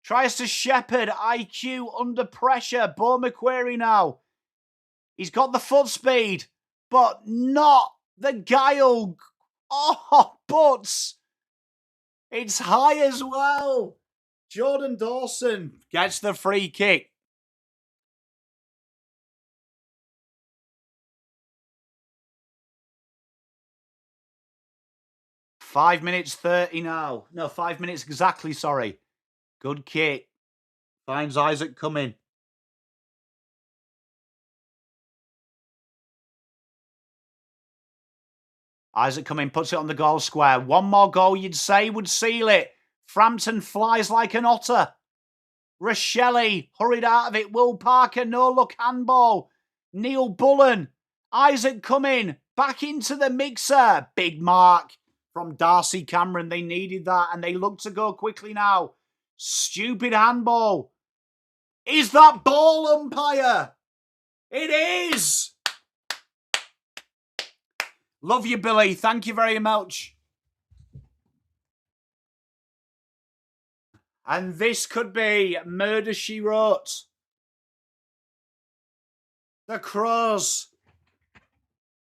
tries to shepherd. IQ under pressure. Bo McQuarrie now. He's got the foot speed, but not the guile. Oh, but it's high as well. Jordan Dawson gets the free kick. Five minutes 30 now. No, 5 minutes exactly, sorry. Good kick. Finds Isaac coming. Isaac coming, puts it on the goal square. One more goal, you'd say, would seal it. Frampton flies like an otter. Rochelle hurried out of it. Will Parker, no look handball. Neil Bullen. Isaac coming, back into the mixer. Big mark from Darcy Cameron. They needed that, and they look to go quickly now. Stupid handball. Is that ball, umpire? It is! Love you, Billy. Thank you very much. And this could be Murder, She Wrote. The Crows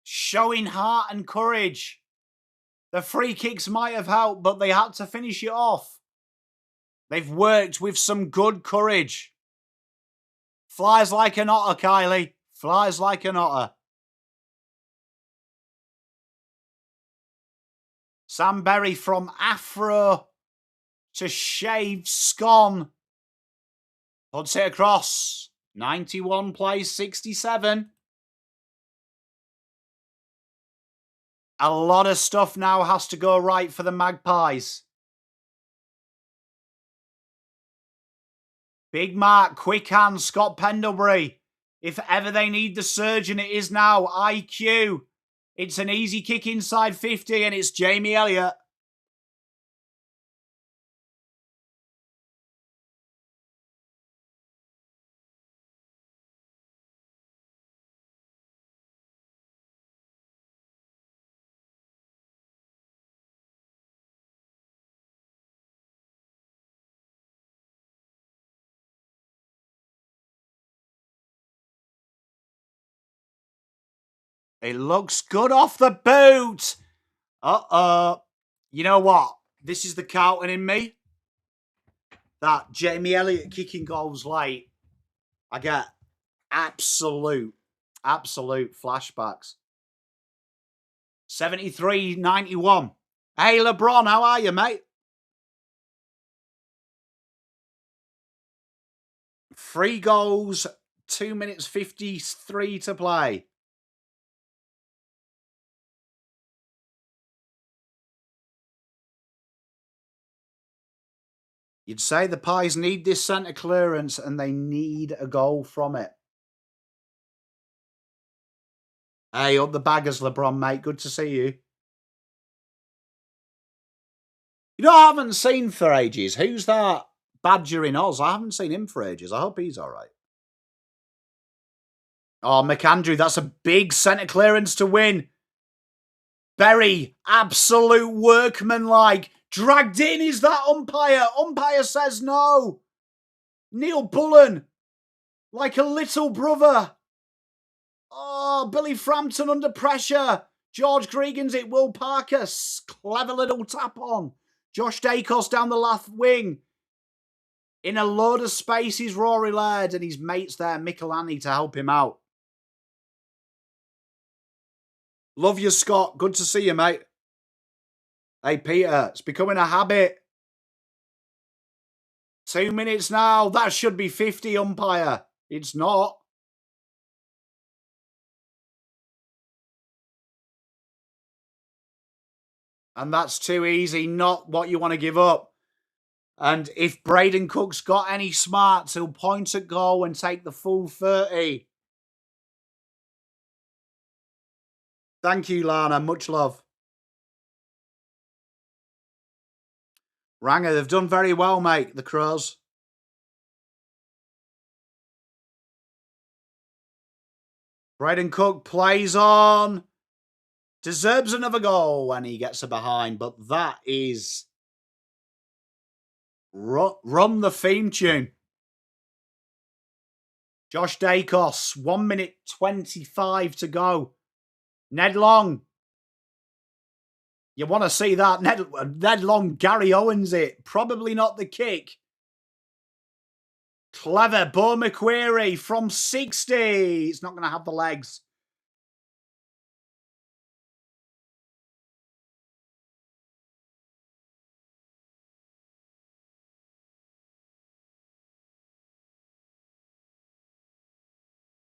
showing heart and courage. The free kicks might have helped, but they had to finish it off. They've worked with some good courage. Flies like an otter, Kylie. Flies like an otter. Sam Berry from Afro to shaved scone. Puts it across. 91 plays 67. A lot of stuff now has to go right for the Magpies. Big mark, quick hand, Scott Pendlebury. If ever they need the surgeon, it is now. IQ. It's an easy kick inside 50, and it's Jamie Elliott. It looks good off the boot. Uh-oh. You know what? This is the Carlton in me. That Jamie Elliott kicking goals late. I get absolute flashbacks. 73-91. Hey, LeBron, how are you, mate? 3 goals, 2 minutes 53 to play. You'd say the Pies need this centre clearance and they need a goal from it. Hey, up the baggers, LeBron, mate. Good to see you. You know, I haven't seen for ages. Who's that Badger in Oz? I haven't seen him for ages. I hope he's all right. Oh, McAndrew, that's a big centre clearance to win. Berry, absolute workman-like. Dragged in, is that umpire? Umpire says no. Neil Bullen, like a little brother. Oh, Billy Frampton under pressure. George Gregan's it. Will Parker, clever little tap on. Josh Dacos down the left wing. In a load of space is Rory Laird and his mates there, Michelani, to help him out. Love you, Scott. Good to see you, mate. Hey, Peter, it's becoming a habit. 2 minutes now. That should be 50, umpire. It's not. And that's too easy. Not what you want to give up. And if Braden Cook's got any smarts, he'll point at goal and take the full 30. Thank you, Lana. Much love. Ranger, they've done very well, mate, the Crows. Braden Cook plays on. Deserves another goal when he gets a behind, but that is... Run the theme tune. Josh Dacos, 1 minute 25 to go. Ned Long. You want to see that. Ned Long, Gary Owens it. Probably not the kick. Clever. Bo McQuarrie from 60. It's not going to have the legs.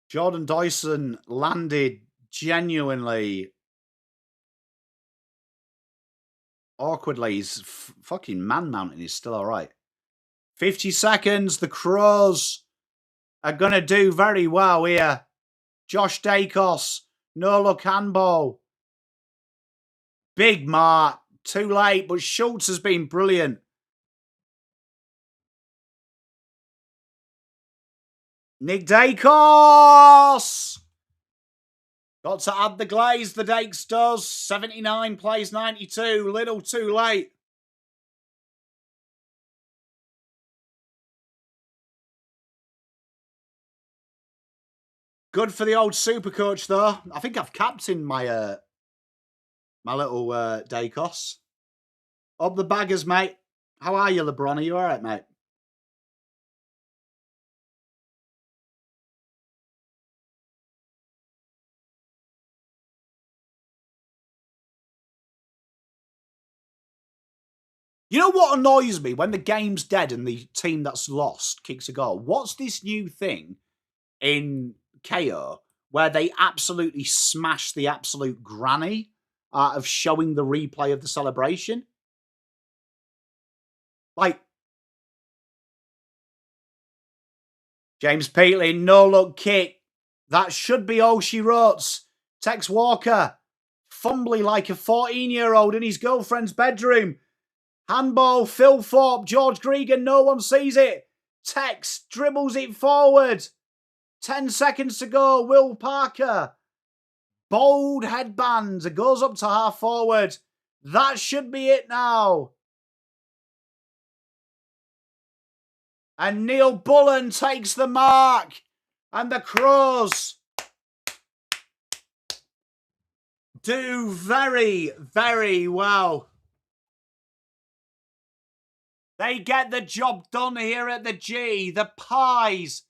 Jordan Dyson landed genuinely awkwardly. His fucking man mountain is still all right. 50 seconds. The Crows are going to do very well here. Josh Dacos. No look handball. Big mark. Too late, but Schultz has been brilliant. Nick Dacos! Got to add the glaze, the Dakes does. 79 plays 92. Little too late. Good for the old super coach, though. I think I've captained my my little Dacos. Up the baggers, mate. How are you, LeBron? Are you all right, mate? You know what annoys me? When the game's dead and the team that's lost kicks a goal. What's this new thing in KO where they absolutely smash the absolute granny out of showing the replay of the celebration? Like, James Peatley, no-look kick. That should be all she wrote. Tex Walker, fumbly like a 14-year-old in his girlfriend's bedroom. Handball, Phil Thorpe, George Gregan, no one sees it. Tex dribbles it forward. 10 seconds to go, Will Parker. Bold headband, goes up to half forward. That should be it now. And Neil Bullen takes the mark. And the Crows do very, very well. They get the job done here at the G. The Pies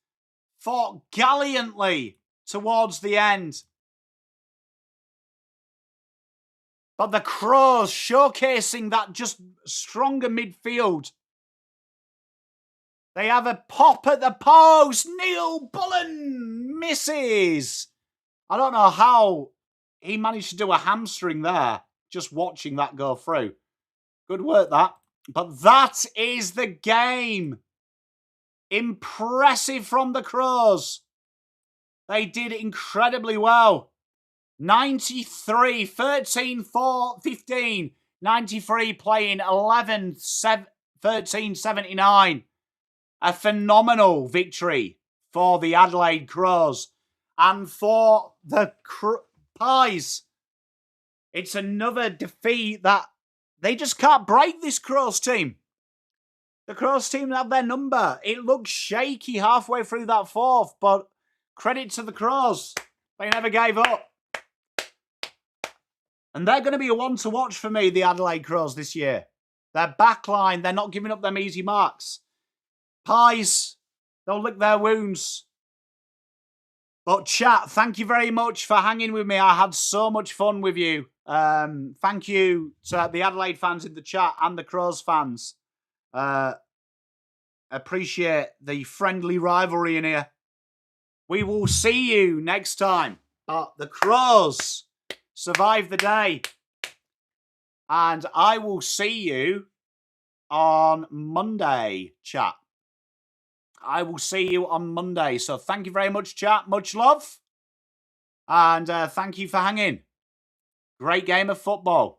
fought gallantly towards the end. But the Crows showcasing that just stronger midfield. They have a pop at the post. Neil Bullen misses. I don't know how he managed to do a hamstring there, just watching that go through. Good work, that. But that is the game. Impressive from the Crows. They did incredibly well. 93, 13, 4, 15. 93 playing 11, 13, 79. A phenomenal victory for the Adelaide Crows. And for the Pies, it's another defeat that they just can't break this Crows team. The Crows team have their number. It looked shaky halfway through that fourth, but credit to the Crows. They never gave up. And they're going to be a one to watch for me, the Adelaide Crows, this year. Their backline, they're not giving up them easy marks. Pies, they'll lick their wounds. But chat, thank you very much for hanging with me. I had so much fun with you. Thank you to the Adelaide fans in the chat and the Crows fans. Appreciate the friendly rivalry in here. We will see you next time. The Crows survive the day. And I will see you on Monday, chat. I will see you on Monday. So thank you very much, chat. Much love. And thank you for hanging. Great game of football.